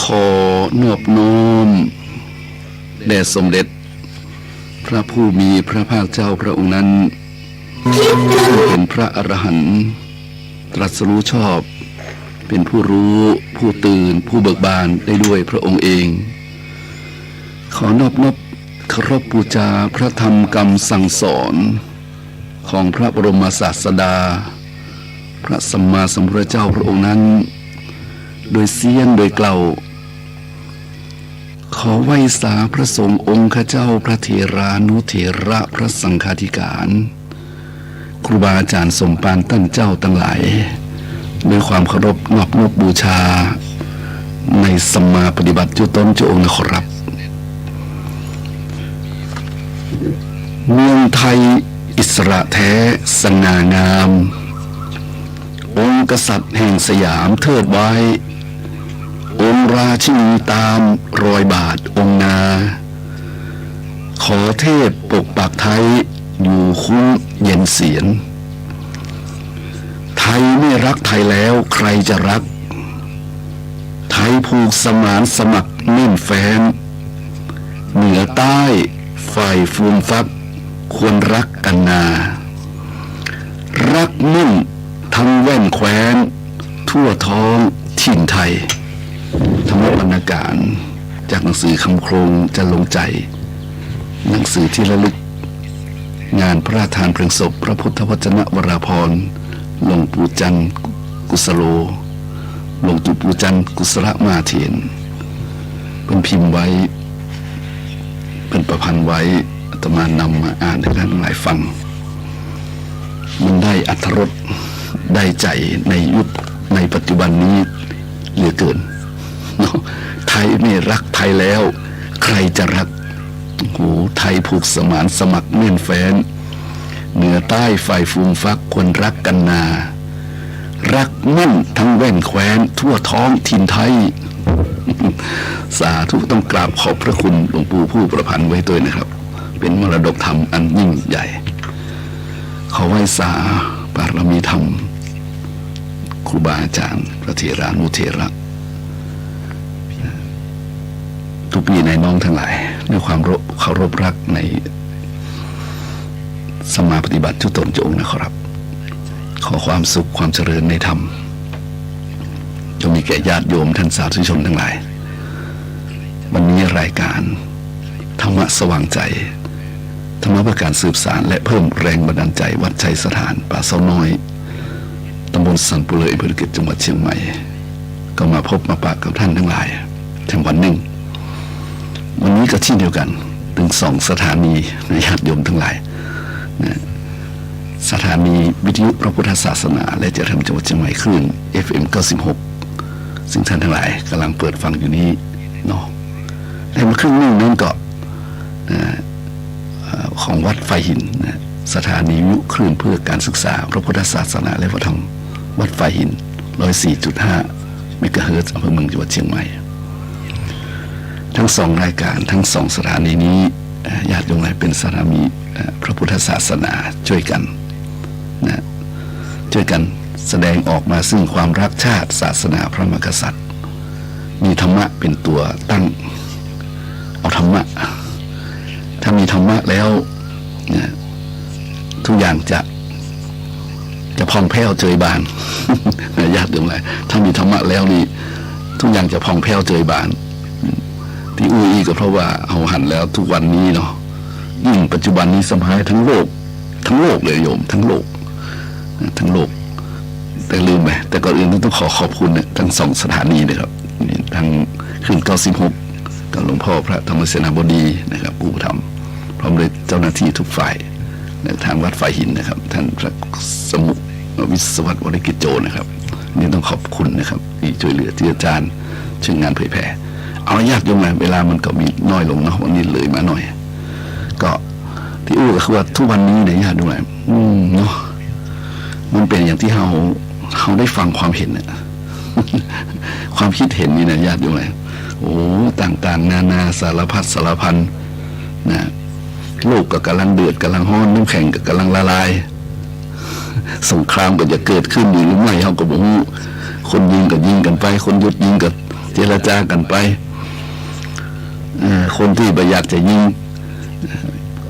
ขอนอบน้อมแด่สมเด็จพระผู้มีพระภาคเจ้าพระองค์นั้นผู้เป็นพระอรหันต์ตรัสรู้ชอบเป็นผู้รู้ผู้ตื่นผู้เบิกบานได้ด้วยพระองค์เองขอนอบน้อมเคารพบูชาพระธรรมคำสั่งสอนของพระบรมศาสดาพระสัมมาสัมพุทธเจ้าพระองค์นั้นโดยเสียงโดยเกล่าวขอไหว้สาพระสงฆ์องค์ข้าเจ้าพระเถรานุเถระพระสังฆาธิการครูบาอาจารย์สมภารท่านเจ้าทั้งหลายด้วยความเคารพนอบน้อมบูชาในสัมมาปฏิบัติจุตนเจ้าองค์นะครับเมืองไทยอิสระแท้สง่างามองค์กษัตริย์แห่งสยามเทิดไว้องค์ราชินีตามรอยบาทองค์นาขอเทพปกปักไทยอยู่คุ้มเย็นเสียนไทยไม่รักไทยแล้วใครจะรักไทยผูกสมานสมัครแน่นแฟ้นเหนือใต้ฝ่ายฟูมฟักควรรักกันนารักมุ่งทั้งแว่นแคว้นทั่วท้องถิ่นไทยธรรมบรรณาการจากหนังสือคำโครงจะลงใจหนังสือที่ระลึกงานพระราชทานเพลิงศพพระพุทธวจนะวราภรณ์หลวงปู่จันทร์กุสโลหลวงปู่จันทร์กุศลมาเทียนเป็นพิมพ์ไว้เป็นประพันธ์ไว้อาตมานำมาอ่านให้ท่านหลายฟังมันได้อรรถรสได้ใจในยุคในปัจจุบันนี้เหลือเกินไทยไม่รักไทยแล้วใครจะรักโอ้ไทยผูกสมานสมัครแน่นแฟ้นเหนือใต้ฝ่ายฟูมฟักควรรักกันนารักมั่นทั้งแว่นแคว้นทั่วท้องถิ่นไทยสาธุต้องกราบขอบพระคุณหลวงปู่ผู้ประพันธ์ไว้ด้วยนะครับเป็นมรดกธรรมอันยิ่งใหญ่ขอไหว้สาบารมีธรรมครูบาอาจารย์พระเถรานุเถระทุกปีในน้องทั้งหลายด้วยความเคารพรักในสมาปฏิบัติจุตนจงนะครับขอความสุขความเจริญในธรรมจะมีแก่ญาติโยมท่านสาธุชนทั้งหลายวันนี้รายการธรรมะสว่างใจธรรมะเพื่อการสืบสารและเพิ่มแรงบันดาลใจวัดชัยสถานป่าเสาน้อยตำบลสันปุเลยอำเภอเกิดจังหวัดเชียงใหม่ก็มาพบมาปะกับท่านทั้งหลายทั้งวันหนึ่งวันนี้ก็เช่นเดียวกันถึง2 สถานีญาติโยมทั้งหลายนะสถานีวิทยุพระพุทธศาสนาและจะทำจังหวัดเชียงใหม่คลื่น FM 96ซึ่งท่านทั้งหลายกำลังเปิดฟังอยู่นี้เนาะและมาครึ่งนึงนั่นก็ของวัดไฟหินนะสถานีวิทยุคลื่นเพื่อการศึกษาพระพุทธศาสนาและวัฒนธรรมวัดไฟหิน 104.5 เมกะเฮิรตซ์อำเภอเมืองจังหวัดเชียงใหม่ทั้ง2รายการทั้ง2สถานีนี้ญาติโยมหลายเป็นสถานีพระพุทธศาสนาช่วยกันนะช่วยกันแสดงออกมาซึ่งความรักชาติศาสนาพระมหากษัตริย์มีธรรมะเป็นตัวตั้งเอาธรรมะถ้ามีธรรมะแล้วนะทุกอย่างจะพองแผ้วเจยบาน ญาติโยมหลายถ้ามีธรรมะแล้วนี่ทุกอย่างจะพองแผ้วเจยบานที่อุ้ยก็เพราะว่าเอาหันแล้วทุกวันนี้เนาะยิ่งปัจจุบันนี้สมัยทั้งโลกเลยโยมทั้งโลกแต่ลืมไปแต่ก่อนอื่นต้องขอบคุณเนี่ยทั้ง2สถานีนะครับทั้งขึ้น96กับหลวงพ่อพระธรรมเสนาบดีนะครับผู้ทำพร้อมด้วยเจ้าหน้าที่ทุกฝ่ายในทางวัดไฟหินนะครับท่านพระสมุวิศวัตวรกิจโจนะครับนี่ต้องขอบคุณนะครับที่ช่วยเหลือที่อาจารย์ช่วยงานเผยแผ่เอาญาติโยมนะเวลามันก็มีน้อยลงเนาะวันนี้เลยมาหน่อยก็ที่อู้ก็คือว่าทุกวันนี้เนี่ยญาติโยมเนาะมันเป็นอย่างที่เราได้ฟังความเห็นเนี่ย ความคิดเห็นนี่นะญาติโยมโอ้ต่างๆนานาสารพัดสารพันนะโลกก็กำลังเดือดกำลังร้อนน้ำแข็งก็กำลังละลายสงครามก็จะเกิดขึ้นหรือไม่เขาก็บอกคนยิงก็ยิงกันไปคนหยุดยิงก็ เจรจากันไปคนที่ไม่อยากจะยิง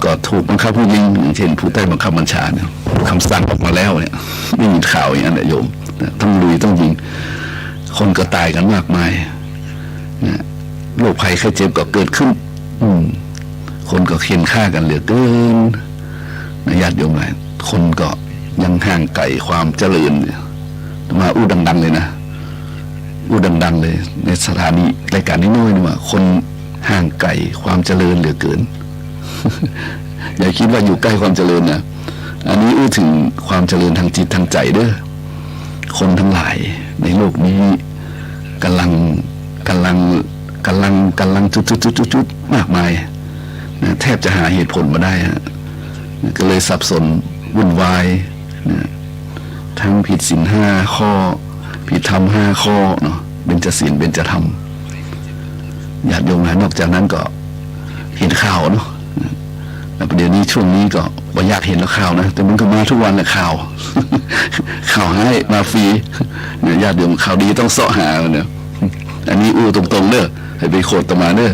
ก็ถูกบังคับให้ยิงอย่างเช่นผู้ใต้บังคับบัญชาเนี่ยคำสั่งออกมาแล้วเนี่ยไม่มีข่าวอย่างนั้นโยมต้องลุยต้องยิงคนก็ตายกันมากมายโรคภัยไข้เจ็บก็เกิดขึ้นคนก็เคียนฆ่ากันเหลือเกินญาติโยมหลายคนก็ยังห่างไกลความเจริญมาอู้ดังๆเลยนะอู้ดังๆเลยในสถานีรายการนี้น้อยนี่ว่าคนห่างไกลความเจริญเหลือเกิน อย่าคิดว่าอยู่ใกล้ความเจริญนะอันนี้อู้ถึงความเจริญทางจิตทางใจเด้อคนทั้งหลายในโลกนี้กำลังจุดมากมายนะแทบจะหาเหตุผลมาได้ฮะก็เลยสับสนวุ่นวายนะทั้งผิดศีล5 ข้อผิดธรรม5 ข้อเนาะเบญจศีลเบญจธรรมญาติโยมนอกจากนั้นก็เห็นข่าวเนาะแล้วประเดี๋ยวนี้ช่วงนี้ก็บ่อยากเห็นแล้วข่าวนะแต่มันก็มาทุกวันแหละข่าว ข่าวให้มาฟรีเนี่ยญาติโยมข่าวดีต้องเสาะหาเนี่ยอันนี้อู้ตรงๆเด้อให้ไปโคตรตมาเด้อ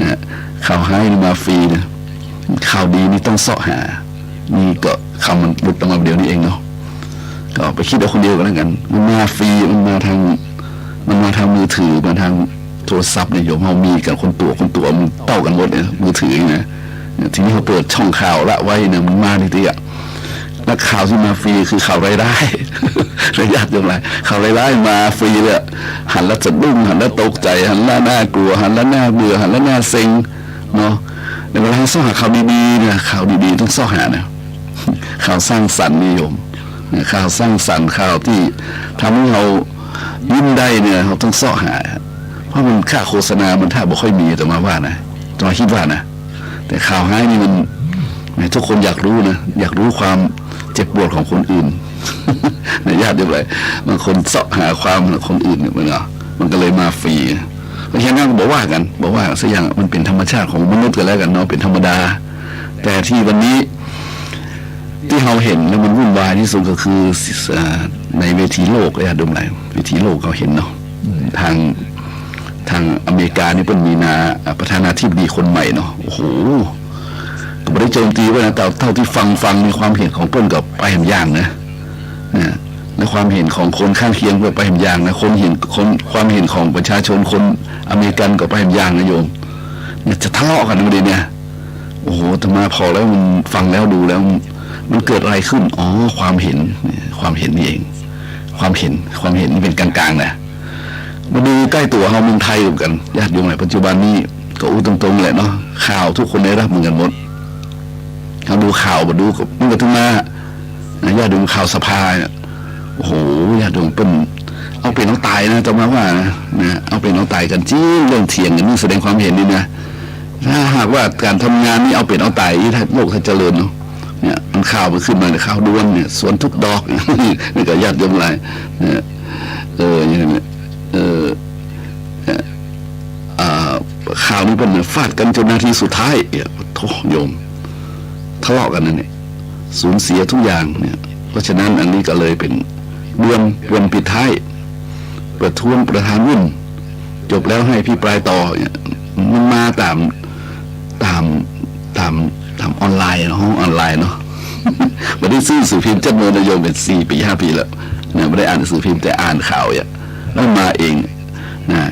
นะข่าวให้มาฟรีเนี่ยข่าวดีนี่ต้องเสาะหานี่ก็คำมันหลุดออกมาเดี๋ยวนี้เองเนาะก็ไปคิดเอาคนเดียวกันแล้วกันมันมาฟรีมันมาทางมือถือมาทางโทรศัพท์เนี่ยโยมเขามีกันคนตัวมันเต้ากันหมดเนี่ยมือถือนะทีนี้เขาเปิดช่องข่าวละไว้เนี่ยมันมาทีเดียวแล้วข่าวที่มาฟรีคือข่าวรายได้ ระยะอย่างไรข่าวรายได้มาฟรีเลยหันแล้วสะดุ้งหันแล้วตกใจหันแล้วน่ากลัวหันแล้วน่าเบื่อหันแล้วน่าเซ็งเนาะในเวลาซ่อหาข่าวดีๆเนี่ยข่าวดีๆต้องซ่อหานะข่าวสร้างสรรค์นิยมข่าวสร้างสรรค์ข่าวที่ทำให้เรายิ้มได้เนี่ยเราต้องซ่อหาเพราะมันค่าโฆษณามันถ้าบ่ค่อยมีแต่มาว่านะจะมาคิดว่านะแต่ข่าวให้นี่มันทุกคนอยากรู้นะอยากรู้ความเจ็บปวดของคนอื่น ในญาติเดียวกันบางคนเสาะหาความของคนอื่นเนี่ยมันก็เลยมาฟรีเพราะฉะนั้นบอกว่าสักอย่างมันเป็นธรรมชาติของมนุษย์กันแล้วกันเนาะเป็นธรรมดาแต่ที่วันนี้ที่เราเห็นแล้วมันวุ่นวายที่สุดก็คือในเวทีโลกญาติโยมหลายเวทีโลกเขาเห็นเนาะทางอเมริกานี่เป็นมีประธานาธิบดีคนใหม่เนาะโอ้โหก็ไม่ได้โจมตีว่านะแต่เท่าที่ฟังในความเห็นของเปิ้ลกับไปเห็นอย่างนะในความเห็นของคนข้างเคียงก็ไปเห็นอย่างนะความเห็นของประชาชนคนอเมริกันก็ไปเห็นอย่างนะโยมเนี่ยจะทะเลาะกันประเด็นเนี่ยโอ้โหแต่มาพอแล้วมันฟังแล้วดูแล้วมันเกิดอะไรขึ้นอ๋อความเห็นนี่เองความเห็นนี่เป็นกลางๆนะมาดูใกล้ตัวเราเมืองไทยกันญาติโยมในปัจจุบันนี้ก็อู้ตรงๆแหละเนาะข่าวทุกคนได้รับเหมือนกันหมดเขาดูข่าวมาดูมันก็ถึงมาญาติโยมข่าวสภาเนี่ยโอ้โหญาติโยมเป็นเอาเป็นเอาตายนะจะมาว่านะเอาเป็นเอาตายกันจริงเรื่องเถียงกันนี่แสดงความเห็นนี่นะถ้าหากว่าการทำงานนี่เอาเป็นเอาตายถ้าโลกถ้าเจริญเนาะเนี่ยมันข่าวมันขึ้นมาข่าวด้วนเนี่ยสวนทุกดอกนี่ก็ญาติโยมหลายเนี่ยอย่างนี้ข่าวนี้เป็นฟาดกันจนนาทีสุดท้ายโทษโยมทะเลาะกันนั่นเนี่ยสูญเสียทุกอย่างเนี่ยเพราะฉะนั้นอันนี้ก็เลยเป็นดวนปิดท้ายประท้วงประธานวุ่นจบแล้วให้พี่ปลายต่อเนี่ยมันมาตามออนไลน์ห้องออนไลน์เนาะไม่ได้ซื้อสื่อพิมพ์จัดโมนโยมเป็น4 ปี 5 ปีแล้วเนี่ยไม่ได้อ่านสื่อพิมพ์แต่อ่านข่าวเนี่ยแล้วมาเองนะ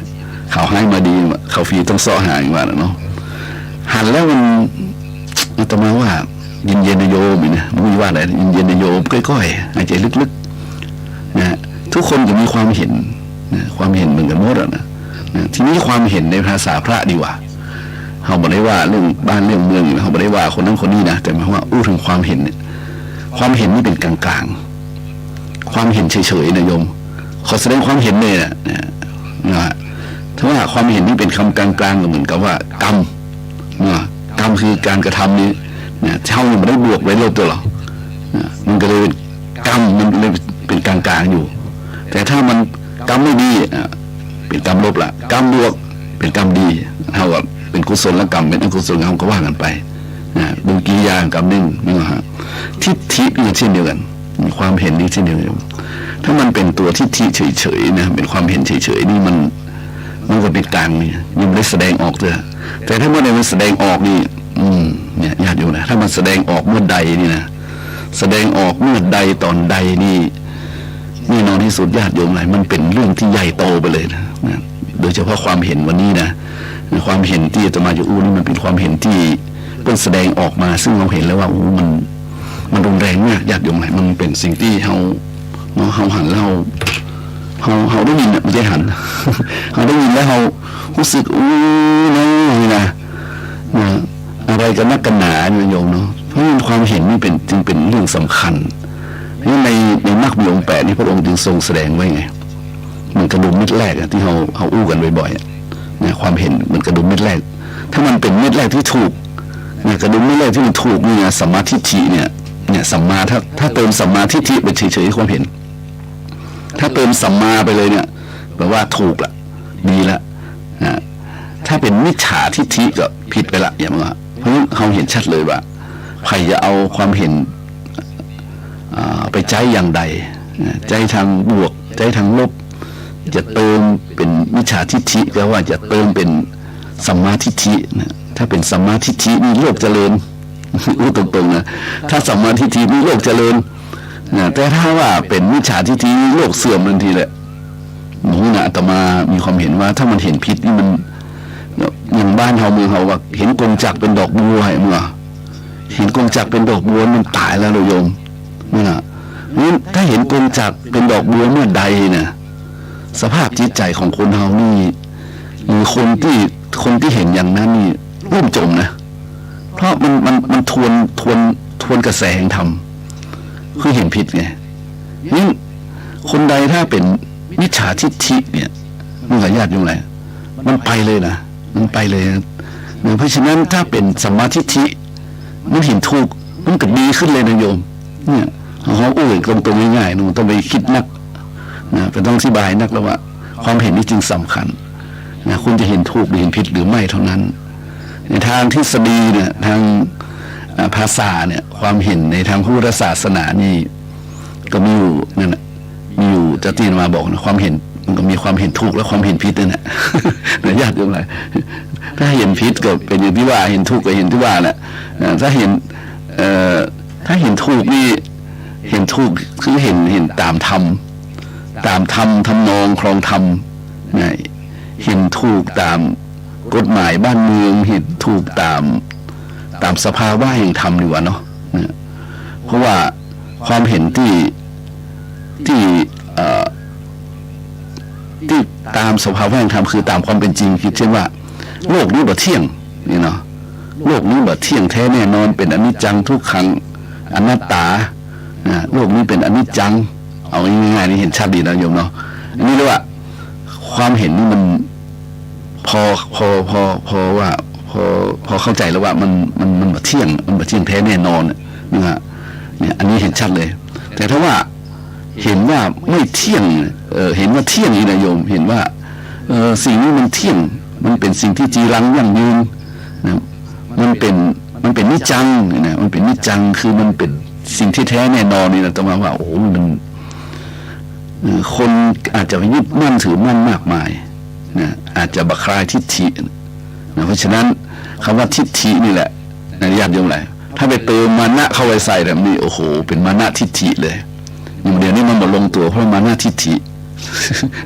ข่าวให้มาดีข่าวฟรีต้องซ้อหาอย่างว่าเนาะหันแล้วมันต่อมาว่าเย็นๆโยมเนี่ยไม่ว่าอะไรเย็นๆโยมก้อยๆหายใจลึกๆนะทุกคนจะมีความเห็นนะความเห็นเหมือนกันหมดนะทีนี้ความเห็นในภาษาพระดีกว่าเขาบอกได้ว่าเรื่องบ้านเรื่องเมืองเขาบอกได้ว่าคนนั้นคนนี้นะแต่หมายว่าอู้ถึงความเห็นเนี่ยความเห็นนี่เป็นกลางๆความเห็นเฉยๆนะโยมขอแสดงความเห็นเลยนะถ้าว่าความเห็นนี่เป็นคำกลางๆก็เหมือนกับว่ากรรมคือการกระทำนี้เนี่ยเช่ามันไม่ได้บวกไว้ลบตัวหรอกมันก็เลยเป็นกรรมมันเลยเป็นกลางๆอยู่แต่ถ้ามันกรรมไม่ดีเป็นกรรมลบละกรรมบวกเป็นกรรมดีเท่ากับเป็นกุศลกรรมเป็นอกุศลกรรมก็ว่ากันไปดูกิริยากรรมนิ่งนี่ฮะทิฏฐินี่เช่นเดียวกันความเห็นนี่เช่นเดียวกันถ้ามันเป็นตัวทิฏฐิเฉยๆนะเป็นความเห็นเฉยๆนี่ มันก็เป็นกลางนี่ยังไม่ได้แสดงออกเลยแต่ถ้าเมื่อใดมันแสดงออกนี่เนี่ยญาติโยมนะถ้ามันแสดงออกเมื่อใดนี่นะแสดงออกเมื่อใดตอนใดนี่แน่นอนที่สุดญาติโยมอะไรมันเป็นเรื่องที่ใหญ่โตไปเลยนะโดยเฉพาะความเห็นวันนี้นะความเห็นที่อาตมาจะอู้นี่มันเป็นความเห็นที่เพิ่งแสดงออกมาซึ่งเราเห็นแล้วว่าโอ้มันรุนแรงมากญาติโยมอะไรมันเป็นสิ่งที่เราหันแล้วเราได้ยินไม่ใช่หันเราได้ยินแล้วเรารู้สึกอู้นี่นะอะไรกันนักกันหนาเนี่ยโยมเนาะเพราะความเห็นนี่เป็นจึงเป็นเรื่องสำคัญในมรรคมีองค์8นี่พระองค์จึงทรงแสดงไว้ไงมันกระดุมเม็ดแรกที่เราอู้กันบ่อยๆนะความเห็นมันกระดุมเม็ดแรกถ้ามันเป็นเม็ดแรกที่ถูกเนี่ยกระดุมเม็ดแรกที่มันถูกนี่นะสัมมาทิฏฐิเนี่ยสัมมาถ้าเติมสัมมาทิฏฐิไปเฉยๆความเห็นถ้าเติมสัมมาไปเลยเนี่ยแปลว่าถูกละดีละนะถ้าเป็นมิจฉาทิฏฐิก็ผิดไปละอย่างว่าเพราะฉะนั้นเราเห็นชัดเลยว่าใครจะเอาความเห็นไปใจอย่างใดใจทางบวกใจทางลบจะเติมเป็นมิจฉาทิฏฐิแปลว่าจะเติมเป็นสัมมาทิฏฐินะถ้าเป็นสัมมาทิฏฐินี่โลกเจริญอู้ตรงๆนะถ้าสัมมาทิฏฐินี่โลกเจริญแต่ถ้าว่าเป็นมิจฉาทิฏฐิโลกเสื่อมทันทีแหละหนูนะอาตมามีความเห็นว่าถ้ามันเห็นพิษนี่มันอย่างบ้านเฮาเมืองเฮาว่าเห็นกงจักรเป็นดอกบัวเมื่อเห็นกงจักรเป็นดอกบัวมันตายแล้วโยมนี่นะนี่ถ้าเห็นกงจักรเป็นดอกบัวเมื่อใดเนี่ยสภาพจิตใจของคนเฮานี่หรือคนที่เห็นอย่างนั้นนี่ร่วมจมนะเพราะมันทวนกระแสแห่งธรรมคือเห็นผิดไงนี่คนใดถ้าเป็นมิจฉาทิฏฐิเนี่ยมันกับญาติโยมอะไรมันไปเลยนะมันไปเลยนะเพราะฉะนั้นถ้าเป็นสัมมาทิฏฐิมันเห็นถูกมันก็ดีขึ้นเลยนะโยมเนี่ยเขาอู้ตรงง่ายๆหนูต้องไปคิดนักนะเป็นต้องอธิบายนักแล้วว่าความเห็นนี้จึงสำคัญนะคุณจะเห็นถูกหรือเห็นผิดหรือไม่เท่านั้นในทางทฤษฎีเนี่ยทางภาษาเนี่ยความเห็นในทางพุทธศาสนานี่ก็มีอยู่นั่นแหละมีอยู่จะตีนมาบอกนะความเห็นมันก็มีความเห็นถูกและความเห็นผิดนั่นแหละเนี่ยญาติโยมอะไรถ้าเห็นผิดก็เป็นอย่างที่ว่าเห็นถูกก็เห็นที่ว่าแหละถ้าเห็นถูกนี่เห็นถูกคือเห็นตามธรรมทำนองครองธรรมเห็นถูกตามกฎหมายบ้านเมืองเห็นถูกตามสภาวะแห่งธรรมดีกว่าเนาะเพราะว่าความเห็นที่ตามสภาวะแห่งธรรมคือตามความเป็นจริงคิดเช่นว่าโลกนี้บ่เที่ยงนี่เนาะโลกนี้บ่เที่ยงแท้แน่นอนเป็นอนิจจังทุกขังอนัตตาโลกนี้เป็นอนิจจังเอาง่ายๆนี่เห็นชัดดีนะโยมเนาะอันนี้เรียกว่าความเห็นนี่มันพอว่าพอเข้าใจแล้วว่ามันบ่เที่ยงมันบ่เที่ยงแท้แน่นอนนะฮะเนี่ยอันนี้เห็นชัดเลยแต่ถ้าว่าเห็นว่าไม่เที่ยงเห็นว่าเที่ยงนี่นะโยมเห็นว่าสิ่งนี้มันเที่ยงมันเป็นสิ่งที่จีรังยั่งยืนนะมันเป็นนิจจังนะมันเป็นนิจจังคือมันเป็นสิ่งที่แท้แน่นอนนี่นะแต่ว่าโอ้มันคนอาจจะยึดมั่นถือมั่นมากมายนะอาจจะบักคลายทิฏฐินะเพราะฉะนั้นคำว่าทิฏฐินี่แหละนะญาติโยมอะไรถ้าไปเติมมานะเข้าไปใส่แบบนี้โอ้โหเป็นมานะทิฏฐิเลยอย่างเดี๋ยวนี้มันมาลงตัวเพราะมานะทิฏฐิ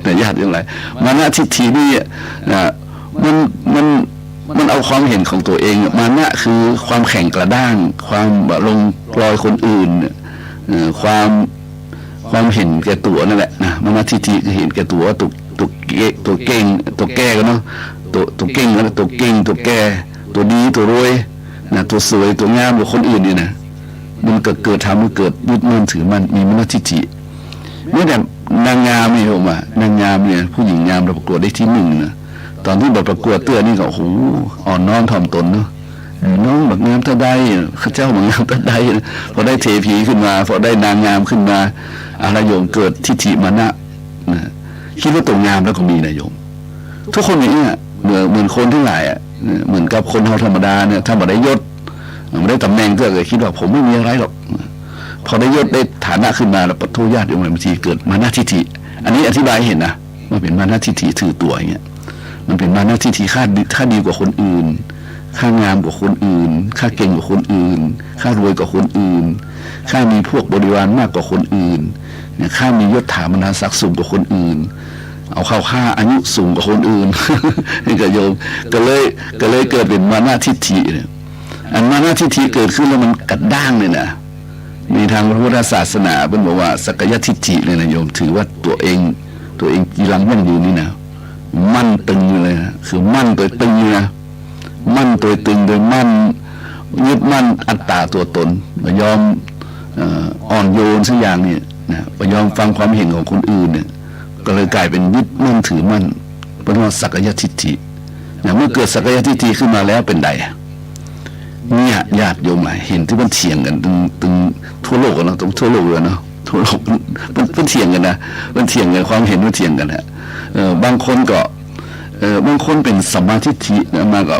นะญาติโยมอะไรมานะทิฏฐินี่นะมันเอาความเห็นของตัวเองมานะคือความแข็งกระด้างความลงปลอยคนอื่นความเห็นแก่ตัวนั่นแหละนะมานะทิฏฐิคือเห็นแก่ตัวตัวเก่งตัวแก่กันเนาะตัวเก่งแล้วตัวเก่งตัวแก่ตัวดีตัวรวยนะตัวสวยตัวงามกว่าคนอื่นเนี่ยนะมันก็เกิดทำให้เกิดยึดมั่นถือมันมีมานะทิฏฐิเมื่อแต่นางงามนี่ผมว่านางงามเนี่ยผู้หญิงงามเราประกวดได้ที่1นะตอนที่แบบประกวดเตื้อนี่ก็โอ้โหอ่อนน้อมถ่อมตนเนาะน้องแบบงามตาใดข้าเจ้าแบบงามตาใดพอได้เทพีขึ้นมาพอได้นางงามขึ้นมาอะไรโยมเกิดทิฏฐิมานะคิดว่าตัวงามแล้วก็มีนะโยมทุกคนอย่างนี้เหมือนคนทั้งหลายเหมือนกับคนธรรมดาเนี่ยถ้าบ่ได้ยศไม่ได้ตำแหน่งก็เลยคิดว่าผมไม่มีอะไรหรอกพอได้ยศได้ฐานะขึ้นมาแล้วปะทุญาติโยมบางทีเกิดมานะทิฏฐิอันนี้อธิบายเห็นนะว่าเป็นมานะทิฏฐิถือตัวอย่างเงี้ย มันเป็นมานะทิฏฐิข้าดีกว่าคนอื่นข้างามกว่าคนอื่นข้าเก่งกว่าคนอื่นข้ารวยกว่าคนอื่นข้ามีพวกบริวารมากกว่าคนอื่นเนี่ยข้ามียศถาบรรดาศักดิ์สูงกว่าคนอื่นเอาเข้าข้าอายุสูงกว่าคนอื่น นี่ก็โยมก็เลยเกิดเป็นมานะทิฏฐิเนี่ยอันมานะทิฏฐิเกิดขึ้นแล้วมันกัดด้างเลยนะในทางพระพุทธศาสนาเป็นบอกว่าสักยทิฏฐิเนี่ยนะโยมถือว่าตัวเองกีรังยั่งยืนนี่นะมั่นตึงเลยนะคือมั่นตัวตึงนะมั่นตัวตึงโดยมั่นยึดมั่นอัตตาตัวตนไม่ยอมอ่อนโยนสักอย่างเนี่ยนะไม่ยอมฟังความเห็นของคนอื่นเนี่ยก็เลยกลายเป็นยึดมั่นถือมั่นเป็นว่าสักยทิฏฐินะเมื่อเกิดสักยทิฏฐิขึ้นมาแล้วเป็นใดเนี่ยญาติโยมหลายเห็นที่มันเถียงกันตึงทั่วโลกเนาะทั่วโลกเลยเนาะทั่วโลกมันเถียงกันนะมันเถียงกันความเห็นมันเถียงกันฮะบางคนก็บางคนเป็นสัมมาทิฏฐิมาก็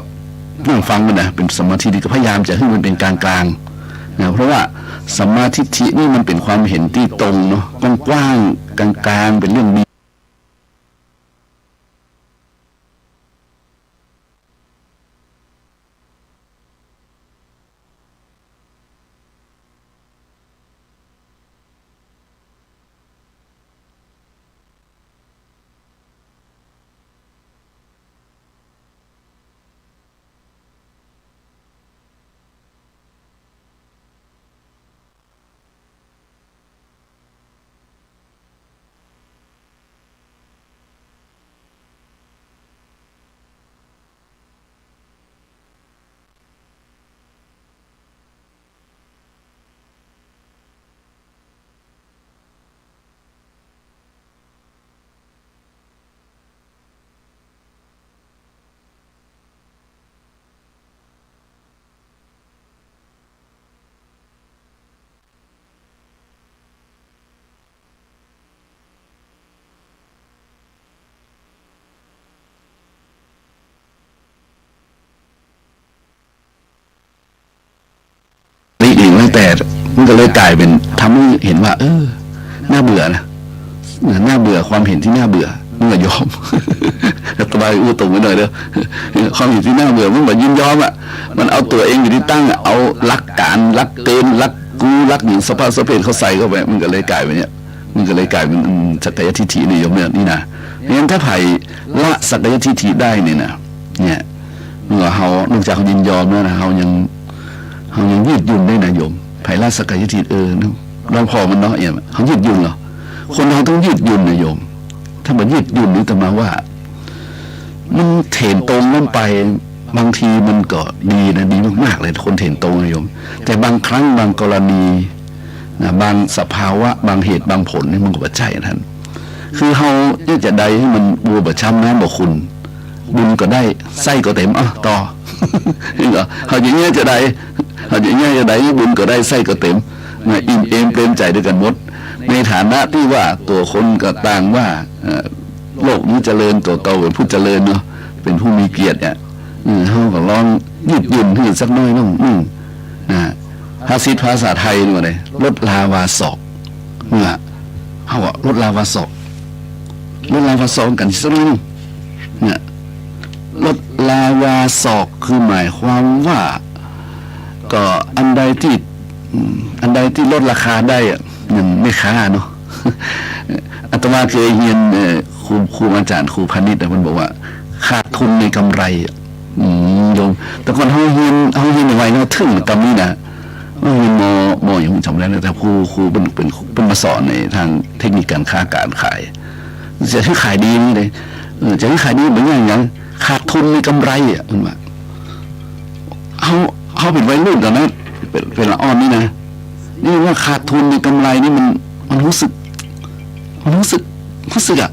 นั่งฟังมันนะเป็นสัมมาทิฏฐิก็พยายามจะให้มันเป็นกลางๆนะเพราะว่าสัมมาทิฏฐินี่มันเป็นความเห็นที่ตรงเนาะกว้างๆกลางๆเป็นเรื่องดีแต่มันก็เลยกลายเป็นทำให้เห็นว่าน่าเบื่อนะน่าเบื่อความเห็นที่น่าเบื่อมันก็ยอมตบายอู้ตรงไปหน่อยเด้อความเห็นที่น่าเบื่อมันแบบยินยอมอ่ะมันเอาตัวเองอยู่ที่ตั้งเอารักการรักเกินรักกูรักหญิงสภาพสเพศเขาใส่เข้าไปมันก็เลยกลายเป็นเนี่ยมันก็เลยกลายเป็นสักยทิฏฐินิยมเนี่ยนี่นะงั้นถ้าไผ่ละสักยทิฏฐิได้เนี่ยนะเนี่ยเมื่อเขานอกจากเขายินยอมแล้วนะเขายังยืดหยุ่นได้นะโยมไผ่ละสักยทิฏฐิเราพอมันเนาะอย่างเขายืดหยุ่นเหรอคนเราต้องยืดหยุ่นนะโยมถ้ามันยืดหยุ่นนี่แต่มาว่ามันเถนตรงนั่นไปบางทีมันก็ดีนะดีมากๆเลยคนเถนตรงนะโยมแต่บางครั้งบางกรณีนะบางสภาวะบางเหตุบางผลนี่มันก็บ่ใช่ท่านคือเขาจะใดให้มันบัวบะช้ำน้ำบ่คุณบุญก็ได้ไส้ก็เต็มต่อนี่เหรอเขาอย่างเงี้ยจะได้เขาอย่างเงี้ยจะได้บุญก็ได้ไส้ก็เต็มนะอิ่มเอมเปรมใจด้วยกันหมดในฐานะที่ว่าตัวคนก็ต่างว่าโลกนี้เจริญตัวโตเป็นผู้เจริญเนาะเป็นผู้มีเกียรติเนี่ยเขาก็ลองยืดหยุ่นให้สักน้อยน้องภาษาไทยนี่ว่าไงลดลาวาศอกเขาว่าลดลาวาศอกกันสักน้อยเนี่ยลดลาวาศอกคือหมายความว่าก็อันใดที่ลดราคาได้มันไม่ค้าเนาะอาตมาเคยเรียนครูอาจารย์ครูพาณิชย์มันบอกว่าขาดทุนในกำไรโยมแต่ก่อนเขาเรียนเอาไว้เนาะถึงตอนนี้นะเรียนมอย่างผมจำได้นะแต่ครูเป็นมาสอนในทางเทคนิคการค้าการขายจะให้ขายดีนี่เลยจะให้ขายดีเหมือนอย่างขาดทุนในกำไรมันว่าเขาเป็นวัยรุ่นตอนนั้นเป็นละอ่อนนี่นะนี่ว่าขาดทุนในกำไรนี่มันรู้สึกอ่ะ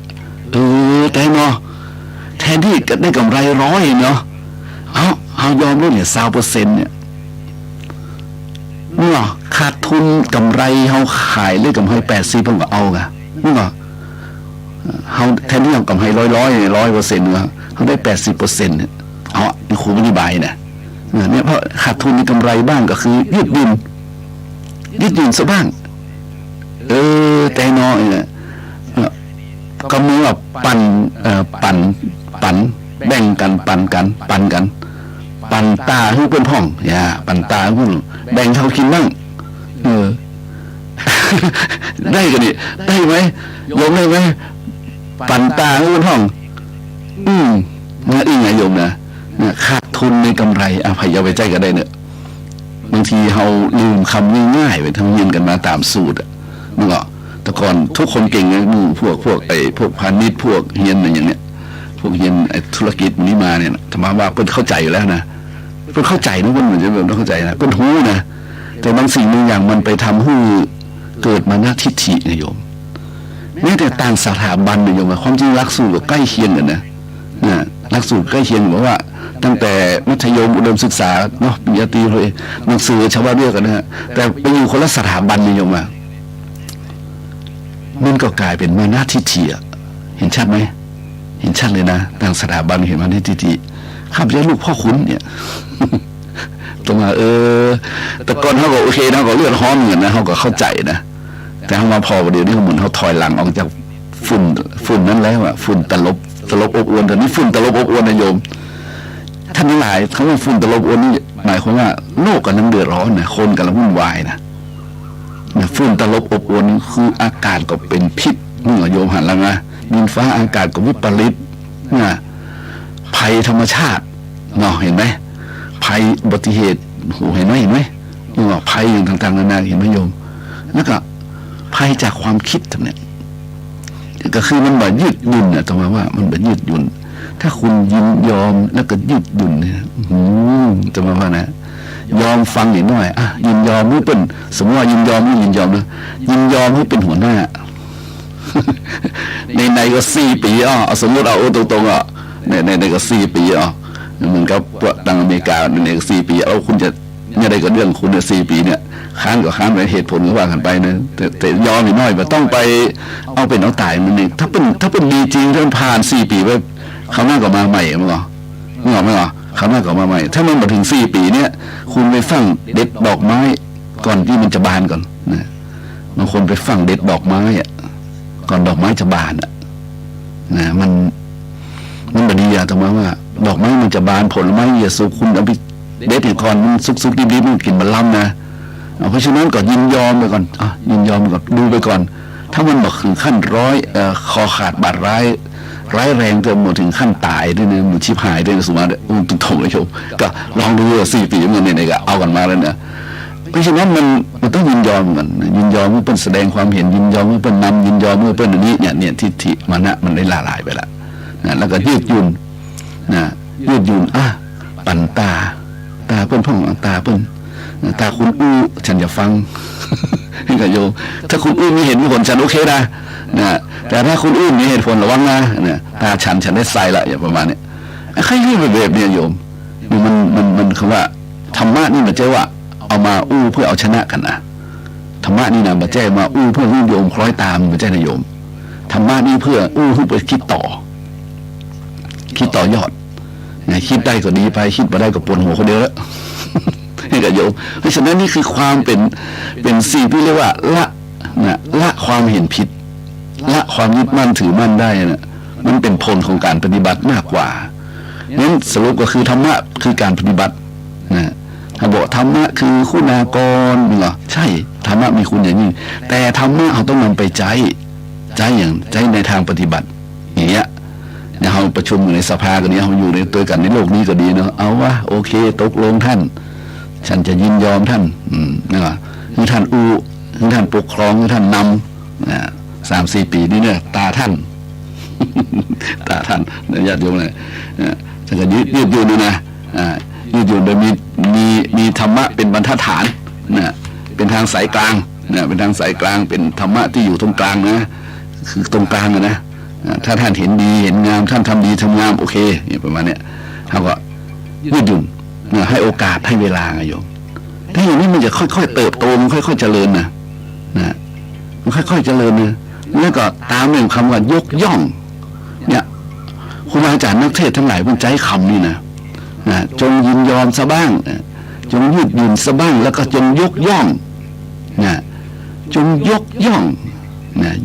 แต่เนาะแทนที่จะได้กำไร100เนาะเอายอมลดเนี่ย20%เนี่ยนี่เหรอขาดทุนกำไรเขาขายเลยกำไร80ผมก็เอาไงนี่เหรอเขาแทนที่เอากำไร100%เนี่ยเขาได้80%เนี่ยเอาครูอธิบายนะเนี่ยเพราะขาดทุนในกำไรบ้างก็คือยืดหยุ่นซะบ้างแต่น้อยเนี่ยก็มือปั่นแบ กัน ปั่นตาให้เปิ้นพ่องอย่าปั่นตาให้เปิ้นแบ่งเขากินบ้างได้กันนี่ได้ไหมโยมได้ไหมปั่นตาให้เปิ้นพ่องนะอีไงโยมนะขาดทุนในกำไรอภัยเอาไปใจกันได้เนอะบางทีเราลืมคำง่ายๆไปทำเงินกันมาตามสูตรนึกออกแต่ก่อนทุกคนเก่งไงมือพวกพวกพาณิชย์พวกเฮียนอะไรอย่างเนี้ยพวกเฮียนธุรกิจนี้มาเนี่ยธรรมะว่าเพิ่นเข้าใจอยู่แล้วนะเพิ่นเข้าใจนะเพิ่นเหมือนจะแบบต้องเข้าใจนะเพิ่นรู้นะแต่บางสิ่งบางอย่างมันไปทำให้เกิดมาหน้าทิฏฐินะโยมแม้แต่ต่างสถาบันนะโยมความจริงหลักสูตรก็ใกล้เคียงกันนะหลักสูตรใกล้เคียงบอกว่าตั้งแต่มัธยมอุดมศึกษาเนาะปริญญาตรีเลยหนังสือชาวบ้านเรียกกันนะฮะแต่ไปอยู่คนละสถาบันนิยมอ่ะมันก็กลายเป็นมานะทิฏฐิเห็นชัดไหมเห็นชัดเลยนะต่างสถาบันเห็นมานะทิฏฐิข้าพเจ้าลูกพ่อขุนเนี่ยตรงมาแต่ก่อนเขาก็โอเคนะก็เลือดฮ้อนเหมือนนะเขาก็เข้าใจนะแต่เขามาพอประเดี๋ยวนี้เหมือนเขาถอยหลังออกจากฝุ่นนั้นแล้วอ่ะฝุ่นตลบอบอวนแต่นี่ฝุ่นตลบอบอวนนะโยมท่านทั้งหลายคำว่าฝุ่นตลบอบอวนนี่หมายความว่าโลกกำลังเดือดร้อนนะคนกำลังวุ่นวายนะฝุ่นตลบอบอวนคืออากาศก็เป็นพิษนี่โยมหันแล้วนะดินฟ้าอากาศก็วิปริตนะภัยธรรมชาติเนาะเห็นไหมภัยอุบัติเหตุโหเห็นไหมนี่ว่าภัยอย่างต่างๆนานาเห็นไหมโยมแล้วก็ภัยจากความคิดทั้งนี้ก็คือมันแบบยืดหยุ่นนะตรงว่ามันแบบยืดหยุ่นถ้าคุณยินยอมแล้วก็ยืดหยุ่นเนี่ยจะมาว่านะยอมฟังหน่อยยินยอมไม่เป็นสมมติว่ายินยอมไม่ยินยอมนะยินยอมให้เป็นหัวหน้าในก็4 ปีเอาสมมติเอาตรงในก็4 ปีเหมือนกับพวกต่างอเมริกาในก็4 ปีเอาคุณจะเนี่ยได้ก็เรื่องคุณเนี่ย4 ปีเนี่ยค้านก็ค้านไปเหตุผลก็ว่ากันไปนะแต่ยอมหน่อยแบบต้องไปเอาเป็นเอาตายมันเองถ้าเป็นดีจริงถ้าผ่าน4 ปีไปเขาหน้าก็มาใหม่มั้งเหรอเขาหน้าก็มาใหม่ถ้ามันมาถึง4 ปีเนี่ยคุณไปฟังเด็ดดอกไม้ก่อนที่มันจะบานก่อนนะบางคนไปฟังเด็ดดอกไม้ก่อนดอกไม้จะบานนะมันบดีตรงว่าดอกไม้มันจะบานผลไม้อย่าสุกคุณเอาไปเด็ดก่อนมันสุกดิบๆมันกินมันล้ำนะเพราะฉะนั้นก็ยินยอมไปก่อนยินยอมก่อนดูไปก่อนถ้ามันบอกถึงขั้นคอขาดบาดร้ายแรงจนหมดถึงขั้นตายด้วยนะหมดชิบหายด้วยนะสมมติตุ้งถงเลยโยมก็ลองดู4 ปีมันเนี่ยก็เอากันมาแล้วนะเพราะฉะนั้นมันต้องยินยอมกันยินยอมเมื่อเป็นแสดงความเห็นยินยอมเมื่อเป็นนำยินยอมเมื่อเป็นอันนี้เนี่ยทิฏฐิมันได้ละลายไปแล้วนะแล้วก็ยืดหยุ่นปั่นตาเปิ้นพ่องตาเปิ้นตาคุณฉันจะฟังให้กับโยมถ้าคุณมีเห็นมีผลฉันโอเคนะแต่ถ้าคุณมีเหตุผลระวังนะตาฉันได้ใส่ละอย่างประมาณนี้ใครที่แบบเนี่ยโยมมันคำว่าธรรมะนี่มันเจ๊ว่าเอามาเพื่อเอาชนะกันนะธรรมะนี่นะมันเจ๊มาเพื่อให้โยมคล้อยตามมันเจ๊นะโยมธรรมะนี่เพื่อไปคิดต่อยอดคิดได้ก็ดีไปคิดมาได้ก็ปวดหัวคนเดียวแล้วให้กับโยมเพราะฉะนั้นนี่คือความเป็นสิ่งที่เรียกว่าละความเห็นผิดละความยึดมั่นถือมั่นได้นะมันเป็นผลของการปฏิบัติมากกว่านั้นสรุปก็คือธรรมะคือการปฏิบัติถ้าบอกธรรมะคือคุณากรเหรอใช่ธรรมะมีคุณอย่างนี้แต่ธรรมะเราต้องนำไปใจในทางปฏิบัติอย่างเงี้ยเราประชุมอยู่ในสภากันนี้เราอยู่ในตัวกันในโลกนี้ก็ดีเนาะเอาว่าโอเคตกลงท่านฉันจะยินยอมท่านนะครับคือท่านคือท่านปกครองคือท่านนำ3-4 ปีนี้เนี่ยตาท่านญาติโยมเลยฉันก็ยืดอยู่นะยืดอยู่โดยมีธรรมะเป็นบรรทัดฐานเป็นทางสายกลางเป็นทางสายกลางเป็นธรรมะที่อยู่ตรงกลางนะคือตรงกลางนะถ้าท่านเห็นดีเห็นงามท่านทำดีทำงามโอเคประมาณเนี้ยเขาก็ยืดหยุ่นให้โอกาสให้เวลาไงโยมถ้าอย่างนี้มันจะค่อยๆเติบโตมันค่อยๆเจริญนะมันค่อยๆเจริญนะแล้วก็ตามเรื่องคำว่ายกย่องเนี่ยครูบาอาจารย์นักเทศทั้งหลายมันใจคำนี่นะจงยินยอมซะบ้างจงยืดหยุ่นซะบ้างแล้วก็จงยกย่องจงยกย่อง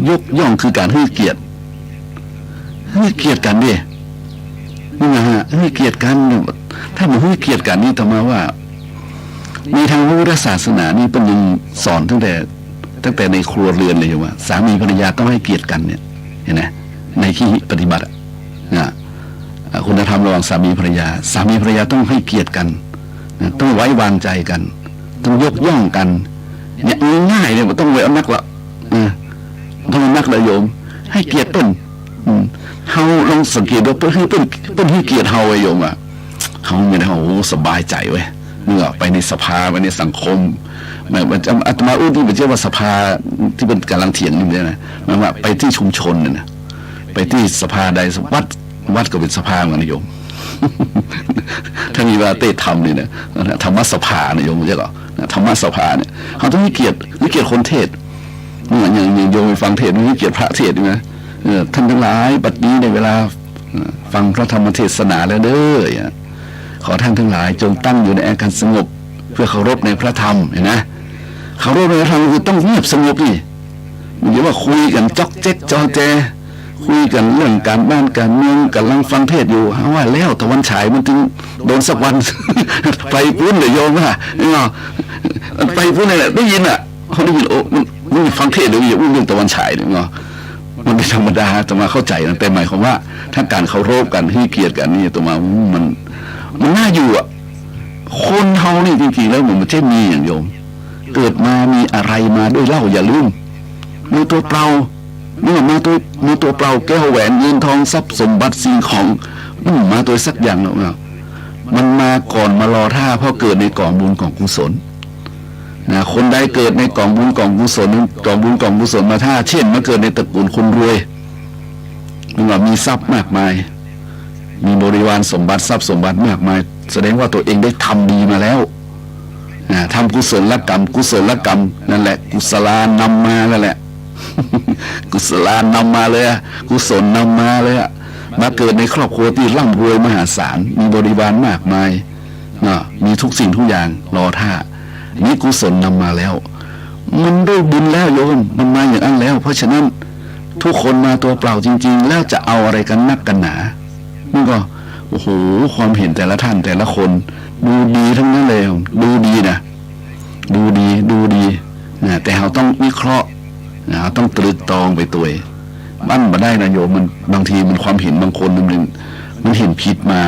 ยกย่องคือการให้เกียรติกันดินี่นะฮะให้เกียรติกัน ถ้ามันให้เกียรติกันนี่ต่อมาว่ามีทางพระพุทธศาสนานี่เป็นยังสอนตั้งแต่ในครัวเรือนเลยว่าสามีภรรยาต้องให้เกียรติกันเนี่ยเห็นไหมในที่ปฏิบัตินะคุณธรรมระหว่างสามีภรรยาต้องให้เกียรติกันนะต้องไว้วางใจกันต้องยกย่องกันเนี่ยง่ายๆเนี่ยมันต้องไว้เอานักละต้องนักละโยมให้เกียรติเปิ้นเฮาลองสังเกตดูเปิ้นให้เกียรติเฮาไว้โยมอ่ะเฮาไม่ได้โอ้สบายใจเว้ยเมื่อไปในสภาไปในสังคมมันอาตมาที่มันเรียกว่าสภาที่เป็นกำลังเถียงนี่มันนะมันว่าไปที่ชุมชนนะไปที่สภาใดวัดก็เป็นสภาเหมือนกันโยมถ้ามีว่าเต้ทำนี่นะธรรมสภาเนี่ยโยมใช่หรอธรรมสภาเนี่ยเขาต้องให้เกียรติคนเทศอย่างโยมไปฟังเทศไม่ให้เกียรติพระเทศใช่ไหมท่านทั้งหลายบัดนี้ในเวลาฟังพระธรรมเทศนาแล้วเด้อขอท่านทั้งหลายจงตั้งอยู่ในอาการสงบเพื่อเคารพในพระธรรมเห็นไหมเคารพในพระธรรมคือต้องเงียบสงบดิมันอย่าว่าคุยกันจ๊อกเจ๊กจอแจคุยกันเรื่องการบ้านการเมืองกันลังฟังเทศอยู่ว่าแล้วตะวันฉายมันถึงโดนสักวันไปพื้นเลยโยมว่าไปพื้นนี่แหละได้ยินอ่ะเขาได้ยินโอ้มันฟังเทศเดี๋ยวอย่าอุ้มเรื่องตะวันฉายเนี่ยมันเป็นธรรมดาจะมาเข้าใจแต่หมายความว่าถ้าการเคารพกันให้เกียรติกันนี่ตัวมามันน่าอยู่อ่ะคนเฮานี่จริงๆแล้วมันไม่ใช่มีอย่างโยมเกิดมามีอะไรมาด้วยเล่าอย่าลืมมือตัวเปล่าเนี่ยมาตัวเปล่าแก้วแหวนเงินทองทรัพย์สมบัติสิ่งของมาตัวสักอย่างแล้วมันมาก่อนมารอท่าเพราะเกิดในกองบุญกองกุศลนะคนใดเกิดในกองบุญกองกุศลกองบุญกองกุศลมาท่าเช่นมาเกิดในตระกูลคนรวยมันว่ามีทรัพย์มากมายมีบริวารสมบัติทรัพย์สมบัติมากมายแสดงว่าตัวเองได้ทำดีมาแล้วทำกุศลกรรมนั่นแหละกุศลานำมาแล้วแหละกุศลานำมาเลยกุศลนำมาเลยมาเกิดในครอบครัวที่ร่ำรวยมหาศาลมีบริวารมากมายมีทุกสิ่งทุกอย่างรอท่านี่กุศลนำมาแล้วมันได้บุญแล้วโยมมันมาอย่างนั้นแล้วเพราะฉะนั้นทุกคนมาตัวเปล่าจริงๆแล้วจะเอาอะไรกันนักกันหนานี่ก็โอ้โหความเห็นแต่ละท่านแต่ละคนดูดีทั้งนั้นเลยดูดีนะดูดีนะแต่เราต้องวิเคราะห์นะต้องตรึกตรองไปตัวมันมาได้นะโยมมันบางทีมันความเห็นบางคนมันเห็นผิดมา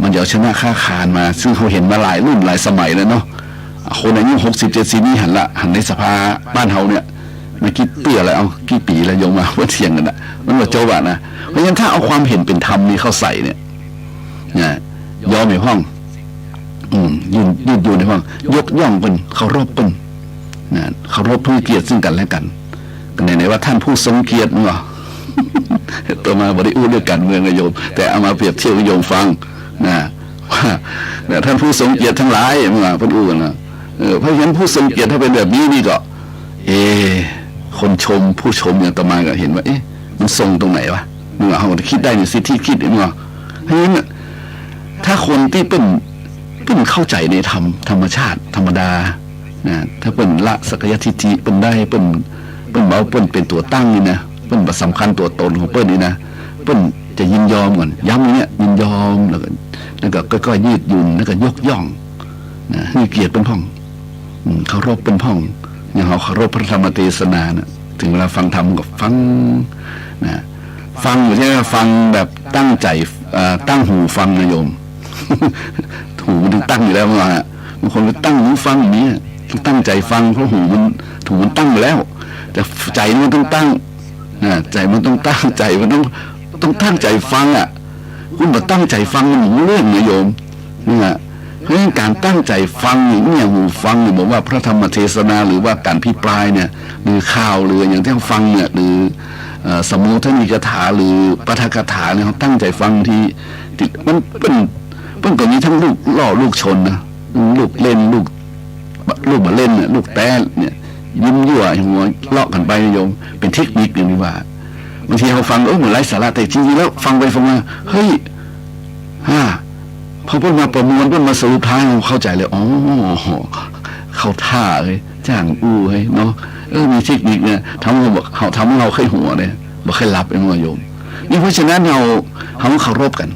มันเดี๋ยวชนะค่าคานมาซึ่งเขาเห็นมาหลายรุ่นหลายสมัยแล้วเนาะคนอายุ60-70นี่หันในสภาบ้านเฮาเนี่ยไม่คิดเตื้อแล้วเอากี่ปีแล้วโยมมาว่าเทียงกันนะมันว่าเจ้าบ้านนะเพราะฉะนั้นถ้าเอาความเห็นเป็นธรรมนี่เข้าใส่เนี่ยยอมในห้องยืนอยู่ในห้องยกย่องเป็นเคารพเป็นเคารพเพื่อเกียรติซึ่งกันและกันไหนว่าท่านผู้ทรงเกียรติเนาะตัวมาบริอุเรื่องการเมืองโยมแต่เอามาเปรียบเทียบโยมฟังนะว่าท่านผู้ทรงเกียรติทั้งหลายมาพูดอู้กันนะเพราะฉะนั้นผู้ทรงเกียรติถ้าเป็นแบบนี้นี่ก็คนชมผู้ชมอย่างต่อมาก็เห็นว่ามันทรงตรงไหนวะมึงเอาคิดได้ในสิทธิคิดมึงเพราะฉะนั้นถ้าคนที่เป็นเข้าใจในธรรมชาติธรรมดาถ้าเป็นละสักยทิฏฐิเป็นได้เป็นเบาเป็นตัวตั้งนี่นะเป็นสำคัญตัวตนของเปิ้ลนี่นะเปิ้ลจะยินยอมก่อนย้ำเนี่ยยินยอมแล้วก็ค่อยยืดหยุ่นแล้วก็ยกย่องให้เกียรติเป็นพ่องเคารพเป็นพ่องอย่างเขาเคารพพระธรรมเทศนานะถึงเวลาฟังธรรมก็ฟังฟังอยู่ที่ฟังแบบตั้งใจตั้งหูฟังนะโยมหูมันตั้งอยู่แล้วว่าบางคนก็ตั้งหูฟังอย่างนี้ตั้งใจฟังเพราะหูมันตั้งแล้วแต่ใจมันต้องตั้งใจมันต้องตั้งใจมันต้องตั้งใจฟังคุณมาตั้งใจฟังมันเรื่องนะโยมเพราะฉะนั้นการตั้งใจฟังอย่างนี้หูฟังเนี่ยบอกว่าพระธรรมเทศนาหรือว่าการพิปรายเนี่ยหรือข่าวหรืออย่างที่เราฟังเนี่ยหรือสมุทนิกถาหรือปาฐกถาเนี่ยเขาตั้งใจฟังที่มันเป็นก็มีทั้งลูกล่อลูกชนนะลูกเล่นลูกมาเล่นเนี่ยลูกแต้เนี่ยยิ้มยั่วหัวเลาะกันไปโยมเป็นเทคนิคอย่างนี้ว่าบางทีเขาฟังเหมือนไร้สาระแต่จริงๆแล้วฟังไปฟังมาเฮ้ยพอเพิ่งมาประมวลเพิ่งมาสรุปท้ายเราเข้าใจเลยอ๋อเข้าท่าเลยจ้างเลยเนาะมีเทคนิคเนี่ยทำให้เราเคยหัวเนี่ยบ่เคยหลับเองว่าโยมนี่เพราะฉะนั้นเราเคารพกัน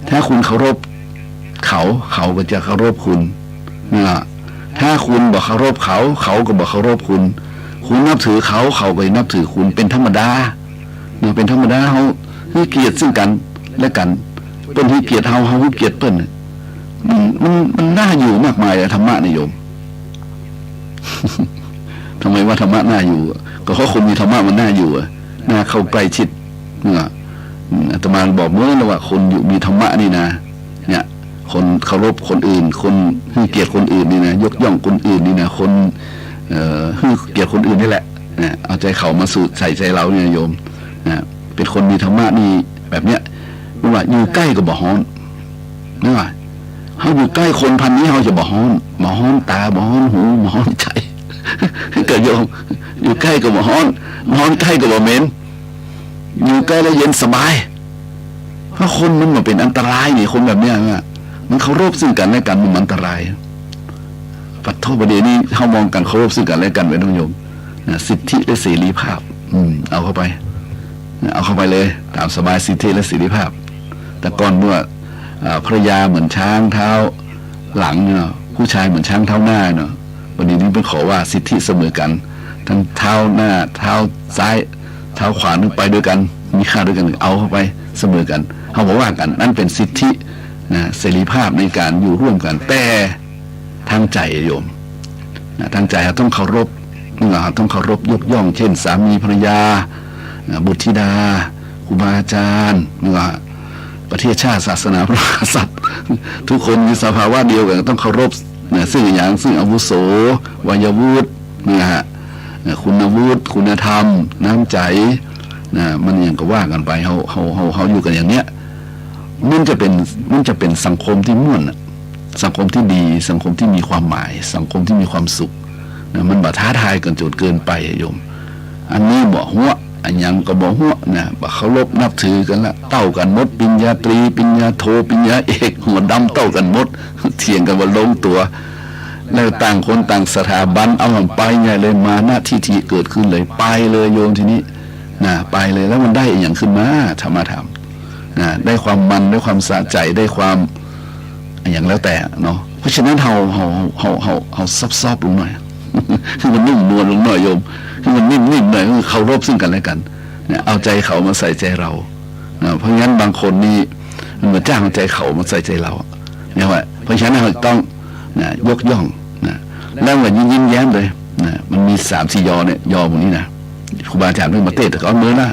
ถ้าคุณเคารพ เขาก็จะเคารพคุณนะถ้าคุณบอกเคารพเขาก็บอกเคารพคุณนับถือเขาก็นับถือคุณเป็นธรรมดาเนี่ยเป็นธรรมดาเขาให้เกียรติซึ่งกันและกันเปิ้นให้เกียรติเขาให้เกียรติเปิ้นมันน่าอยู่มากมายธรรมะนิยม ทำไมว่าธรรมะน่าอยู่ก็เพราะคนมีธรรมะมันน่าอยู่น่าเข้าใกล้ชิดเนี่ยอาตมาบอกเมื่อนะว่าคนอยู่มีธรรมะนี่นะเนี่ยคนเคารพคนอื่นคนให้เกียรติคนอื่นนี่นะยกย่องคนอื่นนี่นะคนให้เกียรติคนอื่นนี่แหละเนี่ยเอาใจเขามาสู่ใส่ใจเราเนี่ยโยมนะเป็นคนมีธรรมะนี่แบบเนี้ยไม่ว่าอยู่ใกล้ก็บ่ฮ้อนไม่ว่าเขาอยู่ใกล้คนพันนี้เขาจะบ่ฮ้อนตาบ่ฮ้อนหูบ่ฮ้อนใจเกิดโยมอยู่ใกล้ก็บ่ฮ้อนใกล้ก็บ่เหม็นอยู่ใกล้แล้วเย็นสบายเพราะคนมันมาเป็นอันตรายนี่คนแบบเนี้ยมันเคารพซึ่งกันและกันมันอันตรายปัจจุบันนี้เขามองกันเคารพซึ่งกันและกันไว้ต้องโยมสิทธิและเสรีภาพเอาเข้าไปเลยตามสบายสิทธิและเสรีภาพแต่ก่อนเมื่อภรรยาเหมือนช้างเท้าหลังเนาะผู้ชายเหมือนช้างเท้าหน้าเนาะวันนี้เป็นขอว่าสิทธิเสมอกันทั้งเท้าหน้าเท้าซ้ายเท้าขวานึกไปด้วยกันมีค่าด้วยกันเอาเข้าไปเสมอกันเขาบอกว่ากันนั่นเป็นสิทธินะเสรีภาพในการอยู่ร่วมกันแต่ทางใจโยมทางใจเราต้องเคารพต้องเคารพยกย่องเช่นสามีภรรยาบุตรธิดาครูบาอาจารย์ประเทศชาติศาสนาพระมหากษัตริย์ทุกคนมีสภาวะเดียวกันต้องเคารพซึ่งอย่างซึ่งอาวุโสวัยวุฒิคุณวุฒิคุณธรรมน้ำใจมันอย่างก็ว่ากันไปเขาอยู่กันอย่างเนี้ยมันจะเป็นสังคมที่ม่วนสังคมที่ดีสังคมที่มีความหมายสังคมที่มีความสุขมันบ่ท้าทายกันจนเกินไปโยมอันนี้บ่หัวอันยังก็บ่หัวบ่เคารพนับถือกันละเต้ากันหมดปริญญาตรีปริญญาโทปริญญาเอกหัวดำเต้ากันหมดเถียงกันว่าลงตัวแล้วต่างคนต่างสถาบันเอามันไปไงเลยมาหน้าที่เกิดขึ้นเลยไปเลยโยมทีนี้ไปเลยแล้วมันได้อย่างขึ้นมาธรรมธรรมได้ความมันได้ความสะใจได้ความอย่างแล้วแต่เนาะเพราะฉะนั้นเราซอบลงหน่อยคือมันนุ่มนวลลงหน่อยโยมคือมันนิ่มหน่อยคือเคารพซึ่งกันและกันเอาใจเขามาใส่ใจเราเพราะงั้นบางคนนี่มันเหมือนจ้างใจเขามาใส่ใจเราเนี่ยว่าเพราะฉะนั้นเราต้องยกย่องแล้วมันยิ้มแย้มเลยมันมี3-4 ยอเนี่ยยอพวกนี้นะครูบาอาจารย์เรื่องมาเต้แต่ก็เมื่อละ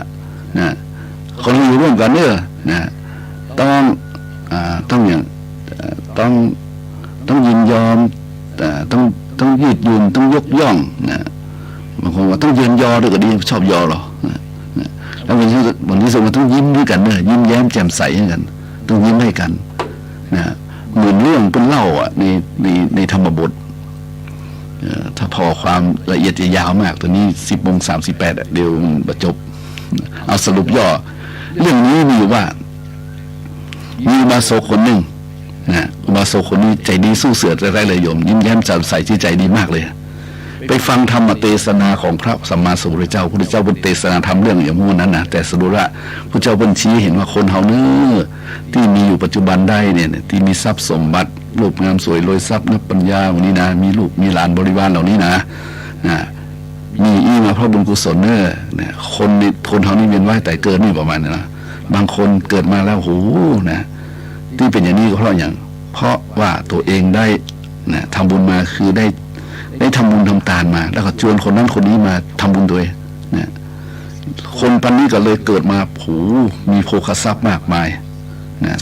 คนอยู่ร่วมกันเนี่ยต้องอย่างต้องยินยอมต้องยืดหยุ่นต้องยกย่องบางคนว่าต้องเยินยอด้วยก็ดีชอบยอหรอแล้ววันนี้สมมติต้องยิ้มด้วยกันเนี่ยยิ้มแย้มแจ่มใสกันต้องยิ้มให้กันเหมือนเรื่องเป็นเล่าในธรรมบทถ้าพอความละเอียดจะยาวมากตัวนี้10:38เดี๋ยวมันจบเอาสรุปย่อเรื่องนี้มีอยู่ว่ามีอุบาสกคนหนึ่งอุบาสกคนนี้ใจดีสู้เสือได้เลยโยมยิ้มแย้มแจ่มใสที่ใจดีมากเลยไปฟังธรรมเทศนาของพระสัมมาสัมพุทธเจ้าพระพุทธเจ้าบนเทศนาธรรมเรื่องอย่างมู่นั้นนะแต่สรุปว่าพระเจ้าบนชี้เห็นว่าคนเฮาเนื้อที่มีอยู่ปัจจุบันได้เนี่ยที่มีทรัพย์สมบัติรูปงามสวยรวยทรัพย์นับปัญญาวันนี้นะมีลูกมีหลานบริวารเหล่านี้นะมีมาเพราะบุญกุศลเนี่ยคนเฮานี่เวียนว่ายแต่เกิดนี่ประมาณนั้นนะบางคนเกิดมาแล้วโหนะที่เป็นอย่างนี้ก็เพราะอย่างเพราะว่าตัวเองได้ทำบุญมาคือได้ทำบุญทำทานมาแล้วก็ชวนคนนั้นคนนี้มาทำบุญด้วยคนปันนี้ก็เลยเกิดมามีโภคทรัพย์มากมาย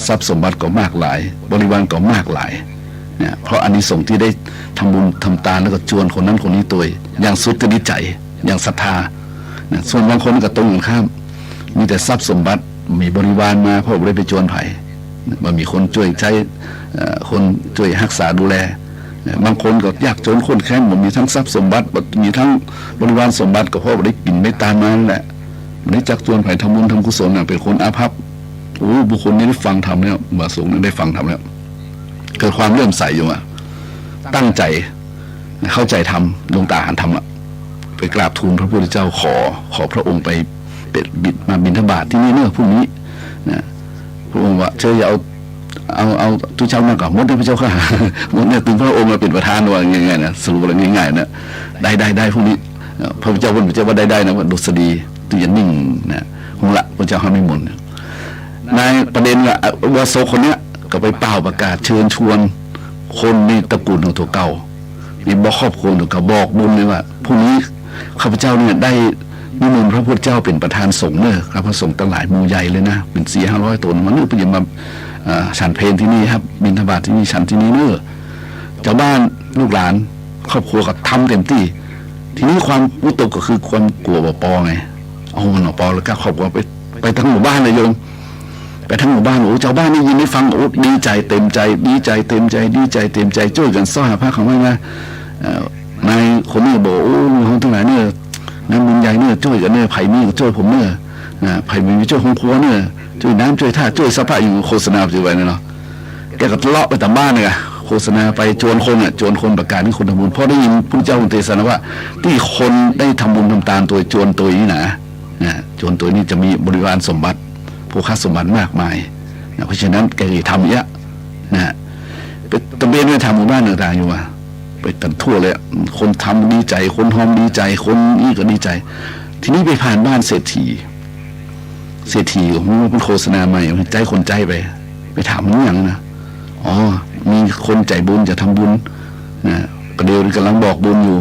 ทรัพย์สมบัติก็มากหลายบริวารก็มากหลายเพราะอานิสงส์ที่ได้ทำบุญทำทานแล้วก็ชวนคนนั้นคนนี้ตัวอย่างสุดกระใจอย่างศรัทธาส่วนบางคนก็ตรงกันข้ามมีแต่ทรัพย์สมบัติมีบริวารมาเพราะไม่ได้ไปชวนไผ่มันมีคนช่วยใช้คนช่วยรักษาดูแลบางคนก็ยากจนคนแค้นมันมีทั้งทรัพย์สมบัติมีทั้งบริวารสมบัติก็เพราะได้กินได้ตามมาแหละได้จักชวนไผ่ทำบุญทำกุศลเป็นคนอาภัพบุคคลนี้ได้ฟังธรรมแล้วมาสูงได้ฟังธรรมแล้วเกิดความเลื่อมใสอยู่ตั้งใจเข้าใจธรรมดวงตาหันธรรมไปกราบทูลพระพุทธเจ้าขอพระองค์ไปเป็ดบิดมาบิณฑบาตที่นี่เนอะพรุ่งนี้พระองค์ว่าเชิญอย่าเอา เอาทุกเจ้ามากับมดได้พระเจ้าค่ะมดเนี่ยตึงพระองค์มาเป็นประธานว่าง่ายๆนะสรุปอะไรง่ายๆนะได้พวกนี้พระเจ้าว่าได้นะว่าดุษฎีตัวอย่านิ่งนะคงละพระเจ้าห้ามไม่หมดในประเด็นละวาโซคนเนี้ยก็ไปเป่าประกาศเชิญชวนคนในตระกูลของตัวเก่าในบอกครอบครัวตัวเก่าบอกบุญเลยว่าพรุ่งนี้ข้าพเจ้าเนี่ยได้นิมนต์พระพุทธเจ้าเป็นประธานสงฆ์เนี่ยครับพระสงฆ์ตั้งหลายหมู่ใหญ่เลยนะเป็น400-500 ตนมันนึกไปยังมาฉันเพลที่นี่ครับบิณฑบาตที่นี่ฉันที่นี่เนอะเจ้าบ้านลูกหลานครอบครัวก็ทำเต็มที่ทีนี้ความวิตกก็คือความกลัวปอไงเอามันออกปอแล้วก็ครอบครัวไปทั้งหมู่บ้านเลยโยมไปทั้งหมู่บ้านโอ้เจ้าบ้านนี่ยินได้ฟังโอ้ดีใจเต็มใจดีใจเต็มใจดีใจเต็มใจช่วยกันซ่อหาผ้าของมันนะนายคนนี้บอกโอ้เขาทั้งหลายเนี่ยนายบุญใหญ่เนี่ยช่วยกันเนี่ยไผ่นี่ช่วยผมเนี่ยไผ่มีช่วยของครัวเนี่ยช่วยน้ำช่วยท่าช่วยสภาพอยู่โฆษณาอยู่ไว้เนาะแกก็เลาะไปตามบ้านเลยโฆษณาไปโจรคนโจรคนประกาศให้คนทำบุญเพราะได้ยินพระเจ้าเทศนาว่าที่คนได้ทำบุญทำทานตัวโจรตัวนี้นะโจรตัวนี้จะมีบริวารสมบัติโภคสมบัติมากมายเพราะฉะนั้นแกทำเยอะนะเป็นตะเบนไม่ทำหมู่บ้านต่างๆอยู่ว่าไปกันทั่วเลยคนทำดีใจคนหอมดีใจคนนี่ก็ดีใจทีนี้ไปผ่านบ้านเศรษฐีมันโฆษณาใหม่ใจคนใจไปถามมันอย่างนะอ๋อมีคนใจบุญจะทำบุญนะประเดี๋ยวกำลังบอกบุญอยู่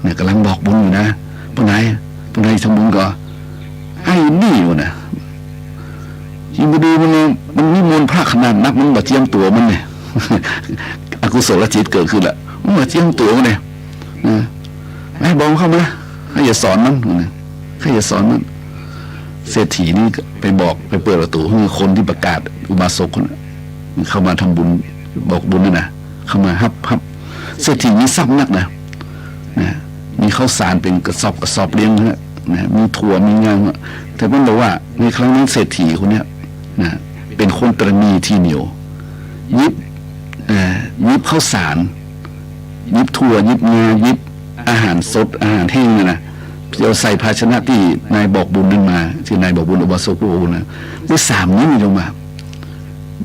เนี่ยกำลังบอกบุญอยู่นะปนไหนทำบุญก็ไอ้นี่อยู่นะยิ่งไปดูมันนิมนต์พระขนาดนักมันบาเจียมตัวมันเนี่ยอกุศลจิตเกิดขึ้นละมันบาเจียมตัวมันเนี่ยให้บอกเข้ามาให้อย่าสอนมันให้อย่าสอนมันเศรษฐีนี่ไปบอกไปเปิดประตูให้คนที่ประกาศอุบาสกคนเข้ามาทำบุญบอกบุญนี่นะเข้ามาฮับเศรษฐีนี่ซับนักนะมีข้าวสารเป็นกระสอบเลี้ยงนะมีถั่วมีงาแต่มันบอกว่าในครั้งนั้นเศรษฐีคนเนี้ยนะเป็นคนตรณีที่เหนียวยิบข้าวสารยิบถั่วยิบงายิบอาหารสดอาหารแห้งนะเราใส่ภาชนะที่นายบอกบุญนั่นมาที่นายบอกบุญอุบาสกผู้บุญนะได้3 นิ้วลงมา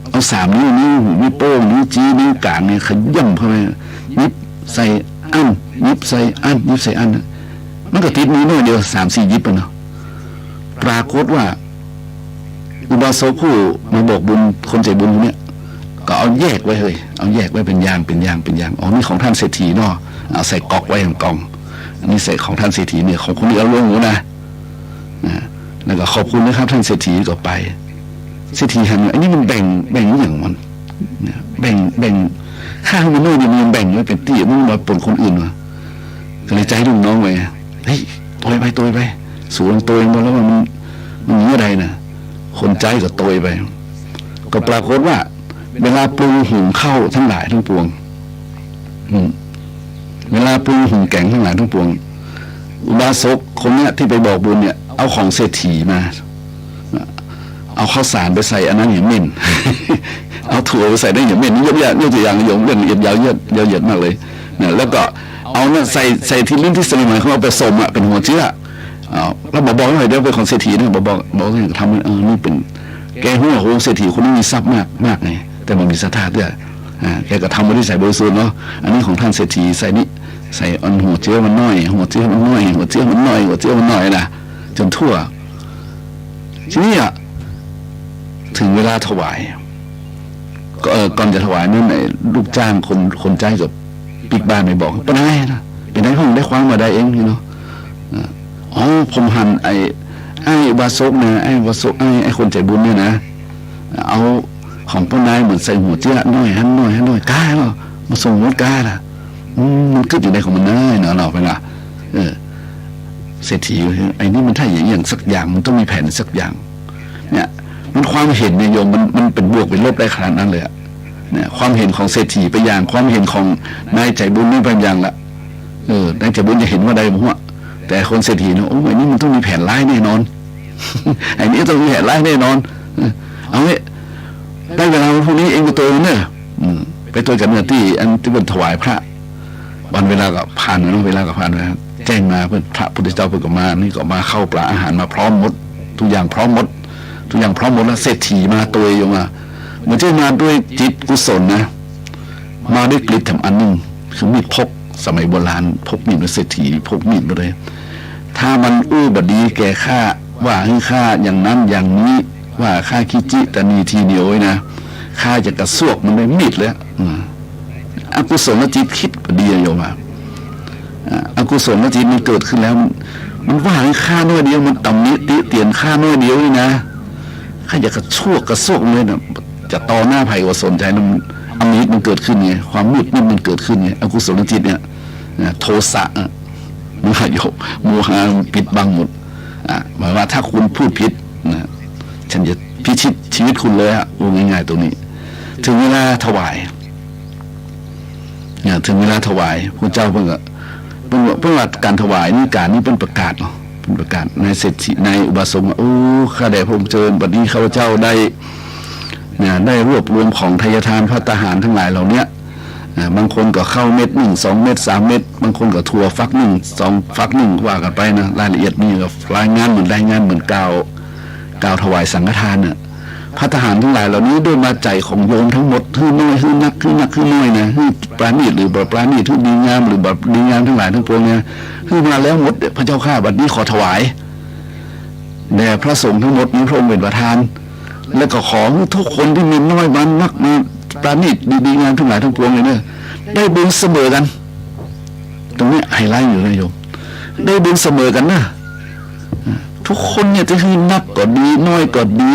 เอา3 นิ้วนิ้วโป้งนิ้วจี้นิ้วกลางเนี่ยขย่ำเข้าไปยิบใส่อันยิบใส่อันยิบใส่อันมันก็ติดนิ้วหน่อยเดียว3-4 ยิบนะปรากฏว่าอุบาสกผู้มาบอกบุญคนใจบุญเนี่ยก็เอาแยกไว้เลยเอาแยกไว้เป็นอย่างอ๋อนี่ของท่านเศรษฐีเนาะเอาใส่กอกไว้ในกล่องอันนี้ใส่ของท่านเศรษฐีเนี่ยของคนนี้เอาลงหูนะแล้วก็ขอบคุณนะครับท่านเศรษฐีก็ไปเศรษฐีหันอันนี้มันแบ่งอย่างมันแบ่งข้างมันนู่นนี่มันแบ่งไว้เป็นตี้มันมาปนคนอื่นมาก็เลยใจลูกน้องไปเฮ้ยตัวไปสูงตัวเองมาแล้วมันเมื่อใดนะคนใจก็ตัวไปก็ปรากฏว่าเวลาปรุงหุงข้าวทั้งหลายทั้งปวงเวลาปรุงหุงแกงทั้งหลายทั้งปวงอุบาสกคนเนี้ยที่ไปบอกบุญเนี่ยเอาของเศรษฐีมาเอาข้าวสารไปใส่อันนั้นอย่างเหม็น เอาถั่วไปใส่ได้อย่างเหม็นนี่เยอะตัวอย่างโยมเรื่องเอียดยาวเยอะมากเลยเนี่ยแล้วก็เอาเนี่ยใส่ที่ลิ้นที่สลิมเขาเอาไปสมเป็นหัวเชื้อเราบอกหน่อยเดี๋ยวเป็นของเศรษฐีนะบอกให้ทำนี่เป็นแกหัวโหเศรษฐีคนนี้มีทรัพย์มากไงแต่มันมีศรัทธาด้วยแกก็ทำไม่ได้ใส่บริสุทธิ์เนาะอันนี้ของท่านเศรษฐีใส่นี่ใส่อันหัวเชื้อมันน้อยหัวเชื้อมันน้อยนะจนทั่วทีนี้ถึงเวลาถวายก็ก่อนจะถวายนั่นลูกจ้างคนใจกับปิกบ้านไปบอกเป็นไงนะเป็นไงห้องได้คว้างมาได้เองเนาะอ๋อผมหันไอ้บาซกนะไอ้บาซกไอ้คนใจบุญเนี่ยนะเอาของพ่อนายเหมือนใส่หัวเจี๊ยน้อยกล้าเนาะมาส่งรถกล้าล่ะมันขึ้นอยู่ในของมันเนาะไปละเศรษฐีไอ้นี่มันถ้าอย่างสักอย่างมันต้องมีแผนสักอย่างเนี่ยมันความเห็นในโยมมันเป็นบวกเป็นลบได้ขนาดนั้นเลยเนี่ยความเห็นของเศรษฐีไปอย่างความเห็นของนายใจบุญนี่ไปอย่างละนายใจบุญจะเห็นว่าใดมั้งวะแต่คนเศรษฐีเนาะโอ้ยนี่มันต้องมีแผนร้ายแน่นอนไอ้นี่ต้องมีแผนร้ายแน่นอนเอาเนี่ยได้เวลาพวกนี้เองไปตัวเนี่ยไปตัวกันเนี่ยที่อันที่เป็นถวายพระวันเวลาก็ผ่านนะเวลาก็ผ่านไปแจ้งมาเพื่อพระพุทธเจ้าเพื่อก็มานี่ก็มาเข้าปลาอาหารมาพร้อมหมดทุกอย่างพร้อมหมดแล้วเศรษฐีมาตัวอยู่มา มันจะมาด้วยจิตกุศลนะมาด้วยกฤษทำอันหนึ่งคือมีดพกสมัยโบราณพกมีดเศรษฐีพกมีดมาเลยถ้ามันบดีแก่ข้าว่าให้ข้าอย่างนั้นอย่างนี้ว่าข้าคิจิตานีทีเดียวนะข้าจะกระซวกมันได้มีดเลยอกุศลจิตคิดบดีโยมอกุศลจิตมันเกิดขึ้นแล้วมันว่าให้ข้าน้อยเดียวมันต่ำนิติเตียนข้าน้อยเดียวนี่นะข้าจะกระซวกเลยนะจะต่อหน้าภัยว่าสนใจนั้นอมิตมันเกิดขึ้นไงความมืดนี่มันเกิดขึ้นไงอกุศลจิตเนี่ยโทสะมันหายโมหะปิดบังหมดหมายว่าถ้าคุณพูดผิดนะฉันจะพิชิตชีวิตคุณเลยว่าง่ายๆตรงนี้ถึงเวลาถวายเนี่ยถึงเวลาถวายพระเจ้าเพิ่งว่าการถวายนี่การนี้เป็นประกาศเนาะเป็นประกาศในเศรษฐีในอุบาสกโอ้ข้าแต่พระองค์เจริญบัดนี้ข้าพเจ้าได้เนี่ยได้รวบรวมของทายทานพระทหารทั้งหลายเหล่านี้บางคนก็เข้าเม็ด1 2 เม็ด3 เม็ดบางคนก็ถั่วฟัก1 2 ฟัก1ว่ากันไปนะรายละเอียดนี่ก็รายงานเหมือนกล่าวถวายสังฆทานเนี่ยพระทหารทั้งหลายเหล่านี้ด้วยมาใจของโยมทั้งหมดคือน้อยคือนักคือน้อยนะคือปราณีตหรือบ่ปราณีตคือดีงามหรือบ่ดีงามทั้งหลายทั้งปวงเนี่ยคือมาแล้วหมดพระเจ้าข้าบัดนี้ขอถวายแด่พระสงฆ์ทั้งหมดนี้พระองค์เป็นประธานแล้วก็ขอทุกคนที่มีน้อยมันนักมีปราณีตดีงามทั้งหลายทั้งปวงเลยเนี่ยได้บุญเสมอกันตรงนี้ไฮไลท์อยู่นะโยมได้บุญเสมอกันนะทุกคนเนี่ยจะคือนักก็ดีน้อยก็ดี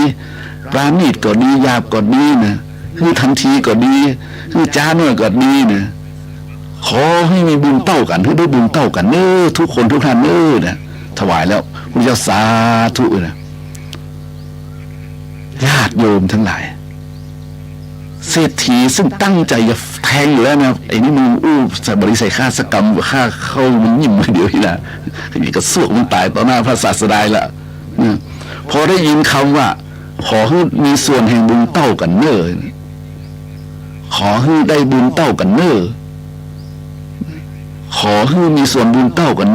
ปราณีตก็ดีหยาบก็ดีนะคือทันทีก็ดีคือจ้าน้อยก็ดีนะขอให้มีบุญเต้ากันให้ได้บุญเต้ากันทุกคนทุกท่านนะถวายแล้วพระเจ้าสาธุนะญาติโยมทั้งหลายเศรษฐีซึ่งตั้งใจจะแทงอยู่แล้วนะไอ้นี่มึงบริษัทฆ่าสกรรมฆ่าเข้ามันยิ้มมาเดียวนี่นะนี่ก็สู้มันตายต่อหน้าพระศาสดาละพอได้ยินคำว่าขอให้มีส่วนแห่งบุญเต้ากันขอให้ได้บุญเต้ากันขอให้มีส่วนบุญเต้ากัน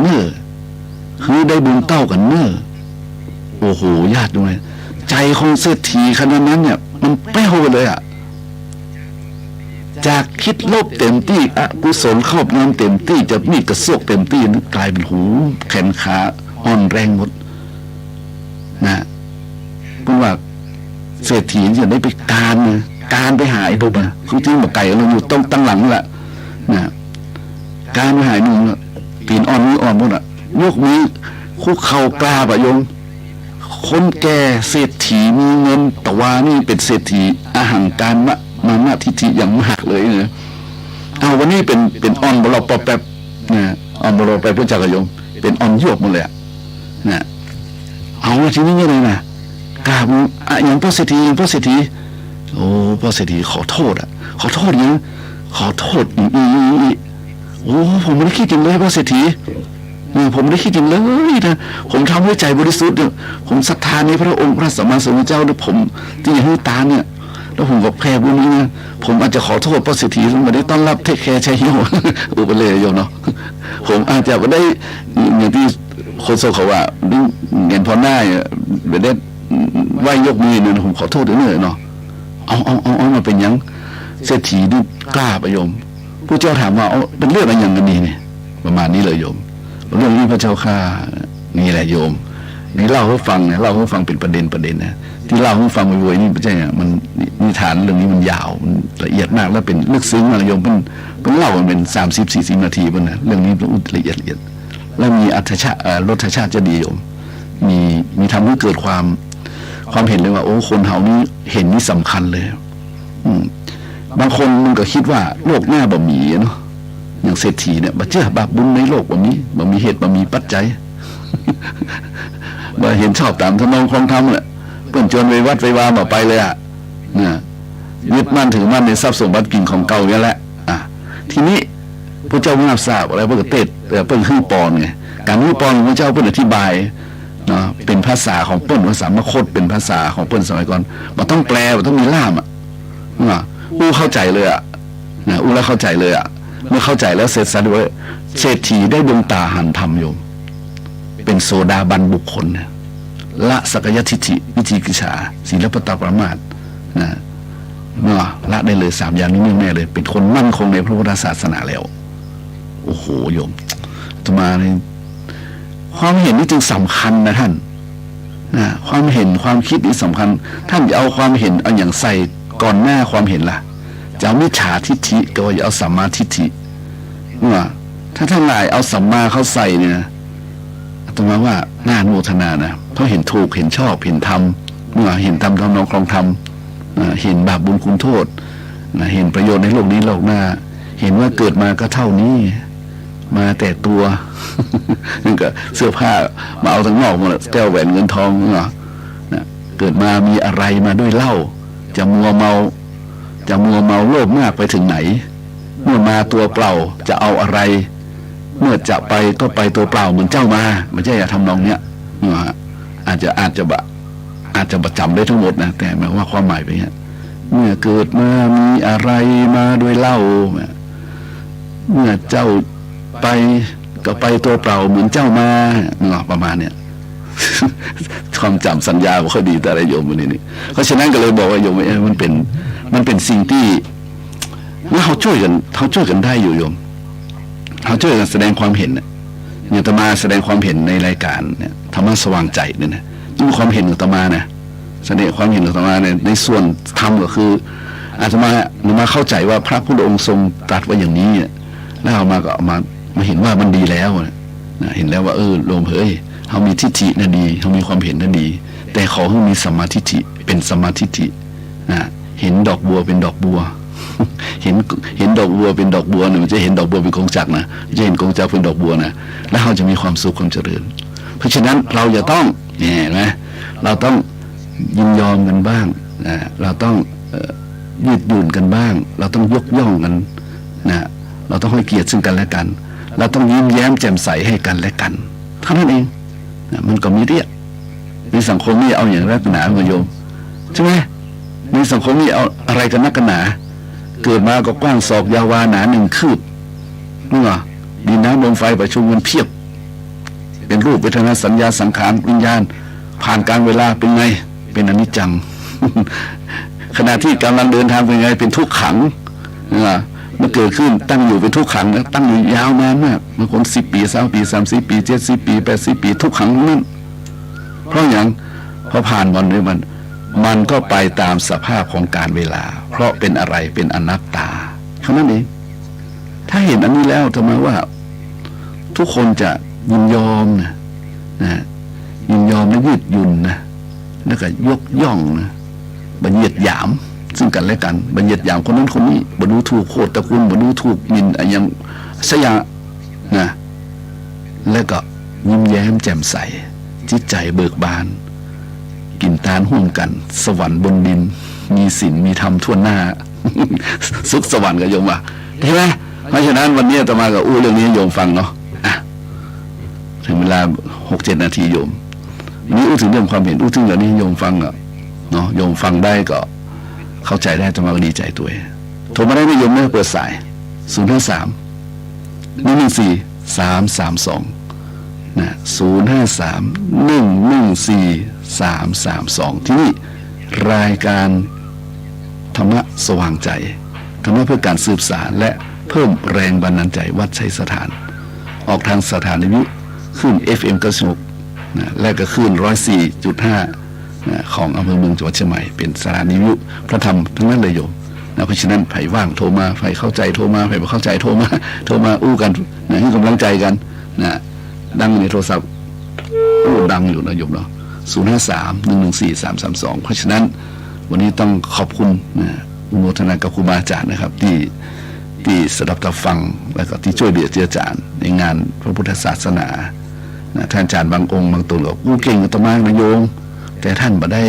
คือได้บุญเต้ากันโอ้โหญาติด้วยใจของเศรษฐีขนาดนั้นเนี่ยมันเป้าเลยจากคิดลบเต็มที่อกุศลครอบงำเต็มที่จะมีกระซวกเต็มที่นั้นกลายเป็นหูแขนขาอ่อนแรงหมดนะเพราะว่าเศรษฐีจะได้ไปการไปหาไอ้พวกนั้นคือที่มาไก่เราอยู่ต้องตั้งหลังแหละนะการไปหาหนุ่มปีนอ่อนนี้อ่อนหมดยกนี้คุกเข่ากล้าปะโยมคนแก่เศรษฐีมีเงินแต่ว่านี่เป็นเศรษฐีอาหังการมาหน้าทิฐิอย่างมากเลยนะเอาวันนี้เป็นอ่อนบลอปแป๊บนะอ่อนบลอไปพระเจ้ากระยมเป็นอ่อนยวบหมดเลยนะเอาทีนี้ยังไงนะกราบอย่างพ่อเศรษฐีโอ้พ่อเศรษฐีขอโทษขอโทษยังขอโทษโอ้ผมไม่ได้คิดจริงเลยพ่อเศรษฐีผมไม่ได้คิดจริงเลยนะผมทำด้วยใจบริสุทธิ์เนี่ยผมศรัทธาในพระองค์พระสัมมาสัมพุทธเจ้าด้วยผมที่ให้ตาเนี่ยแล้วผมก็แพ้บุญนี้นะผมอาจจะขอโทษพ่อเศรษฐีไม่ได้ต้อนรับเทคแคร์ใช้เหี้ยวอุปเลยโยมเนาะผมอาจจะไม่ได้อย่างที่คนโซเขาว่าเงินพอหน้าไม่ได้ไหวยกมือเนี่ยผมขอโทษด้วยเนาะเอามาเป็นยังเศรษฐีนี่กล้าประโยมผู้เจ้าถามว่าเป็นเรื่องอะไรอย่างกันนี่เนี่ยประมาณนี้เลยโยมเรื่องนี้พระเจ้าข้านี่แหละโยมนี่เล่าให้ฟังเนี่ยเล่าให้ฟังเป็นประเด็นนะที่เล่าให้ฟังบ่อยๆนี่ไม่ใช่มันนิทานเรื่องนี้มันยาวมันละเอียดมากแล้วเป็นลึกซึ้งมากโยมเป็นเล่ามันเป็น30-40 นาทีมันนะเรื่องนี้ละเอียดแล้วมีอัตชะรสชาติจะดีโยมมีทำให้เกิดความเห็นเลยว่าโอ้คนเฮานี้เห็นนี่สำคัญเลยบางคนมันก็คิดว่าโลกหน้าบ่มีเนาะอย่างเศรษฐีเนี่ยบ่เชื่อบาปบุญในโลกบ่มีเหตุบ่มีปัจจัยบ่เห็นชอบตามทำนองครองธรรมเนี่ยเปิ้นจวนไปวัดไปวาบ่ไปเลยนะยึดมั่นถือมั่นในทรัพย์สมบัติกินของเก่านี่แหละทีนี้พระเจ้าไม่ทราบอะไรเพิ่นก็เตะเปิ้นคือปอนไงการคือปอนพระเจ้าเปิ้นอธิบายเนาะเป็นภาษาของเปิ้นภาษามคตเป็นภาษาของเปิ้นสมัยก่อนบ่ต้องแปลบ่ต้องมีล่ามเข้าใจเลยนะแล้วเข้าใจเลยเมื่อเข้าใจแล้วเสร็จสัด้วยเศรษฐีได้ดวงตาหันธรรมโยมเป็นโสดาบันบุคคลละสักยทิฏฐิวิจิกิจฉาศีลปตปรามาสนะ เนาะละได้เลย3 อย่างนี้แน่เลยเป็นคนมั่นคงในพระพุทธศาสนาแล้วโอ้โหโยมจะมาในความเห็นนี่จึงสำคัญนะท่านนะความเห็นความคิดนี่สำคัญท่านจะเอาความเห็นเอาอย่างใส่ก่อนหน้าความเห็นล่ะจะเอามิจฉาทิฏฐิก็อย่าเอาสัมมาทิฏฐิว่าถ้าท่านหลายเอาสัมมาเข้าใส่เนี่ยอาตมาว่าน่าโมทนานะเพราะเห็นถูกเห็นชอบเห็นธรรมเห็นธรรมทำนองครองธรรมเห็นบาปบุญคุณโทษเห็นประโยชน์ในโลกนี้โลกหน้าเห็นว่าเกิดมาก็เท่านี้มาแต่ตัวนั่นก็เสื้อผ้ามาเอาทั้งนอกหมดแก้วแหวนเงินทองเนาะเกิดมามีอะไรมาด้วยเหล้าจะมัวเมาโลภมากไปถึงไหนเมื่อมาตัวเปล่าจะเอาอะไรเมื่อจะไปก็ไปตัวเปล่าเหมือนเจ้ามาไม่ใช่ทำนองเนี้ยอาจจะประจำได้ทั้งหมดนะแต่หมายว่าความหมายไปเนี้ยเมื่อเกิดมามีอะไรมาด้วยเหล้าเมื่อเจ้าไปก็ไปตัวเปล่าเหมือนเจ้ามาประมาณเนี้ยความจำสัญญาบ่ค่อยดีแต่อะไรโยมวันนี้นี่เพราะฉะนั้นก็เลยบอกว่าโยมมันเป็นสิ่งที่เขาช่วยกันได้อยู่โยมเขาช่วยกันแสดงความเห็นเนี่ยอาตมาแสดงความเห็นในรายการเนี่ยธรรมะสว่างใจเนี่ยนะนี่ความเห็นของอาตมานะแสดงความเห็นของอาตมาในส่วนธรรมก็คืออาตมาเข้าใจว่าพระพุทธองค์ทรงตรัสไว้อย่างนี้แล้วเอามาเห็นว่ามันดีแล้วนะเห็นแล้วว่าโลมเฮ้ยเขามีทิฏฐินั่นดีเขามีความเห็นนั่นดีแต่ขอให้มีสัมมาทิฏฐิเป็นสัมมาทิฏฐิเห็นดอกบัวเป็นดอกบัวเห็นดอกบัวเป็นดอกบัวเนี่ยมันจะเห็นดอกบัวเป็นกงจักรนะจะเห็นกงจักรเป็นดอกบัวนะแล้วเราจะมีความสุขความเจริญเพราะฉะนั้นเราจะต้องเนี่ยนะเราต้องยินยอมกันบ้างเราต้องยืดหยุ่นกันบ้างเราต้องยกย่องกันนะเราต้องให้เกียรติซึ่งกันและกันเราต้องยิ้มแย้มแจ่มใสให้กันและกันเท่านั้นเองมันก็มีเรียกในสังคมนี่เอาอย่างนักหนาโยมใช่ไหมในสังคมนี่เอาอะไรกันนักหนาเกิดมาก็กว้างศอกยาววาหนา1 คืบนี่เหรอดินน้ำลมไฟประชุมกันเพียบเป็นรูปเวทนาสัญญาสังขารวิญญาณผ่านการเวลาเป็นไงเป็นอนิจจัง ขณะที่กำลังเดินทางเป็นไงเป็นทุกขังมันเกิดขึ้นตั้งอยู่เป็นทุกขังนะตั้งอยู่ยาวนานมากบางคน10 ปี20 ปี30 ปี70 ปี80 ปีทุกขังนั้นเพราะอย่างพอผ่านวันนี้มันก็ไปตามสภาพของการเวลาเพราะเป็นอะไรเป็นอนัตตาเท่านั้นเองถ้าเห็นอันนี้แล้วทำไมว่าทุกคนจะยินยอมนะยินยอมและยืดหยุ่นนะแล้วก็ยกย่องนะบัญญัติหยามซึ่งกันและกันบัญญัติหยามคนนั้นคนนี้บรรลุถูกโคตรตระกูลบรรลุถูกมินอะไรอย่างสยามนะแล้วก็ยิ้มแย้มแจ่มใสจิตใจเบิกบานกินตาลห่วมกันสวรรค์บนดินมีศีลมีธรรมทั่วหน้า สุขสวรรค์กับโยมว่าใช่ไหมเพราะฉะนั้นวันนี้ต่อมากับเรื่องนี้โยมฟังเนาะถึงเวลา6-7 นาทีโยมนี้ถึงเรื่องความเห็นถึงเรื่องนี้โยมฟังเนาะโยมฟังได้ก็เข้าใจได้ต่อมาก็ดีใจตัวเองโทรมาได้ไม่โยมไม่เปิดสาย053-114-332นะ053-114-332ที่นี่รายการธรรมะสว่างใจธรรมะเพื่อการสืบสารและเพิ่มแรงบันดาลใจวัดชัยสถานออกทางสถานีวิทยุขึ้น FM 96นะและก็ขึ้น 104.5 นะของอำเภอเมืองจังหวัดเชียงใหม่เป็นสถานีวิทยุพระธรรมทั้งนั้นเลยโยมนะเพราะฉะนั้นไผ่ว่างโทรมาไผ่เข้าใจโทรมาไผ่ไม่เข้าใจโทรมาอู้กันนะให้กำลังใจกันนะดังในโทรศัพท์ดังอยู่นะโยมเนาะ053-114-332เพราะฉะนั้นวันนี้ต้องขอบคุณนะอนุโมทนากับครูบาอาจารย์นะครับที่สดับตับฟังแล้วก็ที่ช่วยเหลือเจือจานในงานพระพุทธศาสนานะท่านอาจารย์บางองค์บางตัวบอกเก่งอัตมากนะโยมแต่ท่านบ่ได้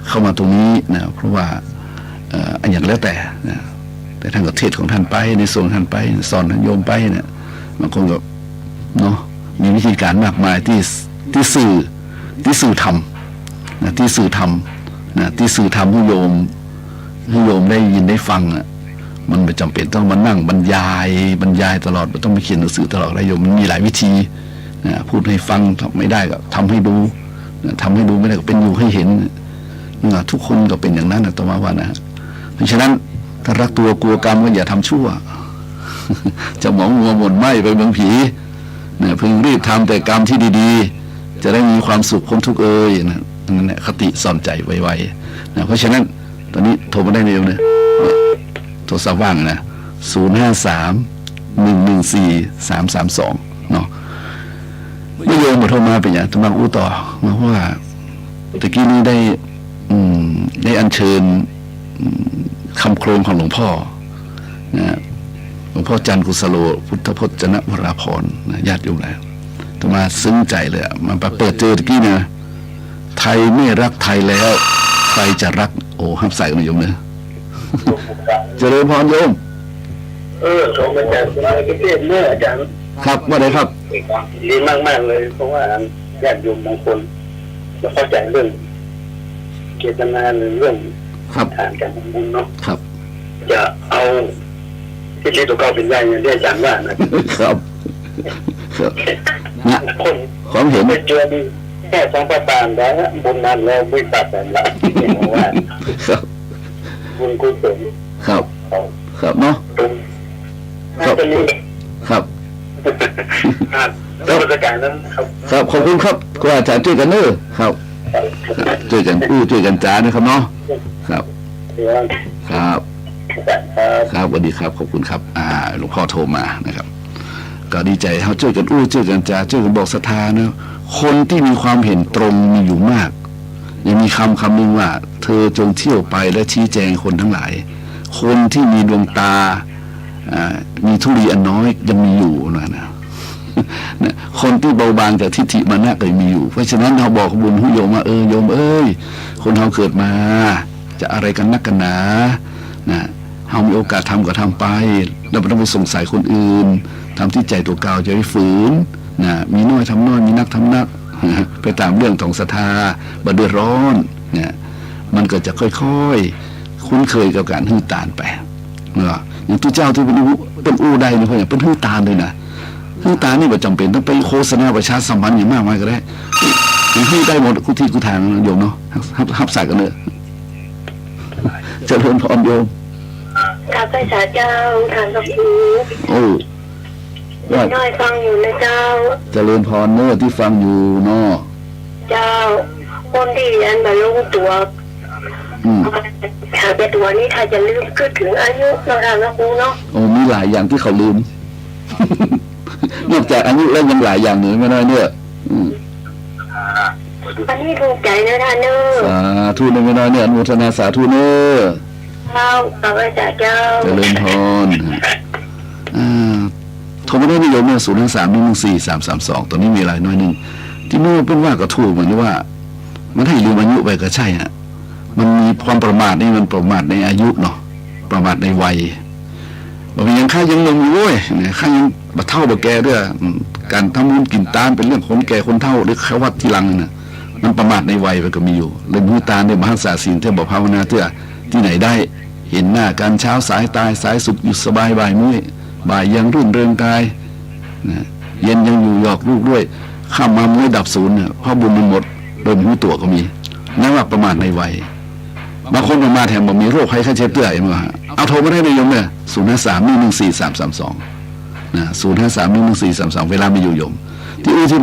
เข้ามาตรงนี้นะเพราะว่าอันอย่างแล้วแต่นะแต่ท่านก็เทศของท่านไปในส่วนท่านไปสอนท่านโยมไปเนี่ยบางคนก็เนาะมีวิธีการมากมายที่สื่อธรรมนะที่สื่อธรรมนะที่สื่อธรรมให้โยมได้ยินได้ฟังอ่ะมันไม่จำเป็นต้องมานั่งบรรยายตลอดไม่ต้องมาเขียนหนังสือตลอดอะไรโยมมันมีหลายวิธีนะพูดให้ฟังทำไม่ได้ก็ทำให้ดูทำให้ดูไม่ได้ก็เป็นอยู่ให้เห็นนะทุกคนก็เป็นอย่างนั้นนะต่อมาว่านะ เพราะฉะนั้นถ้ารักตัวกลัวกรรมก็อย่าทำชั่ว จะหมองมัวหม่นไหมไปเมืองผีเนี่ยพึงรีบทำแต่กรรมที่ดีๆจะได้มีความสุขพ้นทุกข์นะนั่นแหละคติสอนใจไวๆนะเพราะฉะนั้นตอนนี้โทรมาได้เร็วนะโทรศัพท์ว่างนะ053-114-332เนาะไม่โยมมาโทรมาเป็นอย่างตมาอู้ต่อมาว่าตะกี้นี้ได้อัญเชิญคำโครงของหลวงพ่อนะหลวงพ่อจันทร์กุสโลพุทธพจนะวราพรนะญาติโยมแล้วตมาซึ้งใจเลยมันเปิดเจอตะกี้นะไทยไม่รักไทยแล้วใครจะรักโอ้ห้ามใส่กันโยมเนอะเจริญพรโยมส่งมาจากประเทศเมื่ออาจารย์ครับว่าไงครับดีมากๆเลยเพราะว่าญาติโยมบางคนจะเข้าใจเรื่องเจตนาหรือเรื่องทางการทำบุญเนาะครับจะเอาที่เจตัวเก่าเป็นใหญ่เนี่ยอาจารย์ว่านะครับนะคนความเห็นไม่เจอดีแค่2 ประการแล้วบุญนั้นแล้วไม่ตัดแต่ละว่าบุญกุศลครับครับเนาะครับแล้วราชการนั้นครับขอบคุณครับคุณอาจารย์ช่วยกันเนอะครับช่วยกันช่วยกันจ้านะครับเนาะครับครับครับสวัสดีครับขอบคุณครับหลวงพ่อโทรมานะครับก็ดีใจเขาช่วยกันช่วยกันจ้าช่วยกันบอกศรัทธาเนอะคนที่มีความเห็นตรงมีอยู่มากยังมีคำหนึ่งว่าเธอจงเที่ยวไปและชี้แจงคนทั้งหลายคนที่มีดวงตามีธุลีอันน้อยยังมีอยู่นะคนที่เบาบางจากทิฏฐิมานะก็มีอยู่เพราะฉะนั้นเราบอกบุญผู้โยมว่าโยมคนเราเกิดมาจะอะไรกันนักกันหนานะเรามีโอกาสทำก็ทำไปเราไม่ต้องไปสงสัยคนอื่นทำที่ใจตัวเก่าจะไม่ฝืนนะมีน้อยทำน้อยมีนักทำนักไปตามเรื่องของศรัทธาบัดเดือดร้อนเนี่ยมันก็จะค่อยๆคุ้นเคยกับการหื้อตานไปอย่างทุกเจ้าที่เป็นอู้ใดเนี่ยเพื่อนเป็นหื้อตานเลยนะหื้อตานนี่ไม่จำเป็นต้องไปโฆษณาประชาสัมพันธ์อย่างมากมายก็ได้หื้อได้หมดกุที่กุทางโยมเนาะฮับใส่กันเลยเจริญพรโยมข้าพเจ้าทานกับผูโอ้น้อยฟังอยู่นะเจ้าเจริญพรเนอะที่ฟังอยู่เนาะเจ้าคนที่เรียนมาลงตัวถ้าเป็นตัวนี้ถ้าจะลืมก็ถึงอายุเราทำนะครูเนาะโอ้มีหลายอย่างที่เขาลืมนอกจากอายุแล้วยังหลายอย่างหนึ่งไม่น้อยเนี่ยอันนี้ถูกใจนะท่านเนอะสาธุในไม่น้อยเนี่ยอนุโมทนาสาธุเนอะข้าพเจ้าเจริญพรโทรมาได้นิยมเนี่ย053-114-332ตัวนี้มีหลายน้อยนึงที่นู่นเป็นว่าก็ถูกเหมือนว่ามันให้ลืมอายุไปก็ใช่ฮะมันมีความประมาทนี่มันประมาทในอายุเนาะประมาทในวัยบางทียังข้ายังหนุ่มอยู่เว้ยเนี่ยข้ายังบะเท่าบะแก่ด้วยการทำบุญกินตามเป็นเรื่องคนแก่คนเฒ่าหรือเขาวัดที่หลังเนี่ยมันประมาทในวัยไปก็มีอยู่เรื่องหูตาเนี่ยมหาศาลศีลเที่ยวบอกภาวนาเที่ยวที่ไหนได้เห็นหน้าการเช้าสายตายสายสุขอยู่สบายบ่ายมื้อบ่ายยังรุ่นเริงกายนะเย็นยังอยู่หยอกลูกด้วยข้ามมามื้อดับศูนย์เนี่ยเพราะบุญมันหมดโดนหูตัวก็มีนั่นว่าประมาทในวัยบางคนมาแถมบอกมีโรคไข้เจ็บเตื้อยมาเอาโทรมาได้ในยมเนี่ย053-114-332นะ053-114-332เวลาไม่อยู่ยมที่ที่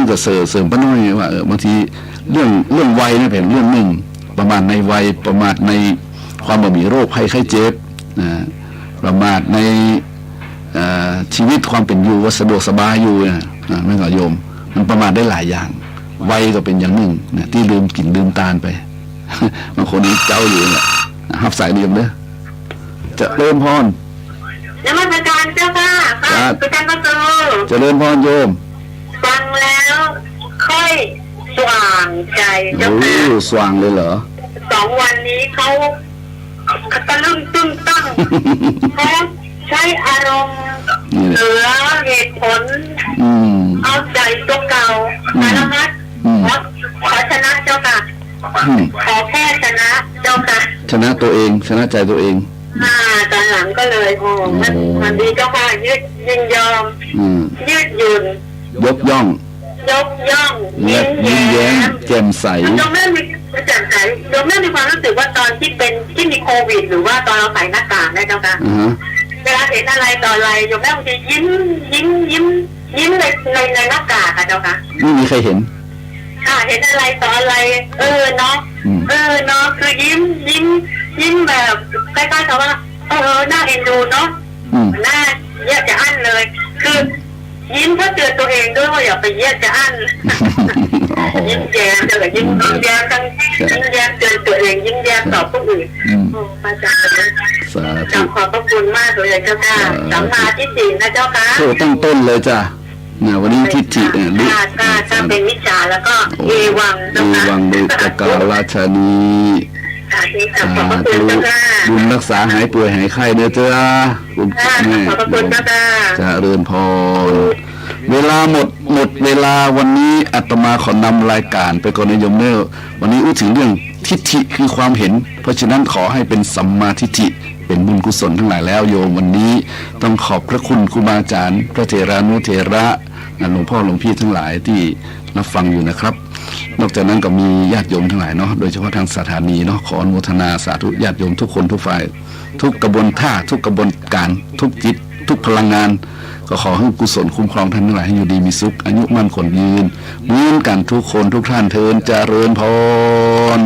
ก็เสริมป้าน้อยว่าบางทีเรื่องวัยนี่เป็นเรื่องหนึ่งประมาทในวัยประมาทในความบ่มีโรคภัยไข้เจ็บนะประมาทในชีวิตความเป็นอยู่ว่าสะดวกสบายอยู่นะไม่ก็โยมมันประมาทได้หลายอย่างวัยก็เป็นอย่างหนึ่งนะที่ลืมกินลืมตาลไปบางคนนี้เจ้าอยู่เนี่ยหับสายเดียมเนอะจะเริ่มพรนมัสการเจ้าค่ะอาจารย์ก็จะเริ่มพรโยมฟังแล้วค่อยสว่างใจเจ้าค่ะสว่างเลยเหรอ2 วันนี้เขาตะลึงตึ้งตั้งเขาใช้อารมณ์เหนือเหตุผลเอาใจตัวเก่าสารพัดขอชนะเจ้าค่ะขอแค่ชนะเจ้าค่ะชนะตัวเองชนะใจตัวเองตอนหลังก็เลยมันดีเจ้าค่ะยินยอมยืดหยุ่นยกย่องยิ้มแย้มแจ่มใสตรงนั้นมีแจ่มใส โยมไม่มีความรู้สึกว่าตอนที่มีโควิดหรือว่าตอนเราใส่หน้ากากนะเจ้าค่ะเวลาเห็นอะไรต่ออะไรโยมแม่บางทียิ้มในหน้ากากอะเจ้าค่ะไม่มีใครเห็นเห็นอะไรต่ออะไรเนาะคือยิ้มแบบใกล้ๆกับว่าน่าเอ็นดูเนาะน่าเยี่ยจะอั้นเลยคือยิ้มเพื่อเตือนตัวเองด้วยว่าอย่าไปเยี่ยจะอั้นยิ้มแย้มเลยยิ้มแย้มทั้งยิ้มแย้มเตือนตัวเองยิ้มแย้มตอบผู้อื่นพระอาจารย์ขอบพระคุณมากเลยเจ้าค่ะสัมมาทิฏฐินะเจ้าค่ะตั้งต้นเลยจ้ะวันนี้ทิฏฐิถ้าเป็นมิจฉาแล้วก็เอวังโดยประกาศราชนีบุญรักษาหายป่วยหายไข้เด้อจ้าคุณแม่จะเริญพรเวลาหมดเวลาวันนี้อาตมาขอนำรายการไปก่อนนะโยมเนอวันนี้อู้ถึงเรื่องทิฏฐิคือความเห็นเพราะฉะนั้นขอให้เป็นสัมมาทิฏฐิเป็นบุญกุศลทั้งหลายแล้วโยมวันนี้ต้องขอบพระคุณครูบาอาจารย์พระเถรานุเถระหลวงพ่อหลวงพี่ทั้งหลายที่รับฟังอยู่นะครับนอกจากนั้นก็มีญาติโยมทั้งหลายเนาะโดยเฉพาะทางสถานีเนาะขออนุโมทนาสาธุญาติโยมทุกคนทุกฝ่ายทุกกระบวนท่าทุกกระบวนการทุกจิตทุกพลังงานก็ขอให้กุศลคุ้มครองท่านทั้งหลายให้อยู่ดีมีสุขอายุมั่นขนยืนเหมือนกันทุกคนทุกท่านเทินเจริญพร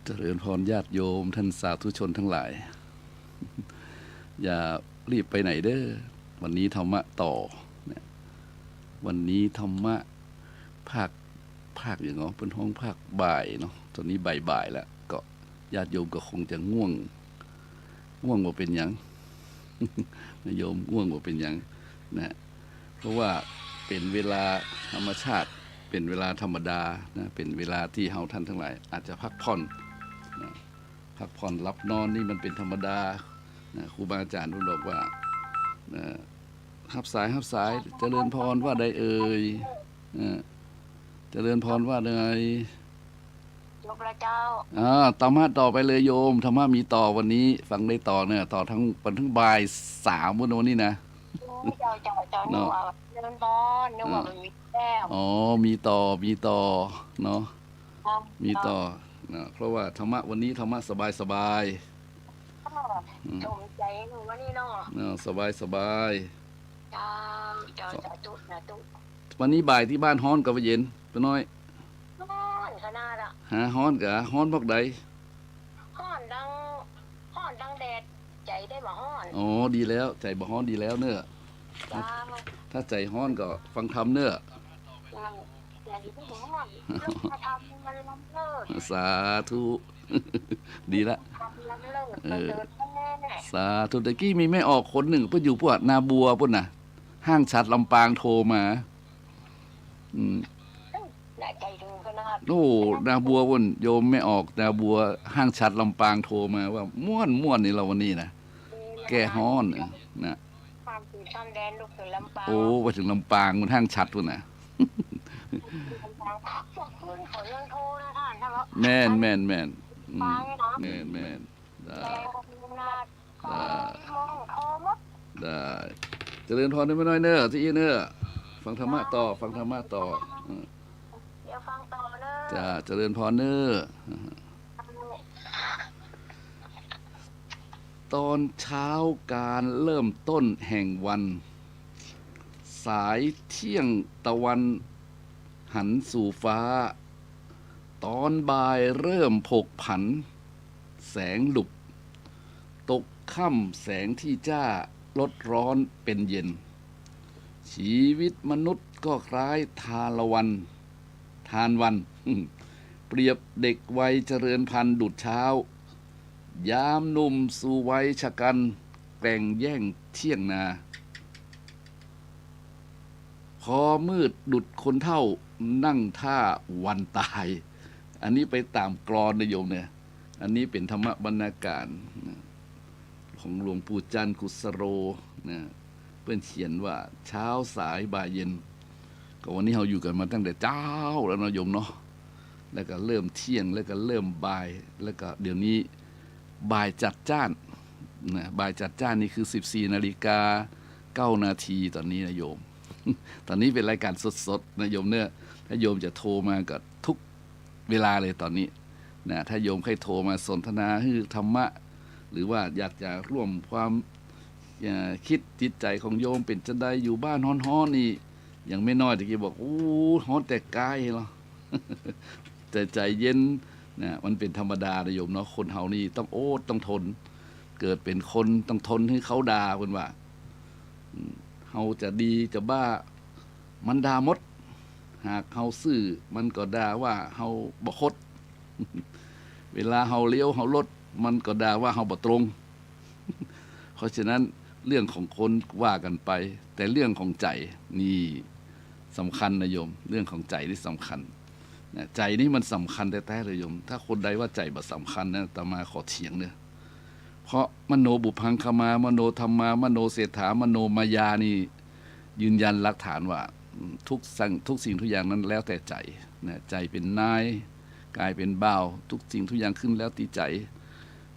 เจริญพรญาติโยมท่านสาธุชนทั้งหลายอย่ารีบไปไหนเด้อวันนี้ธรรมะต่อวันนี้ธรรมะภาคอย่างเนาะเป็นห้องภาคบ่ายเนาะตอนนี้บ่ายแล้วก็ญาติโยมก็คงจะง่วงว่าเป็นยังโยมง่วงว่าเป็นยังนะเพราะว่าเป็นเวลาธรรมชาติเป็นเวลาธรรมดานะเป็นเวลาที่เฮาท่านทั้งหลายอาจจะพักผ่อนหลับนอนนี่มันเป็นธรรมดาครูบาอาจารย์ท่านบอกว่าฮับสายเจริญพรว่าใดเอ่ยเจริญพรว่าใดโยมพระเจ้าธรรมะต่อไปเลยโยมธรรมะมีต่อวันนี้ฟังได้ต่อเนี่ยต่อทั้งบ่าย3วันนี้นะเนาะเจริญพรนึกว่ามันมีแก้วมีต่อเนาะมีต่อเพราะว่าธรรมะวันนี้ธรรมะสบายชมใจหนูวันนี้เนาะสบายจ้าจุวันนี้บ่ายที่บ้านฮ้อนกับเย็นไปน้อยฮ้อนขนาดฮ้อนกะฮ้อนบอกใดฮ้อนดังแดดใจได้บ่ฮ้อนดีแล้วใจบ่ฮ้อนดีแล้วเนอะถ้าใจฮ้อนก็ฟังธรรมเนอะสาธุดีละสาธุตะกี้มีแม่ออกคนหนึ่งเพื่ออยู่พวกนาบัวพุ่นน่ะห้างชัดลำปางโทรมาโอ้นาบัวพุ่นโยมไม่ออกนาบัวห้างชัดลำปางโทรมาว่าม่วนนี่เราวันนี้นะแก้ฮ้อนนะโอ้ไปถึงลำปางมันห้างชัดพุ่นน่ะแม่นได้เจริญพรได้ไม่น้อยเนอะที่เนอะฟังธรรมะต่อเดี๋ยวฟังต่อเนอะจะเจริญพรเนอะตอนเช้าการเริ่มต้นแห่งวันสายเที่ยงตะวันหันสู่ฟ้าตอนบ่ายเริ่มผกผันแสงหลุบตกค่ำแสงที่จ้าลดร้อนเป็นเย็นชีวิตมนุษย์ก็คล้ายทานวัน เปรียบเด็กวัยเจริญพันธุ์ดุจเช้ายามหนุ่มสู่วัยชะกัน กล้งแย่งเที่ยงนาพอมืดดุดคนเฒ่านั่งท่าวันตาย อันนี้ไปตามกลอนนะโยมเนี่ยอันนี้เป็นธรรมบรรณาการของหลวงปู่จันทร์กุสโรนะเพื่อนเขียนว่าเช้าสายบ่ายเย็นก็วันนี้เราอยู่กันมาตั้งแต่เช้าแล้วนะโยมเนาะแล้วก็เริ่มเที่ยงแล้วก็เริ่มบ่ายแล้วก็เดี๋ยวนี้บ่ายจัดจ้านนะบ่ายจัดจ้านนี่คือ 14:09 นาทีตอนนี้นะโยม ตอนนี้เป็นรายการสดๆนะโยมเนี่ยถ้าโยมจะโทรมาก็ทุกเวลาเลยตอนนี้นะถ้าโยมใครโทรมาสนทนาคือธรรมะหรือว่าอยากจะร่วมความคิดจิตใจของโยมเป็นจะได้อยู่บ้านฮ้อนๆนี่อย่างไม่น้อยตะกี้บอกโอ้ฮ้อนแต่กายเหรอ แต่ใจเย็นนะมันเป็นธรรมดานะโยมเนาะคนเฮานี่ต้องโอ้ต้องทนเกิดเป็นคนต้องทนให้เขาด่าเพิ่นว่าเฮาจะดีจะบ้ามันด่าหมดหากเฮาซื่อมันก็ด่าว่าเฮาบ่คด เวลาเฮาเลี้ยวเฮารถมันก็ด่าว่าเฮาบ่ตรง เพราะฉะนั้นเรื่องของคนว่ากันไปแต่เรื่องของใจนี่สำคัญนะโยมเรื่องของใจนี่สำคัญนะใจนี่มันสำคัญแท้ๆเลยโยมถ้าคนใดว่าใจบ่สำคัญนะอาตมาขอเถียงเนี่ยเพราะมโนบุพังคมามโนธรรมามโนเศรษฐามโนมายานี่ยืนยันหลักฐานว่าทุกสิ่งทุกอย่างนั้นแล้วแต่ใจนะใจเป็นนายกายเป็นบ่าวทุกสิ่งทุกอย่างขึ้นแล้วที่ใจ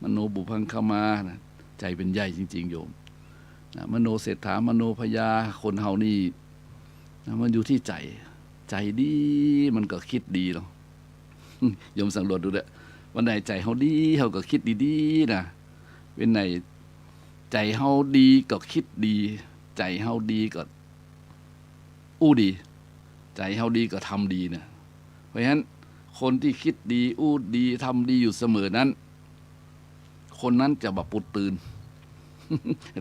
มโนบุพังคมานะใจเป็นใหญ่จริงๆโยมนะมโนเศรษฐามโนพยาคนเฮานี่นะมันอยู่ที่ใจใจดีมันก็คิดดีเนาะ โยมสังรวจดูเด้อวันไหนใจเฮาดีเฮาก็คิดดีๆนะวันไหนใจเฮาดีก็คิดดีใจเฮาดีก็อู้ดีใจเฮาดีก็ทำดีนะเพราะฉะนั้นคนที่คิดดีอู้ดีทำดีอยู่เสมอนั้นคนนั้นจะบ่ปุดตื่น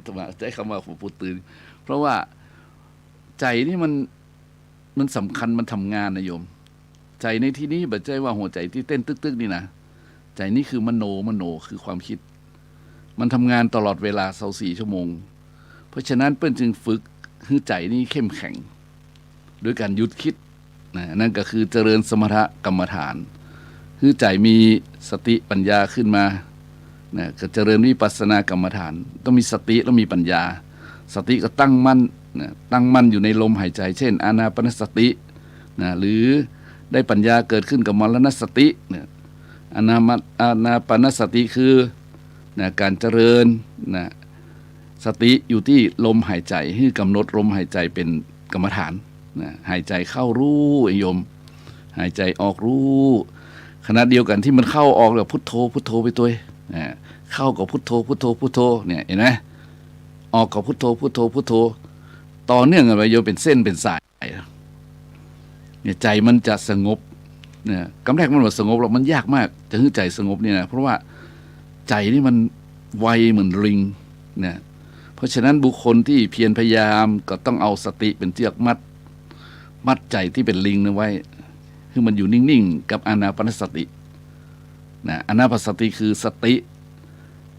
ธรรมะใช้คำว่าปุดตื่นเพราะว่าใจนี่มันสำคัญมันทำงานนะโยมใจในที่นี้บ่ใช่ว่าหัวใจที่เต้นตึกๆนี่นะใจนี่คือมโนคือความคิดมันทำงานตลอดเวลา24 ชั่วโมงเพราะฉะนั้นเปิ้นจึงฝึกให้ใจนี่เข้มแข็งโดยการหยุดคิดนะนั่นก็คือเจริญสมถกรรมฐานให้ใจมีสติปัญญาขึ้นมานะก็เจริญวิปัสสนากรรมฐานต้องมีสติแล้วมีปัญญาสติก็ตั้งมั่นนะตั้งมั่นอยู่ในลมหายใจเช่นอานาปานสตินะหรือได้ปัญญาเกิดขึ้นกับมรณสตินะอานาปานสติคือนะการเจริญนะสติอยู่ที่ลมหายใจให้กำหนดลมหายใจเป็นกรรมฐานนะหายใจเข้ารู้โยมหายใจออกรู้ขณะเดียวกันที่มันเข้าออกแล้วพุทโธพุทโธไปตัวนะเข้ากับพุทโธพุทโธพุทโธเนี่ยเห็นไหมออกกับพุทโธพุทโธพุทโธต่อเนื่องกันไปโยมเป็นเส้นเป็นสายเนี่ยใจมันจะสงบเนี่ยกำแรกมันว่าสงบหรอกมันยากมากจะให้ใจสงบเนี่ยนะเพราะว่าใจนี่มันไวเหมือนลิงเนี่ยเพราะฉะนั้นบุคคลที่เพียรพยายามก็ต้องเอาสติเป็นเชือกมัดใจที่เป็นลิงนั้นไว้คือมันอยู่นิ่งๆกับอานาปานสตินะอานาปานสติคือสติ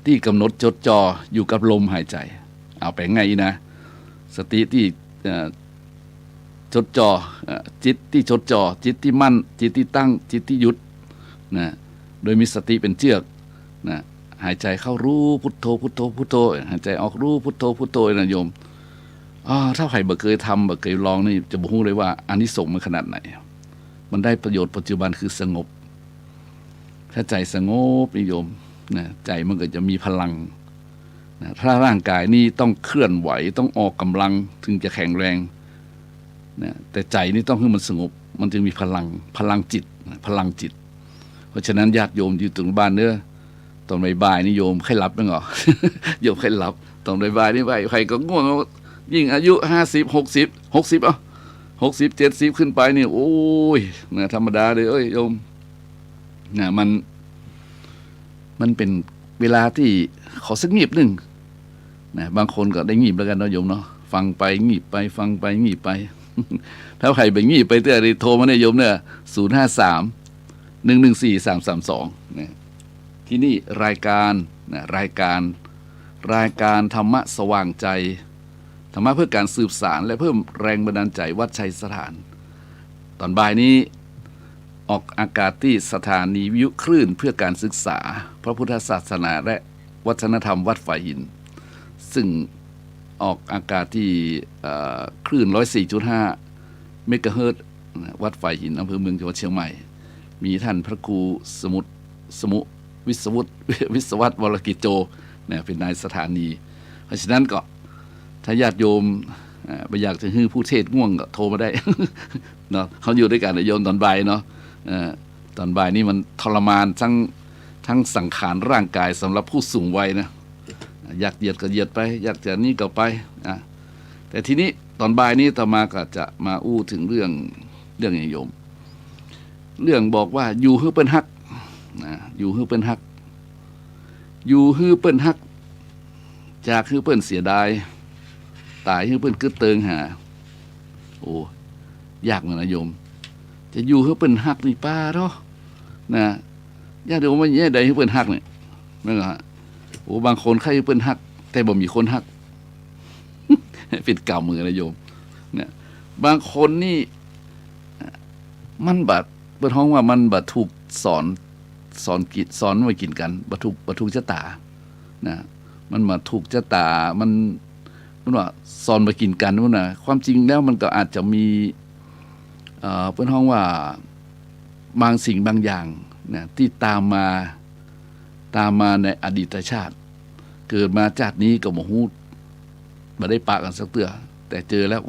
ที่กำหนดจดจ่ออยู่กับลมหายใจเอาไปไงนะสติที่จดจ่อจิตที่จดจ่อจิตที่มั่นจิตที่ตั้งจิตที่หยุดนะโดยมีสติเป็นเชือกนะหายใจเข้ารู้พุทโธพุทโธพุทโธหายใจออกรู้พุทโธพุทโธนะโยมถ้าใครบ่เคยทำบ่เคยลองนี่จะบ่รู้เลยว่าอานิสงส์มันขนาดไหนมันได้ประโยชน์ปัจจุบันคือสงบถ้าใจสงบนิยมนะใจมันก็จะมีพลังนะถ้าร่างกายนี่ต้องเคลื่อนไหวต้องออกกำลังถึงจะแข็งแรงนะแต่ใจนี่ต้องให้มันสงบมันจึงมีพลังจิตพลังจิตเพราะฉะนั้นญาติโยมอยู่ตรงบ้านเด้อตอนบ่ายๆนี่โยมใครหลับมั้งเหรอ โยมใครหลับตอนบ่ายๆนี่ไปใครก็ง่วงยิ่งอายุ50 60 60 70ขึ้นไปนี่โอ้ยนะธรรมดาเลยโยมนะมันเป็นเวลาที่ขอสักงีบนึงนะบางคนก็ได้งีบแล้วกันเนาะโยมเนาะฟังไปงีบไปฟังไปงีบไป ถ้าใครไปงีบไปเตื้อโทรมาเนี่ยโยมเนี่ย053 114 332นะที่นี่รายการ รายการธรรมะสว่างใจธรรมะเพื่อการสืบสารและเพิ่มแรงบันดาลใจวัดชัยสถานตอนบ่ายนี้ออกอากาศที่สถานีวิทยุคลื่นเพื่อการศึกษาพระพุทธศาสนาและวัฒนธรรมวัดฝ่ายหินซึ่งออกอากาศที่คลื่น 104.5 เมกะเฮิรตซ์วัดฝ่ายหินอำเภอเมืองจังหวัดเชียงใหม่มีท่านพระครูสมุวิศวัตวรกิจโจเนี่ยเป็นนายสถานีเพราะฉะนั้นก็ถ้าญาติโยมไปอยากจะให้ผู้เทศง่วงก็โทรมาได้ เนาะเขาอยู่ด้วยกันโยมตอนบ่ายเนาะตอนบ่ายนี่มันทรมานทั้งสังขารร่างกายสำหรับผู้สูงวัยนะอยากเหยียดก็เหยียดไปอยากจะนี่ก็ไปแต่ทีนี้ตอนบ่ายนี้ต่อมาก็จะมาอู้ถึงเรื่องอย่างโยมเรื่องบอกว่าอยู่ฮื้อเปิ้นฮักอยู่ฮื้อเปิ้นฮักอยู่ฮื้อเปิ้นฮักจากฮื้อเปิ้นเสียดายตายฮื้อเปิ้นกึดเติงหาโอ้ยากเหมือนนะโยมจะอยู่ฮื้อเปิ้นฮักนี่ป้าเนาะนะญาติโยมว่าแย่ใดฮื้อเปิ้นฮักเนี่ยนั่นเหรอฮะโอ้บางคนใครฮื้อเปิ้นฮักแต่บ่มีคนฮัก ปิดเก่ามือนะโยมเนี่ยบางคนนี่มันบัดเปิ้นฮ้องว่ามันบัดถูกสอนกิจสอนไว้กินกันบัดถูกชะตานะมันมาถูกชะตามันว่าสอนมากินกันนู่นน่ะความจริงแล้วมันก็อาจจะมีเปิ้นฮ้องว่าบางสิ่งบางอย่างนะที่ตามมาในอดีตชาติเกิดมาชาตินี้ก็บ่ฮู้บ่ได้ปะกันสักเตื้อแต่เจอแล้ว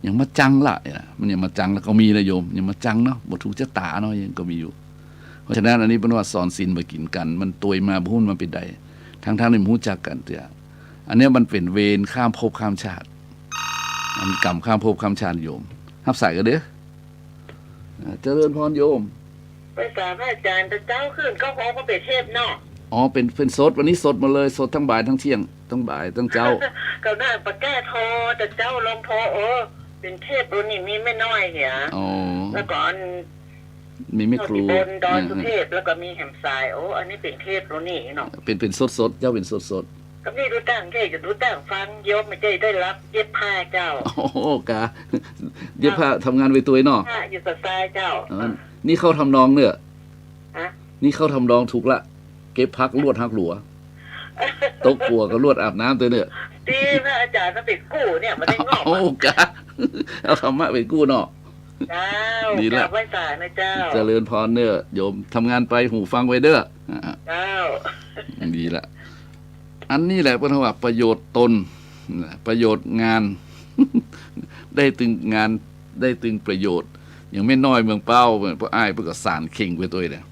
ยังมาจังละมันยังมาจังแล้วก็มีนะโยมยังมาจังเนาะบ่ถูกชะตาเนาะยังก็มีอยู่เพราะฉะนั้นอันนี้เป็นว่าสอนศีลมากินกันมันตวยมาบ่ฮู้มันเป็นใดทั้งๆที่รู้จักกันเตื้ออันนี้มันเป็นเวรข้ามภพข้ามชาติมันกรรมข้ามภพข้ามชาติโยมรับสายกันเด้อเจริญพรโยมไปกราบอาจารย์แต่เจ้าขึ้นก็ขอพระเบิดเทพเนาะอ๋อเป็นสดวันนี้สดมาเลยสดทั้งบ่ายทั้งเที่ยงทั้งบ่ายทั้งเจ้าก็ได้ปะแก้ทอแต่เจ้าลงทอเป็นเทพรุ่นนี้มีไม่น้อยเหี่ยแล้วก็มีไม่ครูบนดอยสุเทพแล้วก็มีแหมทรายอันนี้เป็นเทพรุ่นนี้เนาะเป็นสดเจ้าเป็นสดก็นี่รู้ตั้งเทศจะรู้ตั้งฟังโยมไม่ได้รับเย็บผ้าเจ้าโอ้กะเย็บผ้าทำงานไปตัวเนาะอยู่สไตล์เจ้านี่เข้าทำนองเนี่ยนี่เข้าทำนองถูกละเก็บพักลวดหักหลัวตกปัวก็ลวดอาบน้ำตัวเนี่ยดีนะอาจารย์ถ้าเป็นกู้เนี่ยมันได้งอกโอ้กะเอาธรรมะเป็นกู้เนาะดีละไว้สายนะเจ้าเจริญพรเนี่ยโยมทำงานไปหูฟังไว้เด้อเจ้าดีละอันนี้แหละเป็นว่าประโยชน์ตนประโยชน์งานได้ตึงงานได้ตึงประโยชน์อย่างไม่น้อยเมืองเป้าเพราะอ้ายเพื่อสารเข่งไปตัวเนี่ย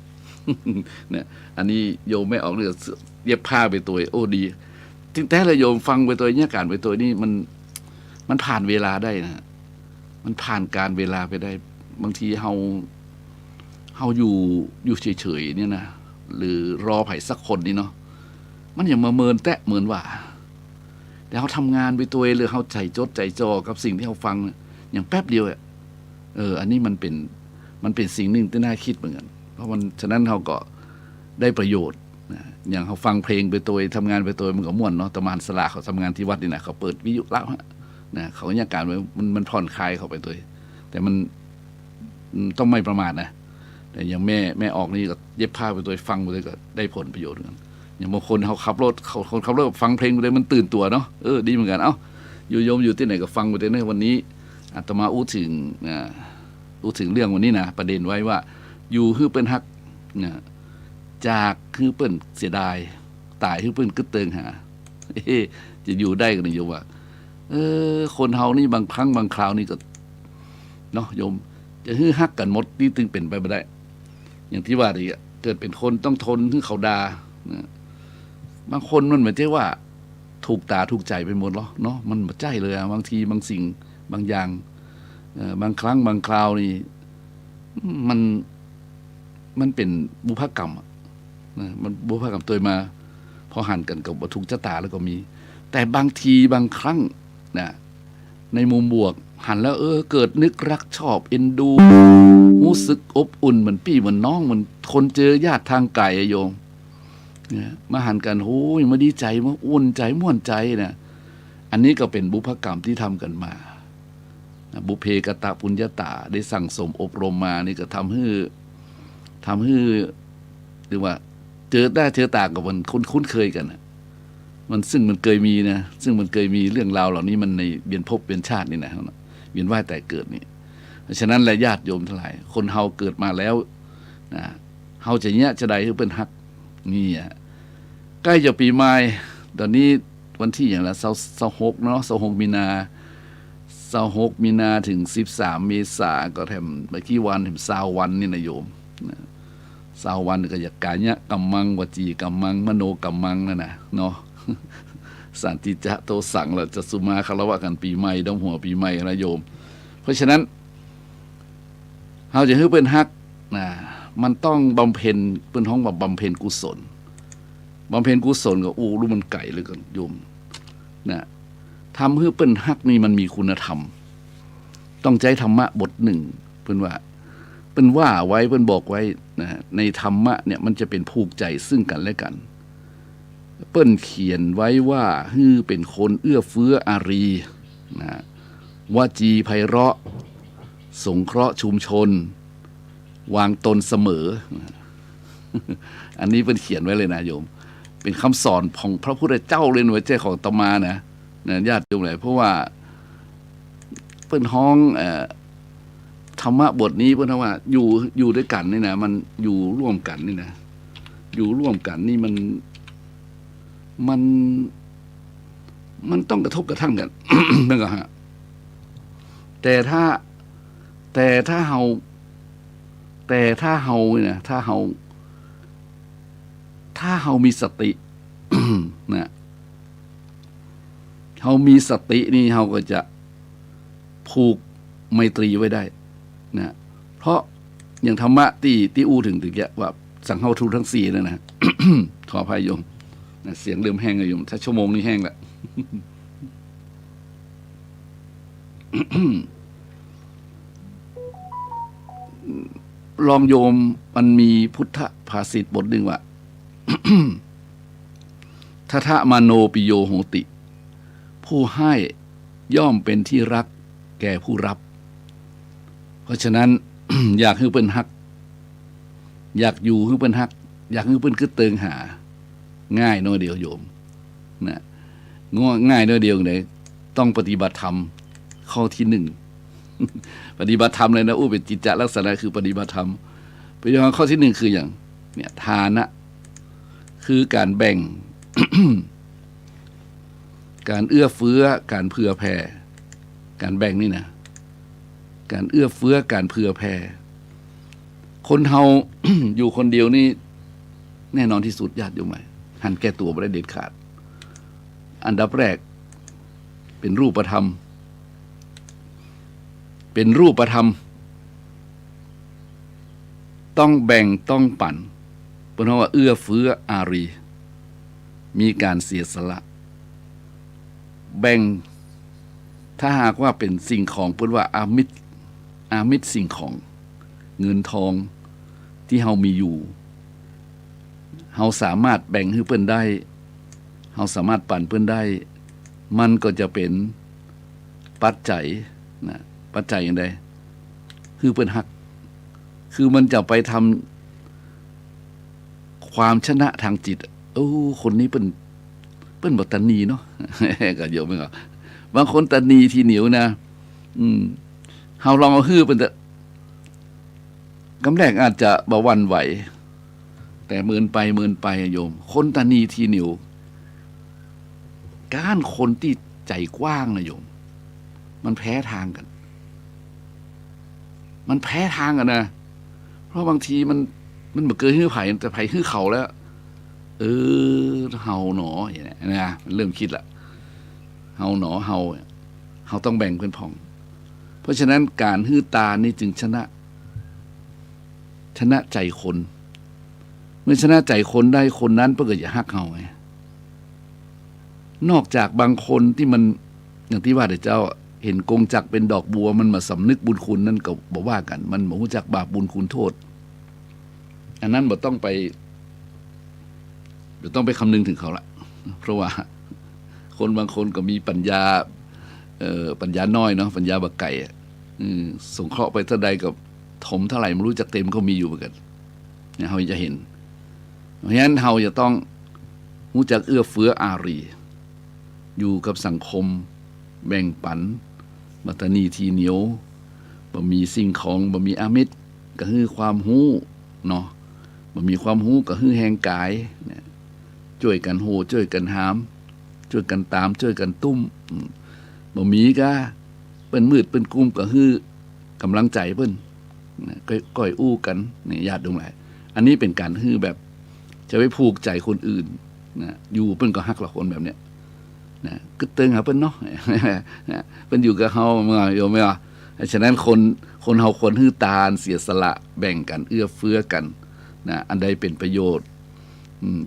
อันนี้โยมไม่ออกเรื่องเย็บผ้าไปตัวโอ้ดีจริงแต่เลยโยมฟังไปตัวเนี่ยการไปตัวนี่มันผ่านเวลาได้นะมันผ่านการเวลาไปได้บางทีเฮาอยู่เฉยๆเนี่ยนะหรือรอไผ่สักคนนี่เนาะมันอย่างมาเมินแตะเหมือนว่าแต่เขาทำงานไปตัวหรือเขาใจจดใจจ่อกับสิ่งที่เขาฟังอย่างแป๊บเดียวอันนี้มันเป็นสิ่งหนึ่งที่น่าคิดเหมือนกันเพราะมันฉะนั้นเขาก็ได้ประโยชน์อย่างเขาฟังเพลงไปตัวทำงานไปตัวมันก็ม่วนเนาะตะมานสลาเขาทำงานที่วัดนี่นะเขาเปิดวิทยุเล่านะเขาเนี่ยการมันผ่อนคลายเขาไปตัวแต่มันต้องไม่ประมาทนะแต่อย่างแม่ออกนี่ก็เย็บผ้าไปตัวฟังไปตัวก็ได้ผลประโยชน์กันอย่างบางคนเขาขับรถคนขับรถฟังเพลงไปเลยมันตื่นตัวเนาะดีเหมือนกันอยู่โยมอยู่ที่ไหนก็ฟังไปเลยนะวันนี้อาตมาอู้ถึงเรื่องวันนี้นะประเด็นไว้ว่าอยู่ฮื้อเปิ้นฮักจากฮื้อเปิ้นเสียดายตายฮื้อเปิ้นกึดเติงหาจะอยู่ได้กันโยมว่าคนเฮานี่บางครั้งบางคราวนี่ก็เนาะโยมจะฮื้อฮักกันหมดนี่ตึงเป็นไปไม่ได้อย่างที่ว่าดิเกิดเป็นคนต้องทนฮื้อเขาด่าบางคนมันเหมือนที่ว่าถูกตาถูกใจไปหมดหรอเนาะมันบ่ใจเลยบางทีบางสิ่งบางอย่างบางครั้งบางคราวนี่มันเป็นบุพกรรมมันบุพกรรมตัวมาพอหันกันกับบ่ถูกชะตาแล้วก็มีแต่บางทีบางครั้งนะในมุมบวกหันแล้วเกิดนึกรักชอบเอ็นดูรู้สึกอบอุ่นเหมือนพี่เหมือนน้องเหมือนคนเจอญาติทางไกลโยม เนี่ยมาหันกันโอ้ยมาดีใจมาอุ่นใจม่วนใจนะอันนี้ก็เป็นบุพกรรมที่ทำกันมาบุพเพกตปุญญาตาได้สั่งสมอบรมมานี่ก็ทำให้หรือว่าเจอได้เจอตากับมันคุ้นเคยกันนะมันซึ่งมันเคยมีนะซึ่งมันเคยมีเรื่องราวเหล่านี้มันในเวียนภพเวียนชาตินี่นะเวียนว่ายแต่เกิดนี่เพราะฉะนั้นและญาติโยมทั้งหลายคนเฮาเกิดมาแล้วนะเฮาจะเนี้ยจะใดคือเป็นฮักนี่ใกล้จะปีใหม่ตอนนี้วันที่อย่างละ26เนาะ26มีนาถึง13เมษาก็แถมไปกี่วันถึง20วันนี่นะโยม20วันก็อยากกายะกัมมังวจีกัมมังมโนกัมมังนั่นนะเนาะสันติจะโตสั่งเราจะสุมาคารวะกันปีใหม่ดมหัวปีใหม่นะโยมเพราะฉะนั้นเฮาจะให้เป็นฮักนะมันต้องบำเพ็ญเป็นห้องบำเพ็ญกุศลบำเพ็ญกุศลก็รู้มันไก่เลยกันโยมนะทำให้เป็นฮักนี่มันมีคุณธรรมต้องใจธรรมะบทหนึ่งเพิ่นว่าไว้เพิ่นบอกไว้นะในธรรมะเนี่ยมันจะเป็นผูกใจซึ่งกันและกันเปิ้นเขียนไว้ว่าฮือเป็นคนเอื้อเฟื้ออารีนะวจีไพเราะสงเคราะห์ชุมชนวางตนเสมออันนี้เป็นเขียนไว้เลยนะโยมเป็นคำสอนของพระพุทธเจ้าเลยหน่วยใจของตมานะญาติโยมเลยเพราะว่าเปิ้นห้องธรรมะบทนี้เปิ้นว่าอยู่ด้วยกันนี่นะมันอยู่ร่วมกันนี่นะอยู่ร่วมกันนี่มันต้องกระทบกระทั่งกัน นั่นก็ฮะแต่ถ้าเฮาเนี่ยถ้าเฮามีสติ นะเฮามีสตินี่เฮาก็จะผูกไมตรีไว้ได้นะเพราะอย่างธรรมะที่อู้ถึงแกว่าสังเฮาทุกทั้ง4นั่นนะ ขออภัยโยมนะเสียงเริ่มแห้งเลยโยมถ้าชั่วโมงนี้แห้งละ ลองโยมมันมีพุทธภาษิตบทหนึ่งว่า ทัทะมาโนปิโยโหติผู้ให้ย่อมเป็นที่รักแก่ผู้รับเพราะฉะนั้น อยากให้เปิ้นฮักอยากอยู่ให้เปิ้นฮักอยากให้เปิ้นคือเติงหาง่ายน้อยเดียวโยมนะง่ายน้อยเดียวเลยต้องปฏิบัติธรรมข้อที่ 1 ปฏิบัติธรรมเลยนะเป็นจิตจลักษณะคือปฏิบัติธรรมปฏิบัติธรรมข้อที่ 1คืออย่างเนี่ยทานะคือการแบ่ง การเอื้อเฟื้อการเผื่อแผ่การแบ่งนี่นะการเอื้อเฟื้อการเผื่อแผ่คนเฮา อยู่คนเดียวนี่แน่นอนที่สุดญาติโยมไหมหันแก้ตัวไม่ได้เด็ดขาดอันดับแรกเป็นรูปธรรมต้องแบ่งต้องปั่นเพราะว่าเอื้อเฟื้ออารีมีการเสียสละแบ่งถ้าหากว่าเป็นสิ่งของเพิ่นว่าอามิตรสิ่งของเงินทองที่เฮามีอยู่เฮาสามารถแบ่งให้เพิ่นได้เฮาสามารถปั่นเพิ่นได้มันก็จะเป็นปัจจัยนะปัจจัยอย่างใดคือเพิ่นฮักคือมันจะไปทำความชนะทางจิตคนนี้เปิ้นบ่ตะนีเนาะ ก็เยอะมั้งบางคนตะนีที่เหนียวนะเฮาลองเอาฮื้อเปิ้นจะกำแรกอาจจะบ่หวั่นไหวแต่เมินไปโยมคนตะนีที่เหนียวการคนที่ใจกว้างนะโยมมันแพ้ทางกันนะเพราะบางทีมันบ่เกิดฮื้อไผแต่ไผฮื้อเขาแล้วเฮาหนออย่างนี้นะมันเริ่มคิดละเฮาหนอเฮาต้องแบ่งเป็นผ่องเพราะฉะนั้นการฮื้อตานี่จึงชนะใจคนเมื่อชนะใจคนได้คนนั้นเพื่อจะฮักเฮาไงนอกจากบางคนที่มันอย่างที่ว่าเจ้าเห็นกงจักเป็นดอกบัวมันมาสำนึกบุญคุณนั่นก็บอกว่ากันมันบ่รู้จักบาปบุญคุณโทษอันนั้นบ่ต้องไป จะต้องไปคำนึงถึงเขาละเพราะว่าคนบางคนก็มีปัญญาปัญญาน้อยเนาะปัญญาบักไก่สงเคราะห์ไปเท่าใดกับถมเท่าไหร่ไม่รู้จักเต็มก็มีอยู่เหมือนกันเนี่ยเราจะเห็นเพราะฉะนั้นเราจะต้องรู้จักเอื้อเฟื้ออารีอยู่กับสังคมแบ่งปันบัตนีทีเหนียวบ่มีสิ่งของบ่มีอามิตรก็คือความหู้เนาะบ่มีความหู้ก็คือแห่งกายเนี่ยช่วยกันโหช่วยกันหามช่วยกันตามช่วยกันตุ้มบ่มีก็เป็นมืดเป็นกุมก็คือกำลังใจเพิ่นก้อยอู้กันนี่ญาติดงหลายอันนี้เป็นการฮือแบบจะไปผูกใจคนอื่นนะอยู่เพิ่นก็ฮักละคนแบบเนี้ยนะกึดตึงหาเพิ่นเนาะเพิ่นอยู่กับเฮาเมื่อโยมไหมอ่ะฉะนั้นคนเฮาควรฮือตาลเสียสละแบ่งกันเอื้อเฟื้อกันนะอันใดเป็นประโยชน์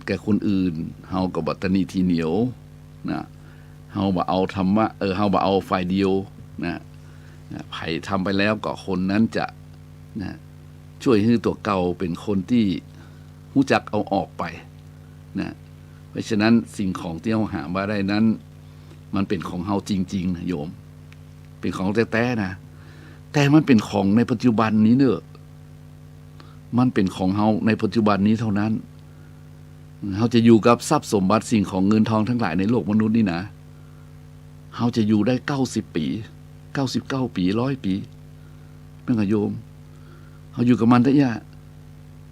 แก่คนอื่นเฮาก็บ่ตนีทีเหนียวนะเฮาบ่เอาธรรมะเฮาบ่เอาฝ่ายเดียวนะไผทำไปแล้วก็คนนั้นจะนะช่วยให้ตัวเก่าเป็นคนที่รู้จักเอาออกไปนะเพราะฉะนั้นสิ่งของที่เราหามาได้นั้นมันเป็นของเฮาจริงๆนะโยมเป็นของแท้ๆนะแต่มันเป็นของในปัจจุบันนี้เนอะมันเป็นของเฮาในปัจจุบันนี้เท่านั้นเฮาจะอยู่กับทรัพย์สมบัติสิ่งของเงินทองทั้งหลายในโลกมนุษย์นี่นะเฮาจะอยู่ได้90 ปี99 ปี100 ปีเป็นไงโยมเฮาอยู่กับมันได้ยาก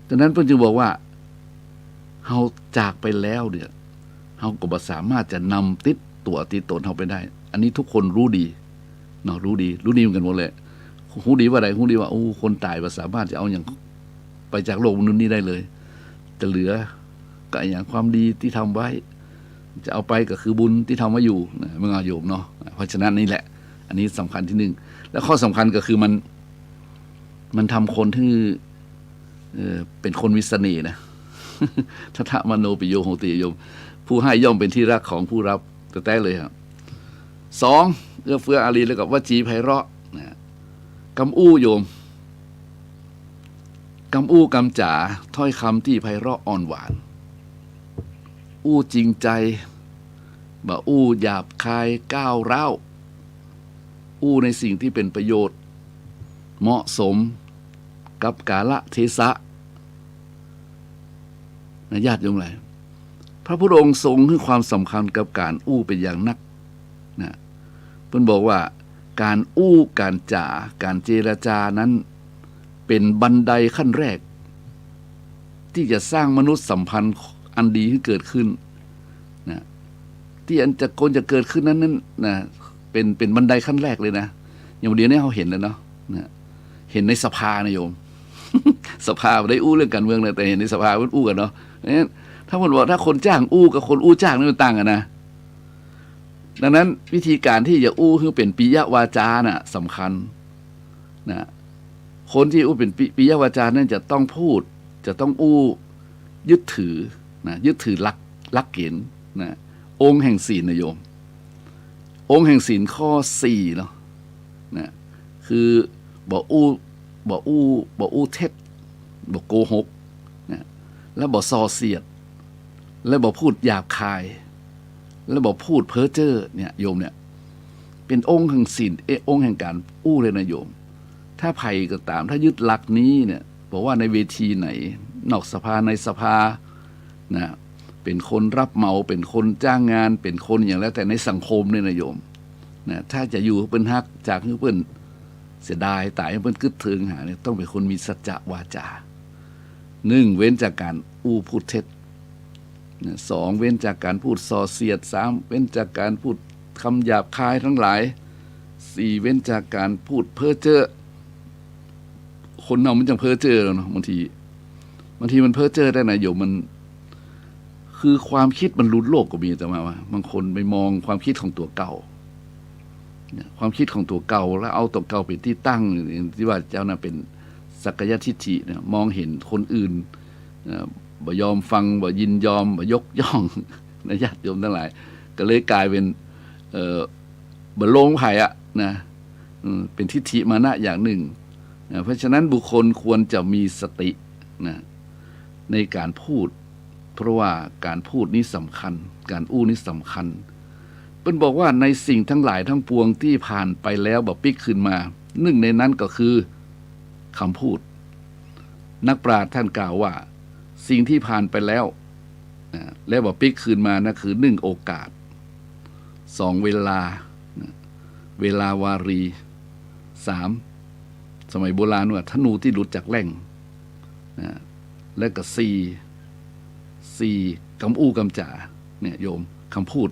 ดังนั้นเพิ่นจึงบอกว่าเฮาจากไปแล้วเนี่ยเฮาก็บ่สามารถจะนำติดตัวติดตนเฮาไปได้อันนี้ทุกคนรู้ดีเนาะรู้ดีเหมือนกันหมดเลยรู้ดีว่าใดรู้ดีว่าโอ้คนตายบ่สามารถจะเอาอย่างไปจากโลกมนุษย์นี้ได้เลยจะเหลือก็อย่างความดีที่ทำไว้จะเอาไปก็คือบุญที่ทำไว้อยู่นะมึงเอาโยมเนาะเพราะฉะนั้นนี่แหละอันนี้สำคัญที่หนึ่งแล้วข้อสำคัญก็คือมันทำคนที่เป็นคนมีเสน่ห์นะ ทัทธมโนปิโยโหติโยมผู้ให้ย่อมเป็นที่รักของผู้รับแต่เลยครับ2เอื้อเฟื้ออารีแล้วกับวจีไพเราะนะกำอู้โยมกำอู้กำจ๋าถ้อยคำที่ไพเราะอ่อนหวานอู้จริงใจบ่อู้หยาบคายก้าวร้าวอู้ในสิ่งที่เป็นประโยชน์เหมาะสมกับกาลเทศะนะญาติโยมหลายพระพุทธองค์ทรงให้ความสำคัญกับการอู้เป็นอย่างนักนะเพิ่นบอกว่าการอู้การจ่าการเจรจานั้นเป็นบันไดขั้นแรกที่จะสร้างมนุษยสัมพันธ์อันดีที่เกิดขึ้นนะที่อันจะคนจะเกิดขึ้นนั้นนะเป็นบันไดขั้นแรกเลยนะอย่างเดียวนี้เราเห็นแล้วเนาะนะเห็นในสภานะโยม สภาได้อู้เรื่องการเมืองเลยแต่เห็นในสภามันอู้กันเนาะถ้าคนบอกถ้าคนจ้างอู้กับคนอู้จ้างนี่มันต่างกันนะดังนั้นวิธีการที่จะอู้คือเป็นปิยวาจาน่ะสำคัญนะคนที่อู้เป็นปิยวาจานั่นจะต้องพูดจะต้องอู้ยึดถือนะยึดถือหลักเกณฑ์นะองค์แห่งศีลนะโยมองค์แห่งศีลข้อ4เนาะนะคือบ่อู้เท็จบ่โกหกนะแล้วบ่ส่อเสียดแล้วบ่พูดหยาบคายแล้วบ่พูดเพ้อเจ้อเนี่ยโยมเนี่ยเป็นองค์แห่งศีลองค์แห่งการอู้เลยนะโยมถ้าไผก็ตามถ้ายึดหลักนี้เนี่ยบอกว่าในเวทีไหนนอกสภาในสภานะเป็นคนรับเหมาเป็นคนจ้างงานเป็นคนอย่างแล้วแต่ในสังคมเนี่ยนะโยมนะถ้าจะอยู่เพิ่นฮักจากเพิ่นเสียดายตายเพิ่นกึดถึงหาเนี่ยต้องเป็นคนมีสัจจะวาจา1เว้นจากการอู้พูดเท็จ2เว้นจากการพูดส่อเสียด3เว้นจากการพูดคำหยาบคายทั้งหลาย4เว้นจากการพูดเพ้อเจ้อคนเรามันจังเพ้อเจ้อแล้วเนาะบางทีมันเพ้อเจ้อได้นะโยมมันคือความคิดมันหลุดโลกก็มีแต่ว่าบางคนไปมองความคิดของตัวเก่าความคิดของตัวเก่าแล้วเอาตัวเก่าเป็นที่ตั้งที่ว่าเจ้าน่ะเป็นสักยทิฏฐิเนี่ยมองเห็นคนอื่นบ่ยอมฟังบ่ยินยอมบ่ยกย่องนะญาติโยมทั้งหลายก็เลยกลายเป็นบ่ลงไผ่อะนะเป็นทิฏฐิมานะอย่างหนึ่งเพราะฉะนั้นบุคคลควรจะมีสตินะในการพูด เพราะว่าการพูดนี้สำคัญการอู้นี้สำคัญเพิ่นบอกว่าในสิ่งทั้งหลายทั้งปวงที่ผ่านไปแล้วบ่ปิกขึ้นมาหนึ่งในนั้นก็คือคำพูดนักปราชญ์ท่านกล่าวว่าสิ่งที่ผ่านไปแล้วและบ่ปิกคืนมานะคือหนึ่งโอกาสสองเวลาเวลาวารีสามสมัยโบราณว่าธนูที่หลุดจากแหล่งและก็สี่คำอู้คำจ่าเนี่ยโยมคำพูด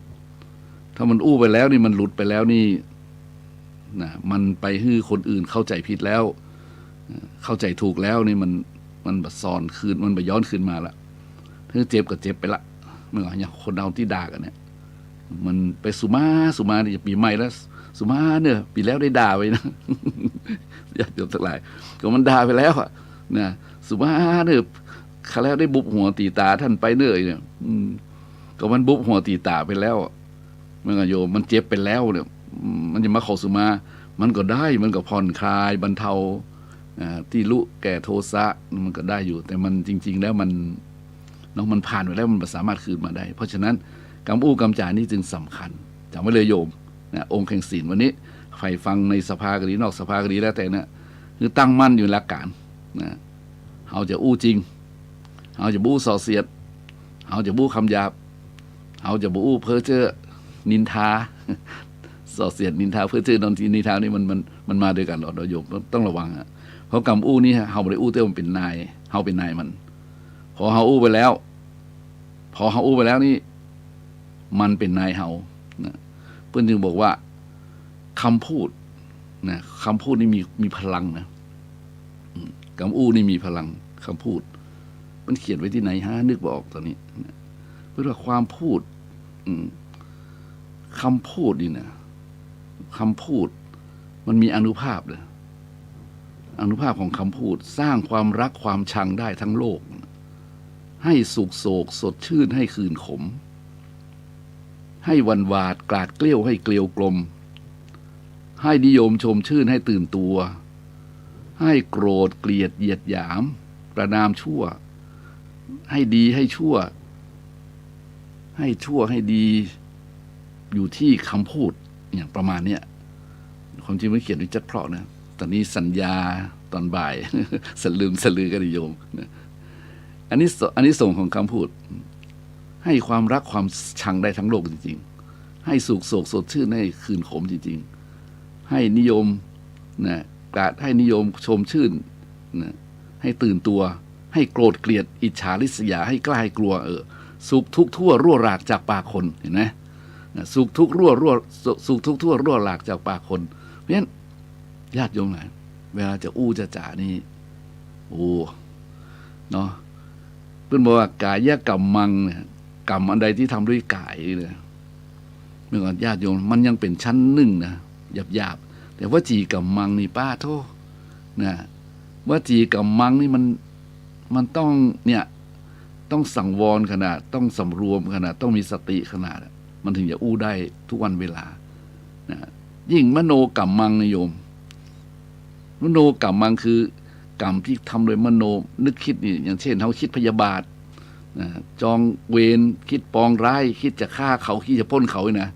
ถ้ามันอู้ไปแล้วนี่มันหลุดไปแล้วนี่นะมันไปให้คนอื่นเข้าใจผิดแล้วเข้าใจถูกแล้วนี่มันบซ้อนคืนมันไปย้อนคืนมาละถ้าเจ็บก็เจ็บไปละเมื่ออย่างคนเราที่ด่ากันเนี่ยมันไปสุมาเนี่ยปีใหม่แล้วสุมาเนี่ยปีแล้วได้ด่าไปนะญาติโยมทั้งหลายก็มันด่าไปแล้วอ่ะนะสุมาเนี่ยข้าแล้วได้บุบหัวตีตาท่านไปเนื่อยเนี่ยก็มันบุบหัวตีตาไปแล้วเมื่อโยมมันเจ็บไปแล้วเนี่ยมันจะมาขอสุมามันก็ได้มันก็ผ่อนคลายบรรเทาที่ลุแก่โทสะมันก็ได้อยู่แต่มันจริงๆแล้วมันผ่านไปแล้วมันไม่สามารถคืนมาได้เพราะฉะนั้นกำอู้กำจ่านี่จึงสำคัญจำไว้เลยโยมนะองค์แห่งศีลวันนี้ใครฟังในสภาก็ดีนอกสภาก็ดีแล้วแต่นะคือตั้งมั่นอยู่หลักการนะเขาจะอู้จริงเขาจะบู้ส่อเสียดเขาจะบู้คำหยาบเขาจะบู้เพ้อเจ้อนินทาส่อเสียดนินทาเพ้อเจ้อนอนทีนินทานี่มันมาด้วยกันหรอกโยมต้องระวังอ่ะเพราะกำอู้นี่เขาไม่ได้อู้เต้ามันเป็นนายเขาเป็นนายมันพอเขาอู้ไปแล้วนี่มันเป็นนายเขานะเพื่อนจึงบอกว่าคำพูดนะคำพูดนี่มีพลังนะคำอู้นี่มีพลังคำพูดมันเขียนไว้ที่ไหนฮะนึกบ่ออกตอนนี้นะเพื่อว่าความพูดคำพูดนี่นะคำพูดมันมีอานุภาพเลยอานุภาพของคำพูดสร้างความรักความชังได้ทั้งโลกให้สุขโศกสดชื่นให้คืนขมให้วันวาดกลาดเกลี้ยวให้เกลียวกลมให้นิยมชมชื่นให้ตื่นตัวให้โกรธเกลียดเหยียดหยามประนามชั่วให้ดีให้ชั่วให้ดีอยู่ที่คำพูดอย่างประมาณเนี้ยความจริงไม่เขียนไว้จัดเพราะนะตอนนี้สัญญาตอนบ่าย สลือกันโยมอันนี้ส่งของคำพูดให้ความรักความชังได้ทั้งโลกจริงๆให้สุขโศกสดชื่นให้คืนขมจริงๆให้นิยมนะกราดให้นิยมชมชื่นนะให้ตื่นตัวให้โกรธเกลียดอิจฉาริษยาให้กล้าให้กลัวสุขทุกข์ทั่วรั่วรากจากปากคนเห็นไหมสุขทุกข์ทั่วรั่วรากจากปากคนเพราะฉะนั้นญาติโยมหลายเวลาจะอู้จะจ่านี่โอ้เนาะเพื่อนบอกว่ากายกรรมมังเนี่ยกรรมอันใดที่ทำด้วยกายเนี่ยเมื่อก่อนญาติโยมมันยังเป็นชั้นหนึ่งนะหยาบแต่ว่าจีกรรมมังนี่ป้าโทษนะว่าจีกรรมมังนี่มันต้องเนี่ยต้องสังวรขนาดต้องสำรวมขนาดต้องมีสติขนาดมันถึงจะอู้ได้ทุกวันเวลานะยิ่งมโนกรรมมังนิยมมโนกรรมมังคือกรรมที่ทำโดยมโนนึกคิดนี่อย่างเช่นเขาคิดพยาบาทจองเวรคิดปองร้ายคิดจะฆ่าเขาคิดจะปล้นเขานะ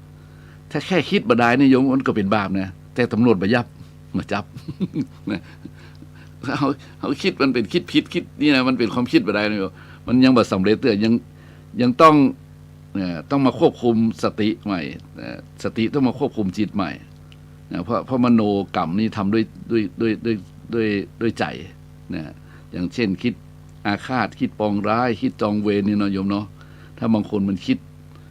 ถ้าแค่คิดบดายนิยมมันก็เป็นบาปนะแต่ตำรวจมาจับนะเขาคิดมันเป็นคิดผิดคิดนี่นะมันเป็นความคิดบดายนี่มันยังบ่สำเร็จยังต้องมาควบคุมสติใหม่สติต้องมาควบคุมจิตใหม่เพราะมโนกรรมนี่ทำด้วยใจนะอย่างเช่นคิดอาฆาตคิดปองร้ายคิดจองเวรนี่เนาะโยมเนาะถ้าบางคนมันคิด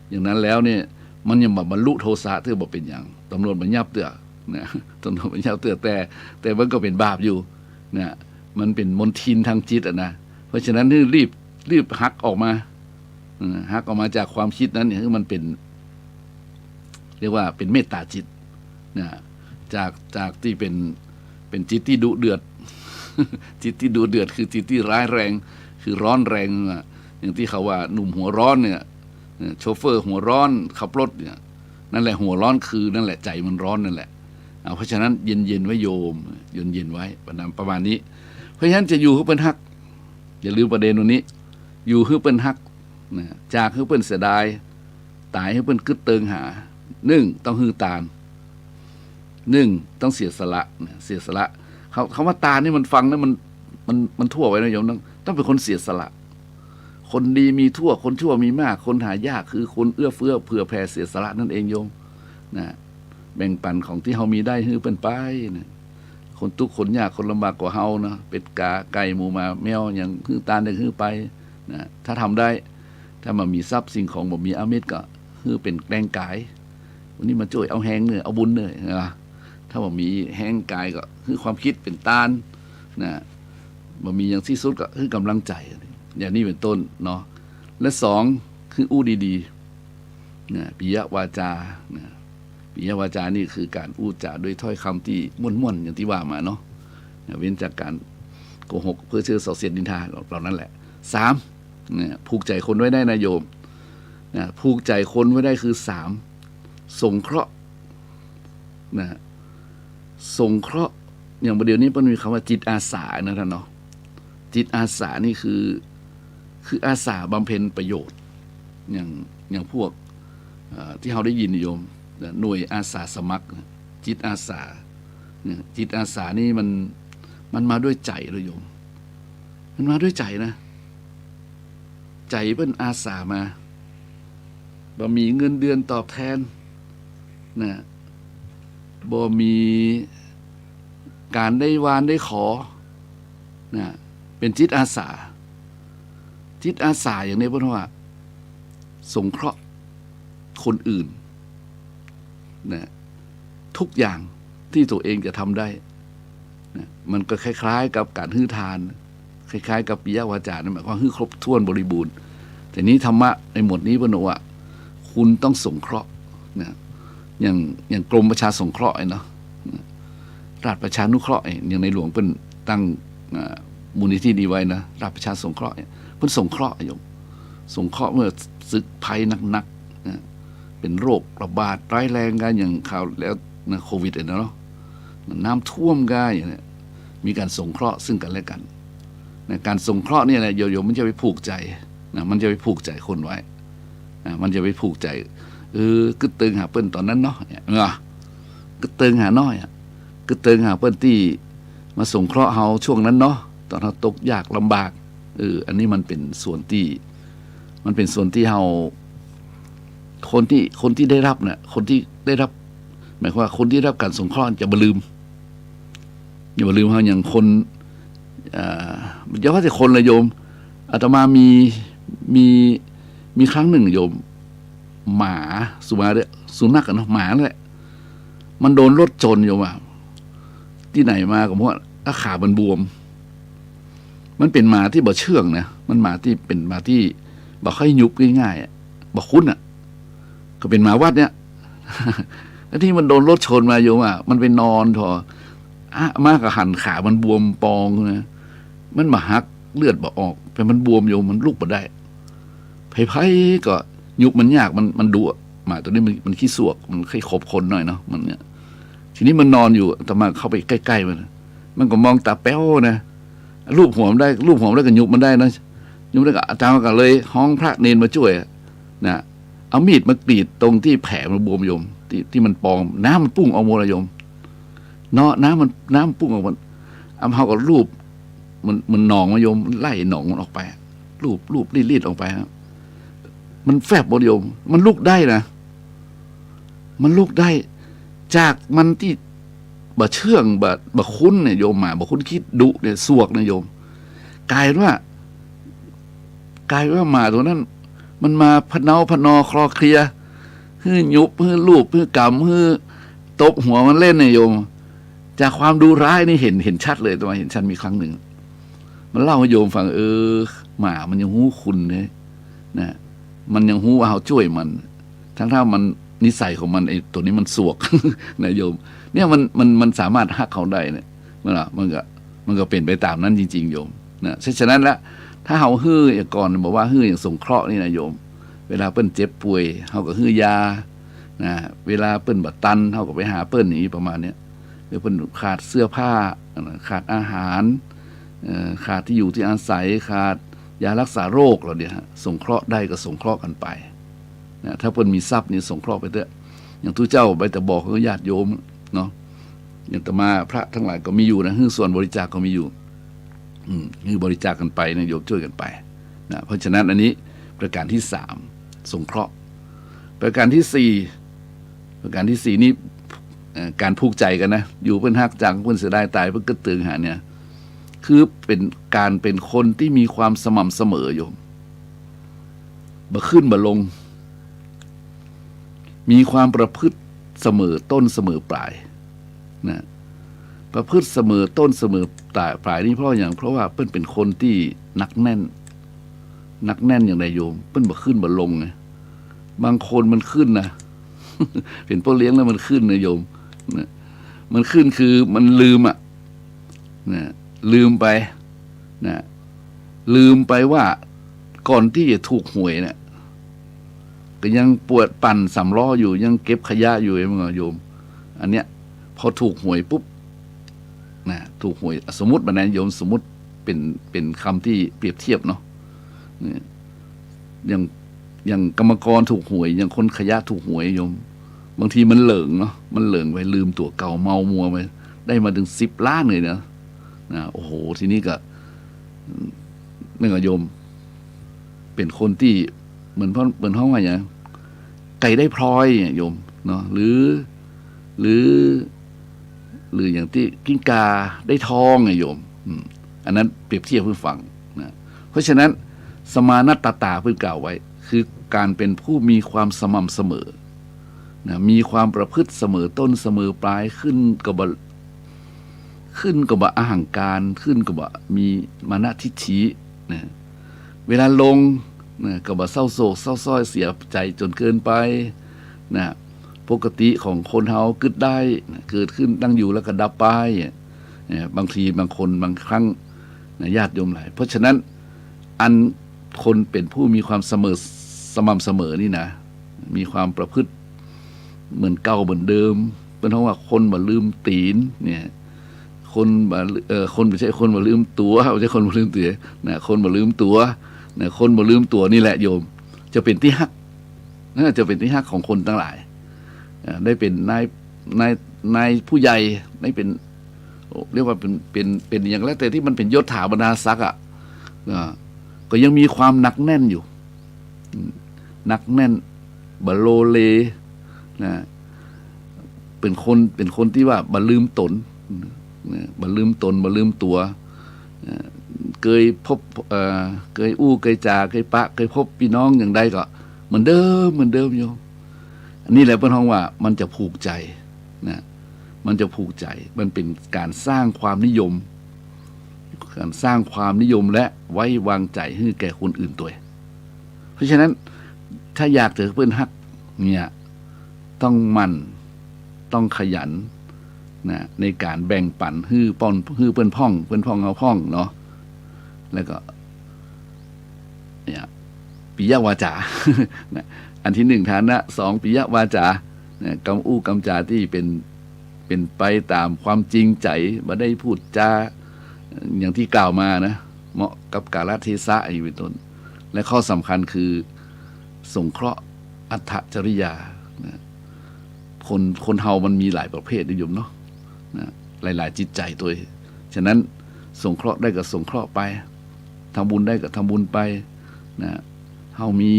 อย่างนั้นแล้วเนี่ยมันยังบรรลุโทสะเตื้อบอกเป็นอย่างตำรวจมันยับเตื้อนะตำรวจมันยับเตื้อแต่มันก็เป็นบาปอยู่นะมันเป็นมลทินทางจิตนะเพราะฉะนั้นรีบหักออกมาจากความคิดนั้นเนี่ยคือมันเป็นเรียกว่าเป็นเมตตาจิตนะจากที่เป็นจิตที่ดุเดือด จิตที่ดุเดือดคือจิตที่ร้ายแรงคือร้อนแรงอย่างที่เขาว่าหนุ่มหัวร้อนเนี่ยโชเฟอร์หัวร้อนขับรถเนี่ยนั่นแหละหัวร้อนคือนั่นแหละใจมันร้อนนั่นแหละเพราะฉะนั้นเย็นไว้โยมเย็นไว้ประมาณนี้เพราะฉะนั้นจะอยู่ให้เป็นฮักอย่าลืมประเด็นตรงนี้อยู่ให้เป็นฮัก นะจากให้เปิ้นเสียดายตายให้เปิ้นกึดเติงหาต้องฮือตาลต้องเสียสละนะเสียสละคำว่าตาลนี่มันฟังแล้วมันทั่วไว้นะโยมต้องเป็นคนเสียสละคนดีมีทั่วคนชั่วมีมากคนหายากคือคนเอื้อเฟื้อเผื่อแผ่เสียสละนั่นเองโยมนะแบ่งปันของที่เฮามีได้ให้เปิ้นไปนะคนทุกข์คนยากคนลำบากกว่าเฮานะเป็ดกาไก่หมูมาแมวอย่างคือตาลได้คือไปนะถ้าทำได้ถ้ามามีทรัพย์สิ่งของบ่มีอามิตรก็คือเป็นแรงกายวันนี้มาช่วยเอาแห้งเนื้อเอาบุญเนื้อนะถ้าบ่มีแห้งกายก็คือความคิดเป็นตาลนะบ่มีอย่างที่สุดก็คือกำลังใจอย่างนี้เป็นต้นเนาะและสองคืออู้ดีๆนะปิยวาจานะปิยวาจานี่คือการอู้จาด้วยถ้อยคำที่ม่วนๆอย่างที่ว่ามาเนาะเว้นจากการโกหกเพื่อเชื่อส่อเสียดนินทาเหล่านั้นแหละสามเนี่ยผูกใจคนไว้ได้นะโยมนะผูกใจคนไว้ได้คือสามสงเคราะห์นะสงเคราะห์อย่างประเดี๋ยวนี้มันมีคำว่าจิตอาสานะท่านเนาะจิตอาสานี่คืออาสาบำเพ็ญประโยชน์อย่างพวกที่เราได้ยินโยมหน่วยอาสาสมัครจิตอาสาเนี่ยจิตอาสานี่มันมาด้วยใจเลยโยมมันมาด้วยใจนะใจเป็นอาสามาบ่มีเงินเดือนตอบแทนนะบ่มีการได้วานได้ขอนะเป็นจิตอาสาจิตอาสาอย่างนี้เพราะว่าสงเคราะห์คนอื่นนะทุกอย่างที่ตัวเองจะทำได้นะมันก็คล้ายๆกับการฮื้อทานคล้ายๆกับปิยวาจานะหมายความฮื้อครบถ้วนบริบูรณ์แต่นี้ธรรมะในหมวดนี้บอกว่าคุณต้องสงเคราะห์นะอย่างกรมประชาสงเคราะห์เนาะราชประชานุเคราะห์อย่างในหลวงเป็นตั้งมูลนิธิดีไว้นะราชประชาสงเคราะห์เพิ่นสงเคราะห์โยมสงเคราะห์เมื่อศึกภัยหนักๆนะเป็นโรคระบาดร้ายแรงกันอย่างข่าวแล้วนะโควิดเนาะน้ำท่วมกันอย่างนี้มีการสงเคราะห์ซึ่งกันและกันนะการสงเคราะห์เนี่ยแหละโยมมันจะไปผูกใจนะมันจะไปผูกใจคนไว้นะมันจะไปผูกใจกึดตึงหาเปิ้นตอนนั้นเนาะกึดตึงหาน้อยกึดตึงหาเปิ้นที่มาสงเคราะห์เฮาช่วงนั้นเนาะตอนเราตกยากลำบากอันนี้มันเป็นส่วนที่เฮาคนที่ได้รับเนี่ยคนที่ได้รับหมายความว่าคนที่ได้รับการสงเคราะห์จะบ่ลืมอย่าบ่ลืมเฮาอย่างคนอย่าว่าแต่คนละโยมอาตมามีครั้งหนึ่งโยมหมาสุนัขกันเนาะหมาแหละมันโดนรถชนโยมที่ไหนมาก็เพราะว่าขามันบวมมันเป็นหมาที่บ่เชื่องนะมันหมาที่เป็นหมาที่บ่ค่อยยุบง่ายๆบ่คุ้นก็เป็นหมาวัดเนี่ยแล้วที่มันโดนรถชนมาโยมมันไปนอนถมากกับหันขามันบวมปองนะมันมาหักเลือดบ่ออกแต่มันบวมโยมมันลุกบ่ได้ไผๆก็ยุบมันยากมันดุหมาตัวนี้มันขี้สวกมันค่อยขบคนหน่อยเนาะมันเนี่ยทีนี้มันนอนอยู่แต่มาเข้าไปใกล้ๆมันก็มองตาแป้วนะรูปหัวมันได้ก็ยุบมันได้นะยุบได้ก็อาจารย์ก็เลยห้องพระเนนมาช่วยนะเอามีดมากรีดตรงที่แผลมันบวมโยมที่มันปองน้ำมันพุ่งออกมาโยมเนาะน้ำพุ่งออกมันเอาเฮาก็รูปมันหนองมาโยมไล่หนองมันออกไปรูปรีดออกไปครับมันแฟบบ่โยมมันลุกได้นะมันลุกได้จากมันที่บ่เชื่องบ่คุ้นเนี่ยโยมมาบ่คุ้นคิดดุเนี่ยสวกเนี่ยโยมกลายว่าหมาตัวนั้นมันมาพะนอคลอเคลียฮื้อยุบฮื้อลูบฮื้อกำฮื้อตบหัวมันเล่นเนี่ยโยมจากความดูร้ายนี่เห็นชัดเลยตัวเห็นชัดมีครั้งหนึ่งมันเล่าให้โยมฟังหมามันยังหู้คุณเนี่ยนะมันยังหู้ว่าเฮาช่วยมันทั้งถ้ามันนิสัยของมันไอ้ตัวนี้มันสวก นะโยมเนี่ยมันสามารถฮักเขาได้เนี่ยมันก็เป็นไปตามนั้นจริงๆโยมนะฉะนั้นละถ้าเฮาฮื้ออย่างก่อนบอกว่าฮื้ออย่างสงเคราะห์นี่นะโยมเวลาเปิ้นเจ็บป่วยเฮาก็ฮื้อยานะเวลาเปิ้นบ่ตันเฮาก็ไปหาเปิ้นอย่างนี้ประมาณเนี้ยเปิ้นขาดเสื้อผ้าขาดอาหารขาดที่อยู่ที่อาศัยขาด ยารักษาโรคเราเนี่ยฮะสงเคราะห์ได้ก็สงเคราะห์กันไปนะถ้าเพิ่นมีทรัพย์นี่สงเคราะห์ไปเถอะอย่างทุกเจ้าไปแต่บอกญาติโยมเนาะอย่างอาตมาพระทั้งหลายก็มีอยู่นะส่วนบริจาคก็มีอยู่คือบริจาคกันไปนะโยมช่วยกันไปนะเพราะฉะนั้นอันนี้ประการที่3สงเคราะห์ประการที่4นี่การผูกใจกันนะอยู่เพิ่นฮักจังเพิ่นเสียดายตายเพิ่นก็ตึงหาเนี่ยคือเป็นการเป็นคนที่มีความสม่ำเสมอโยมบ่ขึ้นบ่ลงมีความประพฤติเสมอต้นเสมอปลายนะประพฤติเสมอต้นเสมอปลายนี่เพราะอย่างเพราะว่าเพิ่นเป็นคนที่หนักแน่นอย่างไรโยมเพิ่นบ่ขึ้นบ่ลงไงบางคนมันขึ้นนะ เป็นพ่อเลี้ยงแล้วมันขึ้นนะโยมนะมันขึ้นคือมันลืมนะลืมไปนะลืมไปว่าก่อนที่จะถูกหวยเนี่ยก็ยังปวดปั่นสำล้ออยู่ยังเก็บขยะอยู่มั้งโยมอันเนี้ยพอถูกหวยปุ๊บนะถูกหวยสมมติบันนั้นโยมสมมติเป็นคำที่เปรียบเทียบเนาะอย่างกรรมกรถูกหวยอย่างคนขยะถูกหวยโยมบางทีมันเหลิงเนาะมันเหลิงไปลืมตัวเก่าเมามัวไปได้มาถึง10 ล้านเลยนะโอ้โหทีนี้ก็นี่ก็โยมเป็นคนที่เหมือนห้องว่าอย่างไก่ได้พลอยโยมเนาะหรืออย่างที่กิ้งกาได้ทองไงโยมอันนั้นเปรียบเทียบเพื่อฟังนะเพราะฉะนั้นสมานัตตาเพื่อกล่าวไว้คือการเป็นผู้มีความสม่ำเสมอนะมีความประพฤติเสมอต้นเสมอปลายขึ้นกับอหังการขึ้นกับมีมานะทิฏฐินะเวลาลงนะกับเศร้าโศกเศร้าส้อยเสียใจจนเกินไปนะปกติของคนเฮาเกิดได้นะเกิดขึ้นตั้งอยู่แล้วก็ดับไปนะบางทีบางคนบางครั้งนะญาติโยมหลายเพราะฉะนั้นอันคนเป็นผู้มีความสม่ำเสมอนี่นะมีความประพฤติเหมือนเก่าเหมือนเดิมเป็นเพราะว่าคนบ่ลืมตีนเนี่ยคนไม่ใช่คนบ่ลืมตัวไม่ใช่คนบ่ลืมตัวนะคนบ่ลืมตัวนะคนบ่ลืมตัวนี่แหละโยมจะเป็นที่ฮักจะเป็นที่ฮักของคนทั้งหลายได้เป็นนายผู้ใหญ่ได้เป็นเรียกว่าเป็นอย่างแล้วแต่ที่มันเป็นยศถาบรรดาศักดิ์ก็ยังมีความหนักแน่นอยู่หนักแน่นบ่โลเลนะเป็นคนที่ว่าบ่ลืมตนบ่ลืมตนบ่ลืมตัวเคยพบเคยอู้เคยจาเคยปะเคยพบพี่น้องอย่างใดก็เหมือนเดิมโยมอันนี้แหละเป็นห้องว่ามันจะผูกใจนะมันจะผูกใจมันเป็นการสร้างความนิยมการสร้างความนิยมและไว้วางใจให้แก่คนอื่นตัวเพราะฉะนั้นถ้าอยากเจอเพื่อนฮักเนี่ยต้องมันต้องขยันนะในการแบ่งปันฮื้อเพื่อนพ่องเอาพ่องเนาะแล้วก็เนี่ยปิยวาจา อันที่1ฐานะ2ปิยวาจากำอู้กำจาที่เป็นไปตามความจริงใจบ่ได้พูดจาอย่างที่กล่าวมานะเหมาะกับกาลเทศะอย่างเป็นต้นและข้อสำคัญคือสงเคราะห์อัตถจริยานะคนเฮามันมีหลายประเภทนิยมเนาะนะหลายจิตใจตัวฉะนั้นสงเคราะห์ได้ก็สงเคราะห์ไปทำบุญได้ก็ทำบุญไปนะเฮามี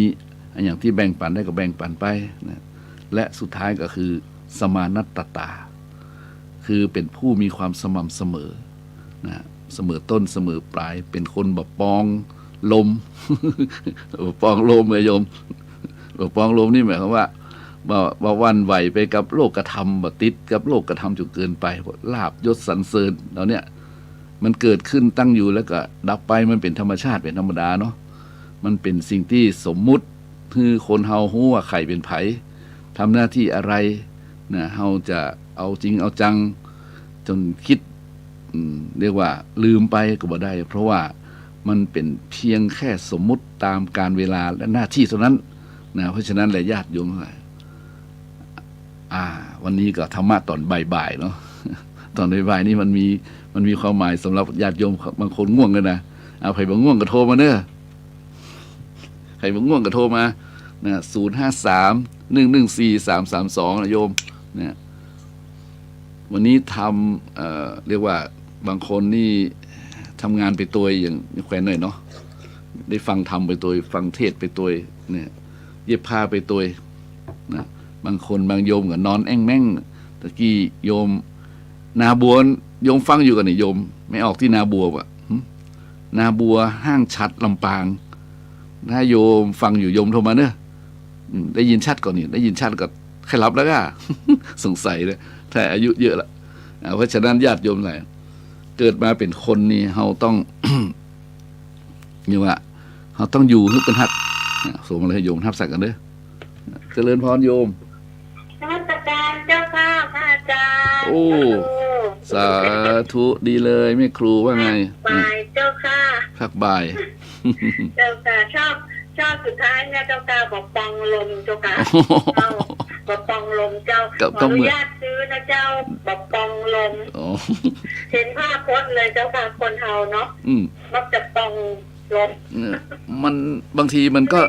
อย่างที่แบ่งปันได้ก็แบ่งปันไปนะและสุดท้ายก็คือสมานัตตาคือเป็นผู้มีความสม่ำเสมอนะเสมอต้นเสมอปลายเป็นคนแบบปองลม ปองลมเลยโยมปองลมนี่หมายความว่าวันไหวไปกับโลกธรรมบ่ติดกับโลกธรรมจนเกินไปลาภยศสรรเสริญเราเนี่ยมันเกิดขึ้นตั้งอยู่แล้วก็ดับไปมันเป็นธรรมชาติเป็นธรรมดาเนาะมันเป็นสิ่งที่สมมุติคือคนเฮาฮู้ว่าใครเป็นไผทำหน้าที่อะไรนะเฮาจะเอาจริงเอาจังจนคิดเรียกว่าลืมไปก็บ่ได้เพราะว่ามันเป็นเพียงแค่สมมุติตามการเวลาและหน้าที่เท่านั้นนะเพราะฉะนั้นแหละญาติโยมทั้งหลายวันนี้ก็ธรรมะตอนบ่ายๆเนาะตอนบ่ายๆนี่มันมีความหมายสำหรับญาติโยมบางคนง่วงกันนะใครบางง่วงก็โทรมาเนอะ ใครง่วงก็โทรมานะ053-114-332นะโยมเนี่ยวันนี้ทำเรียกว่าบางคนนี่ทำงานไปตัวอย่างแขวนหน่อยเนาะได้ฟังธรรมไปตัวฟังเทศไปตัวเนี่ยเย็บผ้าไปตัวนะบางคนบางโยมก็นอนแอ่งแม่งตะกี้โยมนาบัวโยมฟังอยู่กันนี่โยมไม่ออกที่นาบัวป่ะนาบัวห้างชัดลำปางถ้าโยมฟังอยู่โยมโทรมาเนอะได้ยินชัดก่อนนี่ได้ยินชัดก็ใครรับแล้วก็ สงสัยเลยถ้าอายุเยอะละเพราะฉะนั้นญาติโยมหลายเกิดมาเป็นคนนี่เราต้อง นี่ว่าเราต้องอยู่ให้เป็นฮักส่งมาเลยโยมทับสักกันเด้อเจริญพรโยมนมัสการเจ้าค่ะพระอาจารย์ โอ้สาธุดีเลยแม่ครูว่าไงบ่ายเจ้าค่ะพักบ่ายเจ้าค่ะชอบสุดท้ายเนี่ยเจ้าค่ะบอกปองลมเจ้าค่ะบอกปองลมเจ้าขออนุญาตซื้อนะเจ้าบอกปองลมเห็นภาพโพสเลยเจ้าค่ะคนเฮาเนาะมักจะปองลมมันบางทีมันก็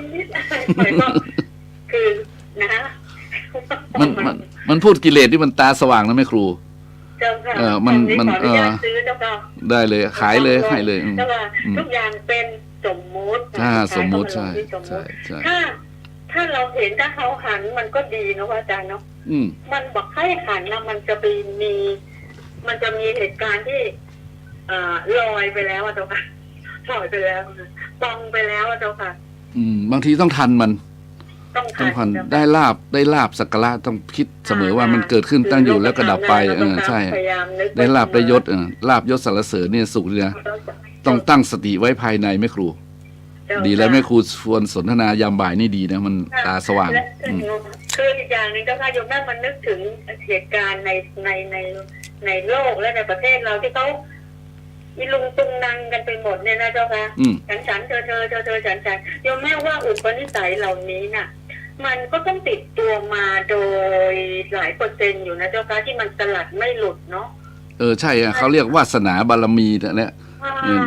คือนะมันพูดกิเลสที่มันตาสว่างนะแม่ครูเจ้าค่ะมันซื้อเจ้าค่ะได้เลยขายเลยให้เลยเจ้าค่ะทุกอย่างเป็นสมมุติสมมุติใช่ถ้าเราเห็นถ้าเขาหันมันก็ดีนะอาจารย์เนาะมันบอกให้หันแล้วมันจะมีเหตุการณ์ที่ลอยไปแล้วเจ้าค่ะลอยไปแล้วปองไปแล้วเจ้าค่ะบางทีต้องทันมันต้องทันได้ลาบสักการะต้องคิดเสมอว่ามันเกิดขึ้นตั้งอยู่แล้วก็ดับไปใช่ได้ลาบได้ยศลาบยศสรรเสริญเนี่ยสุขเนี่ยต้องตั้งสติไว้ภายในแม่ครูดีแล้วแม่ครูชวนสนทนายามบ่ายนี่ดีนะมันตาสว่างคืออีกอย่างหนึ่งเจ้าค่ะโยมแม่มันนึกถึงเหตุการณ์ในโลกและในประเทศเราที่เขามีลุงตุงนังกันไปหมดเนี่ยนะเจ้าค่ะฉันเธอฉันโยมแม่ว่าอุปนิสัยเหล่านี้น่ะมันก็ต้องติดตัวมาโดยหลายเปอร์เซ็นต์อยู่นะเจ้าค่ะที่มันสลัดไม่หลุดเนาะใช่เขาเรียกวาสนาบารมีเนี่ย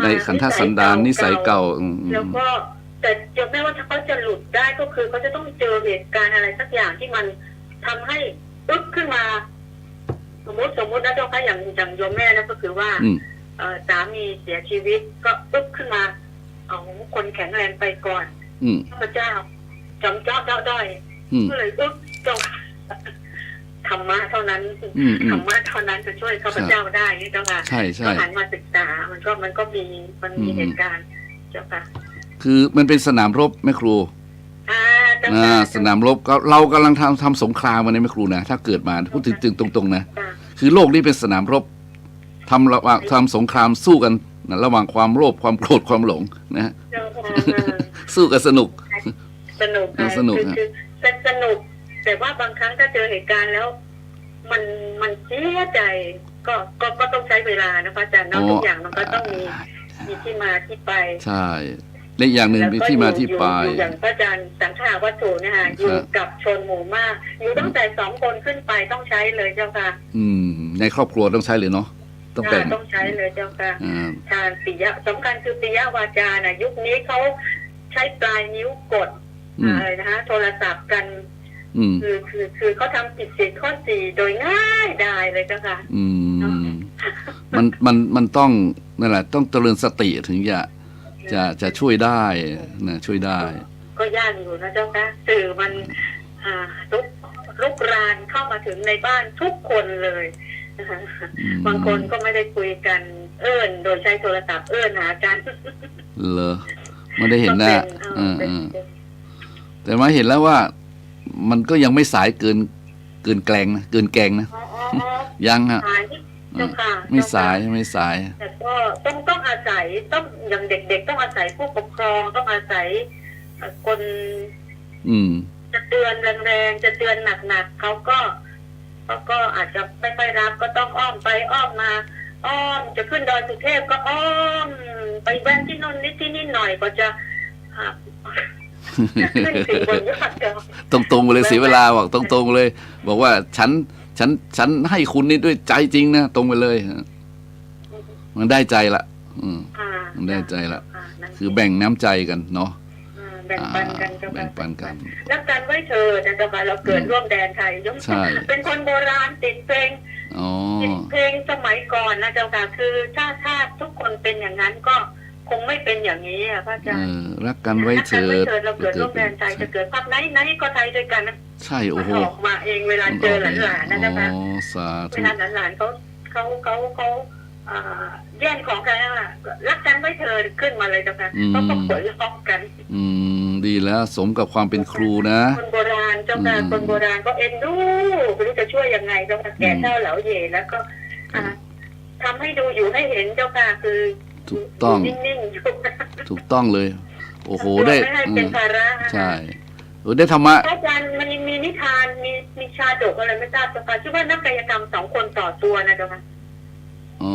ในขันธสันดานนิสัยเก่าแล้วก็แต่โยมแม่ว่าถ้าเขาจะหลุดได้ก็คือเขาจะต้องเจอเหตุการณ์อะไรสักอย่างที่มันทำให้อึ๊บขึ้นมาสมมตินะเจ้าค่ะอย่างโยมแม่นะก็คือว่าสามีเสียชีวิตก็อึ๊บขึ้นมาเอาคนแข็งแรงไปก่อนพระเจ้าจำเจ้าด้อยก็เลยอึ๊บเจ้าธรรมะเท่านั้นธรรมะเท่านั้นจะช่วยข้าพเจ้าได้นี่เจ้าค่ะก็หันมาศึกษามันก็มีเหตุการณ์เจ้าค่ะคือมันเป็นสนามรบแม่ครูสนามรบก็เรากำลังทำสงครามมาในแม่ครูนะถ้าเกิดมาพูดถึงตรงๆนะคือโลกนี้เป็นสนามรบทำสงครามสู้กันระหว่างความโลภความโกรธความหลงนะสู้กันสนุกแต่ว่าบางครั้งถ้าเจอเหตุการณ์แล้วมันเสียใจก็ต้องใช้เวลานะพระอาจารย์เนาะทุกอย่างมันก็ต้องมีที่มาที่ไปใช่และอย่างหนึ่งมีที่มาที่ไปอย่างพระอาจารย์สังฆาวัตถุนะคะอยู่กับชนหมู่มากอยู่ตั้งแต่2 คนขึ้นไปต้องใช้เลยเจ้าค่ะในครอบครัวต้องใช้เลยเนาะต้องใช้เลยเจ้าค่ะทานปิยะสำคัญคือปิยวาจาน่ะยุคนี้เขาใช้ปลายนิ้วกดอะไรนะคะโทรศัพท์กันคือเขาทำผิดศีลข้อ 4โดยง่ายได้เลยเจ้าค่ะมันต้องนั่นแหละต้องเจริญสติถึงจะช่วยได้นะช่วยได้ก็ยากอยู่นะเจ้าค่ะสื่อมันลุกรานเข้ามาถึงในบ้านทุกคนเลยบางคนก็ไม่ได้คุยกันโดยใช้โทรศัพท์หากันเหรอไม่ได้เห็นหน้าแต่มาเห็นแล้วว่ามันก็ยังไม่สายเกินแกงนะเกินแกงนะยังฮะไม่สายแต่ก็ต้องอาศัยต้องอย่างเด็กๆต้องอาศัยผู้ปกครองต้องอาศัยคนจะเตือนแรงๆจะเตือนหนักๆเขาก็อาจจะไม่ค่อยรับก็ต้องอ้อมไปอ้อมมาจะขึ้นดอยสุเทพก็อ้อมไปแว่นที่นนนิดที่นี่หน่อยก็จะขึ้นถึงบนยอดตรงๆเลยเสียเวลาบอกตรงๆเลยบอกว่าฉันให้คุณนี่ด้วยใจจริงนะตรงไปเลยมันได้ใจละมันได้ใจละคือแบ่งน้ำใจกันเนาะ แบ่งปันกันเจ้า แบ่ ค่ะ งปันกัน รักกันไว้เถิดนะเจ้าค่ะเราเกิดร่วมแดนไทยยม ใช่ เป็นคนโบราณติดเพลง อ๋อ ติดเพลงสมัยก่อนนะเจ้าค่ะคือถ้าทุกคนเป็นอย่างนั้นก็คงไม่เป็นอย่างนี้อะพระอาจารย์ รักกันไว้ รักกัน เถิ ไว้ ด เถิดเราเกิดร่วมแดนไทยจะเกิดภาพไหนก็ไทยด้วยกันนะ ใช่โอ้โห ออกมาเองเวลาเจอหลานๆนะเจ้าค่ะ อ๋อสา เว ธุ ลาหลานๆเขาแย่งของกันอะรักกันไว้เถิดขึ้นมาเลยเจ้าค่ะเขาก็เปิดล็อกกัน ดีแล้วสมกับความเป็นครูนะ คนโบราณเจ้าค่ะคนโบราณก็เอ็นดูไม่รู้จะช่วยยังไงเจ้าค่ะแก่เท่าเหลาเย่แล้วก็ทำให้ดูอยู่ให้เห็นเจ้าค่ะคือ ถูกต้อง นิ่งๆอยู่ ถูกต้องเลย โอ้โหได้ ไม่ให้เป็นภาระ ใช่ได้ธรรมะ อาจารย์มันมีนิทานมีชาดกอะไรไม่ทราบเจ้าค่ะชื่อว่านักกายกรรม2 คนต่อตัวนะเจ้าค่ะ อ๋อ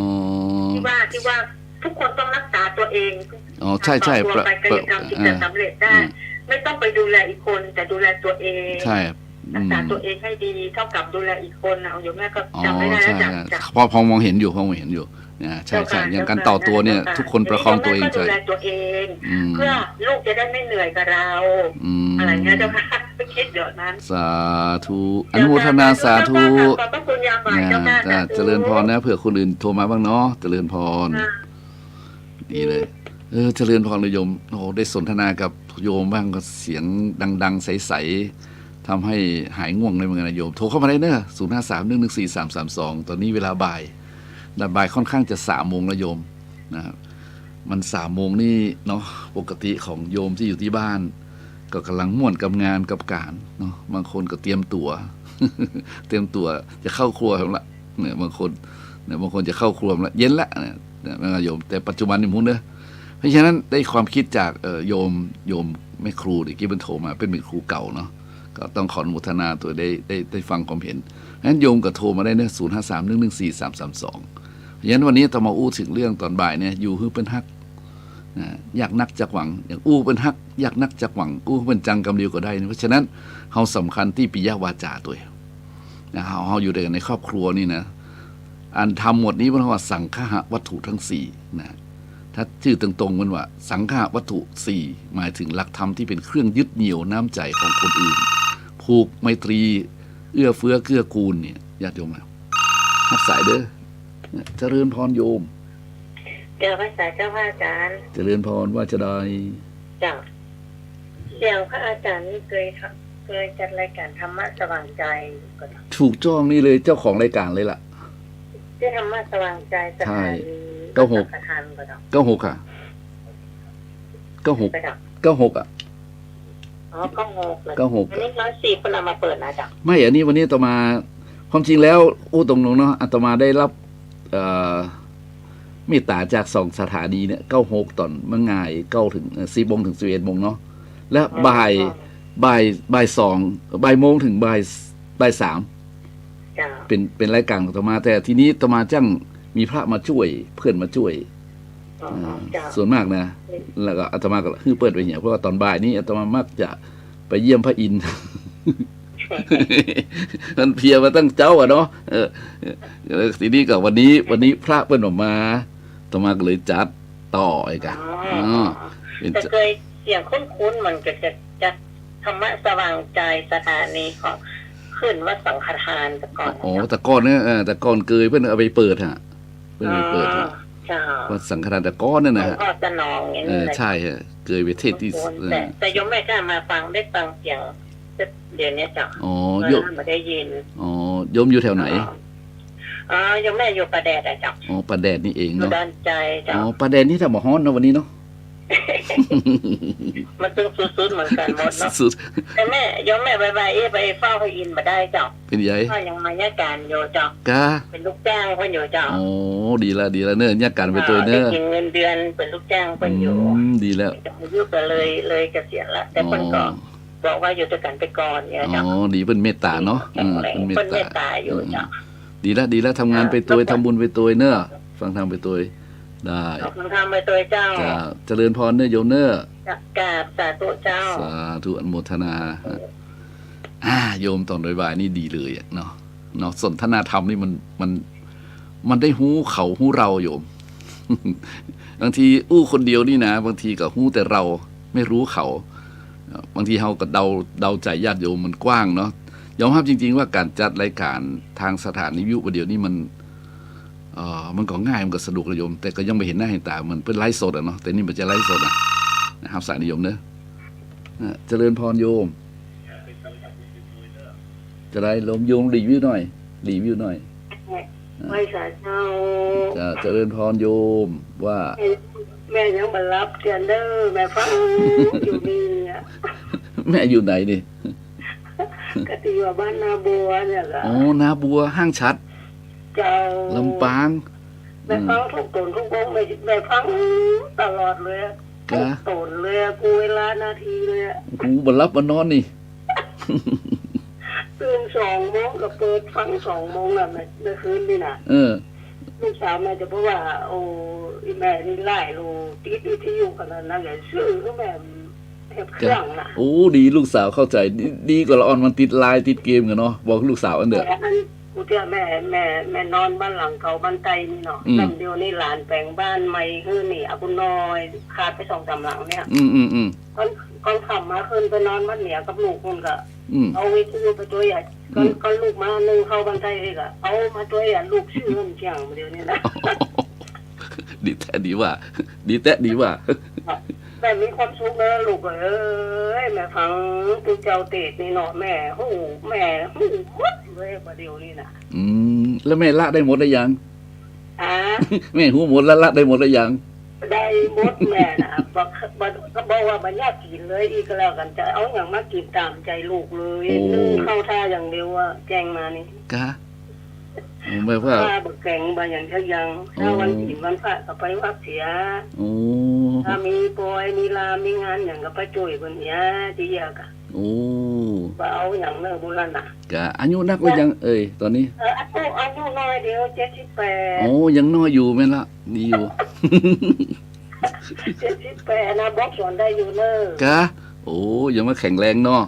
ที่ว่าทุกคนต้องรักษาตัวเอง อ๋อใช่ใช่ ตัวไปกายกรรมที่จะสำเร็จได้ ไม่ต้องไปดูแลอีกคนแต่ดูแลตัวเอง ใช่ รักษาตัวเองให้ดีเท่ากับดูแลอีกคนนะโยมแม่ก็ อ๋อ จำไม่ได้ ใช่ แล้วจาก พอมองเห็นอยู่ใช่ใช่อย่างการต่อตัวเนี่ย ทุกคนประคองตัวเอง ดู ใช่ แลตัวเองเพื่อลูกจะได้ไม่เหนื่อยกับเราอะไรเงี้ยเจ้าค่ะไม่คิดเดี๋ยวนั้น สาธุอนุโมทนาสาธุ ขอบพระคุณยามบ่ายเจ้าค่ะ เจริญพรนะเผื่อคนอื่นโทรมาบ้างเนาะเจริญพรดีเลยเจริญพรเลยโยมโอ้ได้สนทนากับโยมบ้างก็เสียงดังๆใสๆทำให้หายง่วงเลยเหมือนกันนะโยมโทรเข้ามาได้เนอะ053-114-332ตอนนี้เวลาบ่ายค่อนข้างจะ3 โมงแล้วโยมนะครับมัน3 โมงนี่เนาะปกติของโยมที่อยู่ที่บ้านก็กำลังม่วนกับงานกับการเนาะบางคนก็เตรียมตัว เตรียมตัวจะเข้าครัวแล้วละเนี่ยบางคนจะเข้าครัวแล้วเย็นละเนี่ยโยมแต่ปัจจุบันนี่มุ้งเนอะเพราะฉะนั้นได้ความคิดจากโยมแม่ครูที่กี้เป็นโทรมาเป็นครูเก่าเนาะก็ต้องขออนุโมทนาตัวได้ฟังความเห็นงั้นโยมก็โทรมาได้เนี่ย053-114-332เพราะฉะนั้นวันนี้ต้องมาอู้ถึงเรื่องตอนบ่ายเนี่ยอยู่ฮือเป็นฮักอยากนักจักหวังอย่างอู้เป็นฮักอยากนักจักหวังอู้เป็นจังกำเดียวก็ได้เพราะฉะนั้นเฮาสำคัญที่ปิยวาจาตัวนะเฮาอยู่ด้วยกันในครอบครัวนี่นะอันทำหมดนี้มันว่าสังฆะวัตถุทั้ง4นะถ้าชื่อตรงๆมันว่าสังฆะวัตถุ4หมายถึงหลักธรรมที่เป็นเครื่องยึดเหนี่ยวน้ำใจของคนอื่นผูกไมตรีเอื้อเฟื้อเกื้อกูลเนี่ยญาติโยมนะรับสายเด้อเจริญพรโยมเจ้าพระเจ้าพระอาจารย์เจริญพรว่าจะได้เจ้าเสียงพระอาจารย์นี่เคยจัดรายการธรรมะสว่างใจก็ถูกจ้องนี่เลยเจ้าของรายการเลยล่ะที่ธรรมะสว่างใจสถานี96อ่ะ96อ่ะอ๋อ96อันนี้104คนเอามาเปิดนะจ๊ะไม่อันนี้วันนี้ต่อมาความจริงแล้วอู้ตรงๆเนาะอาตมาได้รับเมตตาจาก2 สถานีเนี่ย96ตอนเมื่อไง9ถึง10 โมงถึง11 โมงเนาะและบ่าย2บ่ายโมงถึงบ่าย3เป็นรายการของอาตมาแต่ทีนี้อาตมาจังมีพระมาช่วยเพื่อนมาช่วยส่วนมากนะแล้วก็อาตมาก็คือเปิดไปเนี่ยเพราะว่าตอนบ่ายนี้อาตมามักจะไปเยี่ยมพระอินทร์มันเพียมาตั้งเจ้าอะเนาะทีนี้ก็วันนี้พระเปิ้นออกมาอาตมาก็เลยจัดต่อไอ้กันแต่เคยเสียงคุ้นๆมันก็จะธรรมะสว่างใจสถานีของขึ้นว่าสังฆทานแต่ก่อนอ๋อแต่ก่อนเนี่ยแต่ก่อนเกยเพิ่นเอาไปเปิดฮะเพิ่นไปเปิดฮะว่าสังฆทานแต่ก่อนนั่นนะฮะพ่อจะนองอย่างนี้ใช่ฮะเกยไปเทศที่แต่ยมไม่กล้ามาฟังได้ฟังเสียงเดี๋ยวนี้จ้ะอ๋อโยมไม่ได้ยินอ๋อโยมอยู่แถวไหนยมแม่อยู่ประแดดจ้ะอ๋อประแดดนี่เองเนาะด้านใจจ้ะอ๋อประแดดนี่ถ้าบ่ฮ้อนเนาะวันนี้เนาะมันตึงสุดๆเหมือนกันหมดเนาะแต่แม่ยมแม่ไปเฝ้าให้อินมาได้จ้ะเป็นไงก็ยังมาญาติการอยู่จ้ะเป็นลูกจ้างเพิ่นอยู่จ้ะโอ้ดีละเน้อญาติการไปตัวเน้อเงินเดือนเป็นลูกจ้างเพิ่นอยู่ดีแล้วอายุก็เลยเกษียณละแต่เพิ่นก็บอกว่าอยู่ด้วยกันไปก่อนเนี่ยจ้ะอ๋อดีเพิ่นเมตตาเนาะเพิ่นเมตตาอยู่จ้ะดีแล้วทำงานไปตัวทำบุญไปตัวเน้อฟังทางไปตัวได้ทำไปตัวเจ้าเจริญพรเน้อโยมเน้อกราบสาธุเจ้าสาธุอนุโมทนาโยมตอนบ่ายนี่ดีเลยเนาะสนทนาธรรมนี่มันได้หูเขาหูเราโยมบางทีอู้คนเดียวนี่นะบางทีก็หูแต่เราไม่รู้เขา บางทีเราก็เดาใจญาติโยมมันกว้างเนาะยอมรับจริงๆว่าการจัดรายการทางสถานีวิทยุประเดี๋ยวนี้มันก็ง่ายมันก็สะดวกโยมแต่ก็ยังไม่เห็นหน้าเห็นตามันเป็นไลฟ์สดอ่ะเนาะแต่นี่มันจะไลฟ์สดนะครับสายนิยมเนอะเจริญพรโยมจะได้ลมโยมรีวิวหน่อยไม่สาเจ้าจะเจริญพรโยมว่าแม่ยังมารับเทียนเด้อแม่ฟังอยู่นี่แม่อยู่ไหนนี่กติว่าบ้านนาบัวเนี่ยเหรออ๋อนาบัวห้างชัดเจ้าลำปางแม่ฟังทุกตนทุกวงแม่ฟังตลอดเลยทุกตนเลยกูเวลานาทีเลยกูบนรับมานอนนี่ตื่น2 โมงก็เปิดฟัง2 โมงอ่ะเมื่อคืนนี่น่ะลูกสาวแม่จะบอกว่าโอ้แม่นี่ไล่ลูติดที่อยู่ขนาดนั้นเลยซื้อก็แม่เครื่องน่ะโอ้ดีลูกสาวเข้าใจดีกว่าละอ่อนมันติดไลน์ติดเกมกันเนาะบอกลูกสาวอันเด้อกูเจ้าแม่นอนบ้านหลังเก่าบ้านไตนี่เนาะแล้วเดี๋ยวนี้หลานแปลงบ้านใหม่คือนี่อาบุญน้อยขาดไป2-3 หลังเนี่ยก่อนขับมาขึ้นไปนอนบ้านเหนือกับลูกคนก็เอาวิทยุไปตัวใหญ่ก็ลูกมานึงเข้าบ้านไตเลยก็เอามาตัวใหญ่ลูกชื่อเงินเชียงเดี๋ยวนี้นะดีแต่ดีว่าแม่มีความสุขเลยลูกเอ้ยแม่ฟังตัวเจ้าเตดนี่เนาะแม่หูหมดเลยประเดี๋ยวนี้นะแล้วแม่ละได้หมดได้ยังแม่หูหมดละได้หมดได้ยังได้หมดแม่นะบอกว่าบรรยากกินเลยอีกแล้วกันจะเอาอย่างมากินตามใจลูกเลยนึ่งเข้าท่าอย่างเดียวว่าแกงมานี่กะไม่ว่าบักแกงบางอย่างชักยังถ้าวันกินวันพระก็ไปวัดเสียถ้ามีปอยมีลามีงานอย่างก็ไปช่วยคนเนี้ยที่ยากะเอาอย่างเนื้อบุรันน่ะกะอายุนักว่ายังตอนนี้อายุน้อยเดียว78โอ้ยังน้อยอยู่แม่ละดีอยู่78นะบอกสอนได้อยู่เนอะกะโอ้ยังมาแข็งแรงเนาะ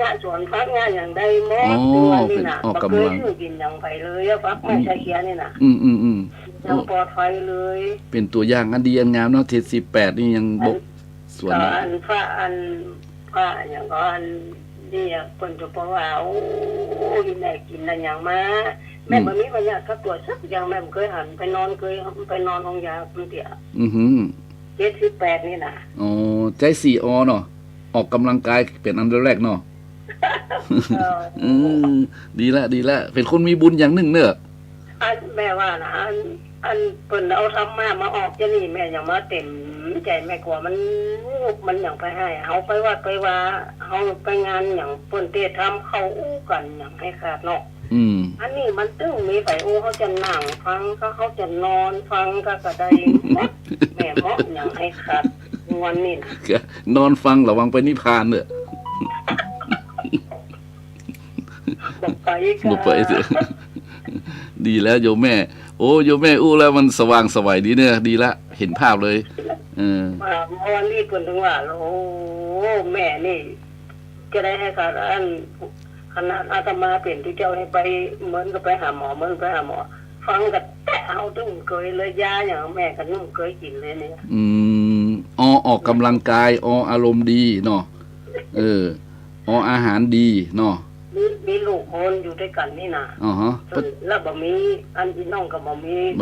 งานสวนพักงานอย่างใดหมดตัวนี่น่ะบ่เคยกินอย่างไปเลยพักไม่ใช่เคียนี่น่ะยังปลอดภัยเลยเป็นตัวอย่างอันดีอันงามเนาะ78นี่ยังบกสวนอันพระอย่างก็อันนี่เพิ่นจะบอกว่าโอ้ยแม่กินนั่นอย่างมาแม่บ่มีปัญญาสักตัวสักอย่างแม่เคยหันไปนอนห้องยาคนเดียว78นี่น่ะอ๋อใจ4อเนาะออกกำลังกายเป็นอันแรกเนาะดีละเป็นคนมีบุญอย่างหนึ่งเนอะแม่ว่านะอันเปิ่นเอาทำมาออกจะนี่แม่อย่างมาเต็มใจแม่กลัวมันอย่างไปให้เอาไปวัดไปว่าเอาไปงานอย่างเปิ่นเตะทำเขาอู้กันอย่างให้ขาดเนาะอันนี้มันตึ้งมีไฟอู้เขาจะนั่งฟังก็เขาจะนอนฟังก็ได้แม่เหมาะอย่างให้ขาดวันนี้นอนฟังระวังไปนิพพานเนอะบอกไปเถอะดีแล้วโยมแม่โอ้โยมแม่อู้แล้วมันสว่างสวัยดีเนี่ยดีละเห็นภาพเลยมาวันนี้เพิ่นถึงว่าโอ้แม่นี่จะได้ให้ขาดอันขนาดอาตมาเป็นที่เจ้าให้ไปเหมือนก็ไปหาหมอฟังกับแต่เอาตึ้งเคยเลยยาอย่างแม่ก็นุ่มเคยกินเลยเนี่ยออกกำลังกายอารมณ์ดีเนาะอาหารดีเนาะมีลูกคนอยู่ด้วยกันนี่นะแล้วบ่มีอันพี่น้องก็บ่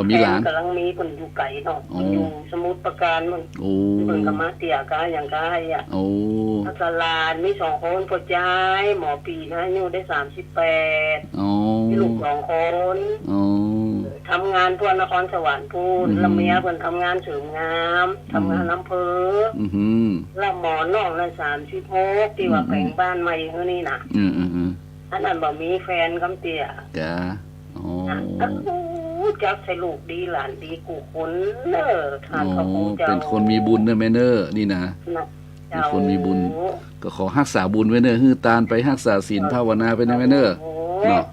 มีหลานกำลังมีคนอยู่ไกลเนาะอยู่สมุทรปราการมันเพิ่นก็มาเตี่ยกาอย่างกาให้อัสลานมี2 คนพ่อชายหมอปีนะอายุได้38มีลูก2 คนทำงานทั่วนครสวรรค์พูนแล้วเมียเพิ่นทำงานเสริมงามทำงานอำเภอแล้วหมอนอกนั้น36ที่ว่าแปลงบ้านใหม่เฮานี่น่ะอันนั้นบ่มีแฟนกำเตี่ยจ้ะจักใส่ลูกดีหลานดีกูคนเด้อทานพระคุณเจ้าเป็นคนมีบุญเด้อแม่เด้อนี่นะเป็นคนมีบุญก็ขอรักษาบุญไว้เด้อฮือตานไปรักษาศีลภาวนาไปนะแม่เด้อเนาะ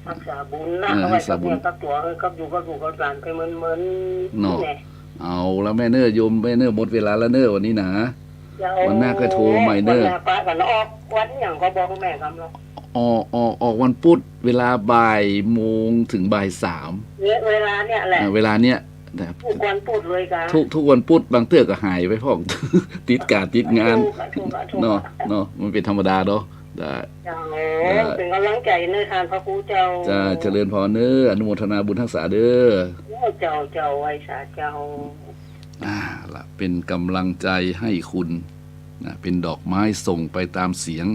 รักษาบุญนะรักษาบุญตักตัวก็อยู่กับลูกกับหลานไปเหมือนเนาะเอาแล้วแม่เด้อโยมแม่เด้อหมดเวลาแล้วเด้อวันนี้นะวันหน้าก็โทรใหม่เด้อป้ากันออกวันอย่างก็บอกแม่คำเนาะออกวันพุธเวลาบ่ายโมงถึงบ่าย3เวลาเนี่ยแหละเวลาเนี้ย นะครับ ทุกวันพูดเลยกัน ทุกวันพุธบางเตื้อก็หายไปพ่อง ติดการติดงาน ถูกอะ เนาะมันเป็นธรรมดาเนาะได้ เจ้าเป็นกำลังใจเนื้อทานพระครูเจ้า จะเจริญพรเด้ออนุโมทนาบุญทักษาเด้อ เจ้าไว้สาเจ้า ล่ะเป็นกำลังใจให้คุณนะเป็นดอกไม้ส่งไปตามเสียง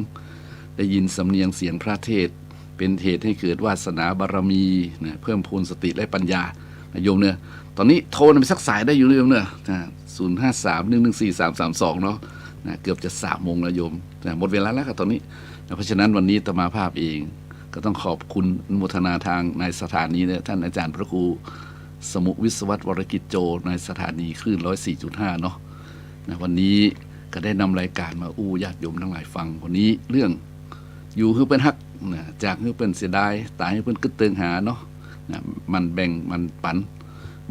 ได้ยินสำเนียงเสียงพระเทศน์เป็นเหตุให้เกิดวาสนาบารมีนะเพิ่มพูนสติและปัญญานะโยมเนี่ยตอนนี้โทรไปสักสายได้อยู่เลยโยมเนี่ย053-114-332เนาะนะเกือบจะ3 โมงแล้วโยมนะหมดเวลาแล้วครับตอนนี้นะเพราะฉะนั้นวันนี้อาตมาภาพเองก็ต้องขอบคุณอนุโมทนาทางในสถานีเนี่ยท่านอาจารย์พระครูสมุวิศวัตวรกิจโจในสถานีคลื่น 104.5 เนาะนะวันนี้ก็ได้นำรายการมาอู้ญาติโยมทั้งหลายฟังวันนี้เรื่องอยู่คือเป็นฮักนะจากคือเป็นเสียดายตายคือเป็นกึดเติงหาเนาะนะมันแบ่งมันปัน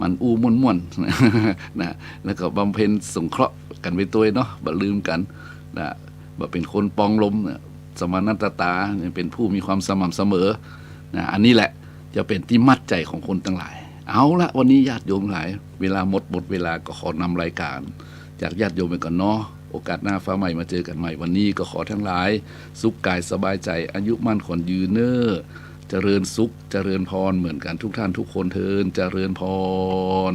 มันอู้ม่วนๆ นะแล้วก็บำเพ็ญสงเคราะห์กันไปตัวเนาะบ่ลืมกันนะบ่เป็นคนปองลมนะสมานัตตาเป็นผู้มีความสม่ำเสมอนะอันนี้แหละจะเป็นที่มัดใจของคนทั้งหลายเอาละวันนี้ญาติโยมหลายเวลาหมดเวลาก็ขอนำรายการจากญาติโยมไปก่อนเนาะโอกาสหน้าฟ้าใหม่มาเจอกันใหม่วันนี้ก็ขอทั้งหลายสุขกายสบายใจอายุมั่นขวัญยืนเน้อเจริญสุขเจริญพรเหมือนกันทุกท่านทุกคนเทินเจริญพร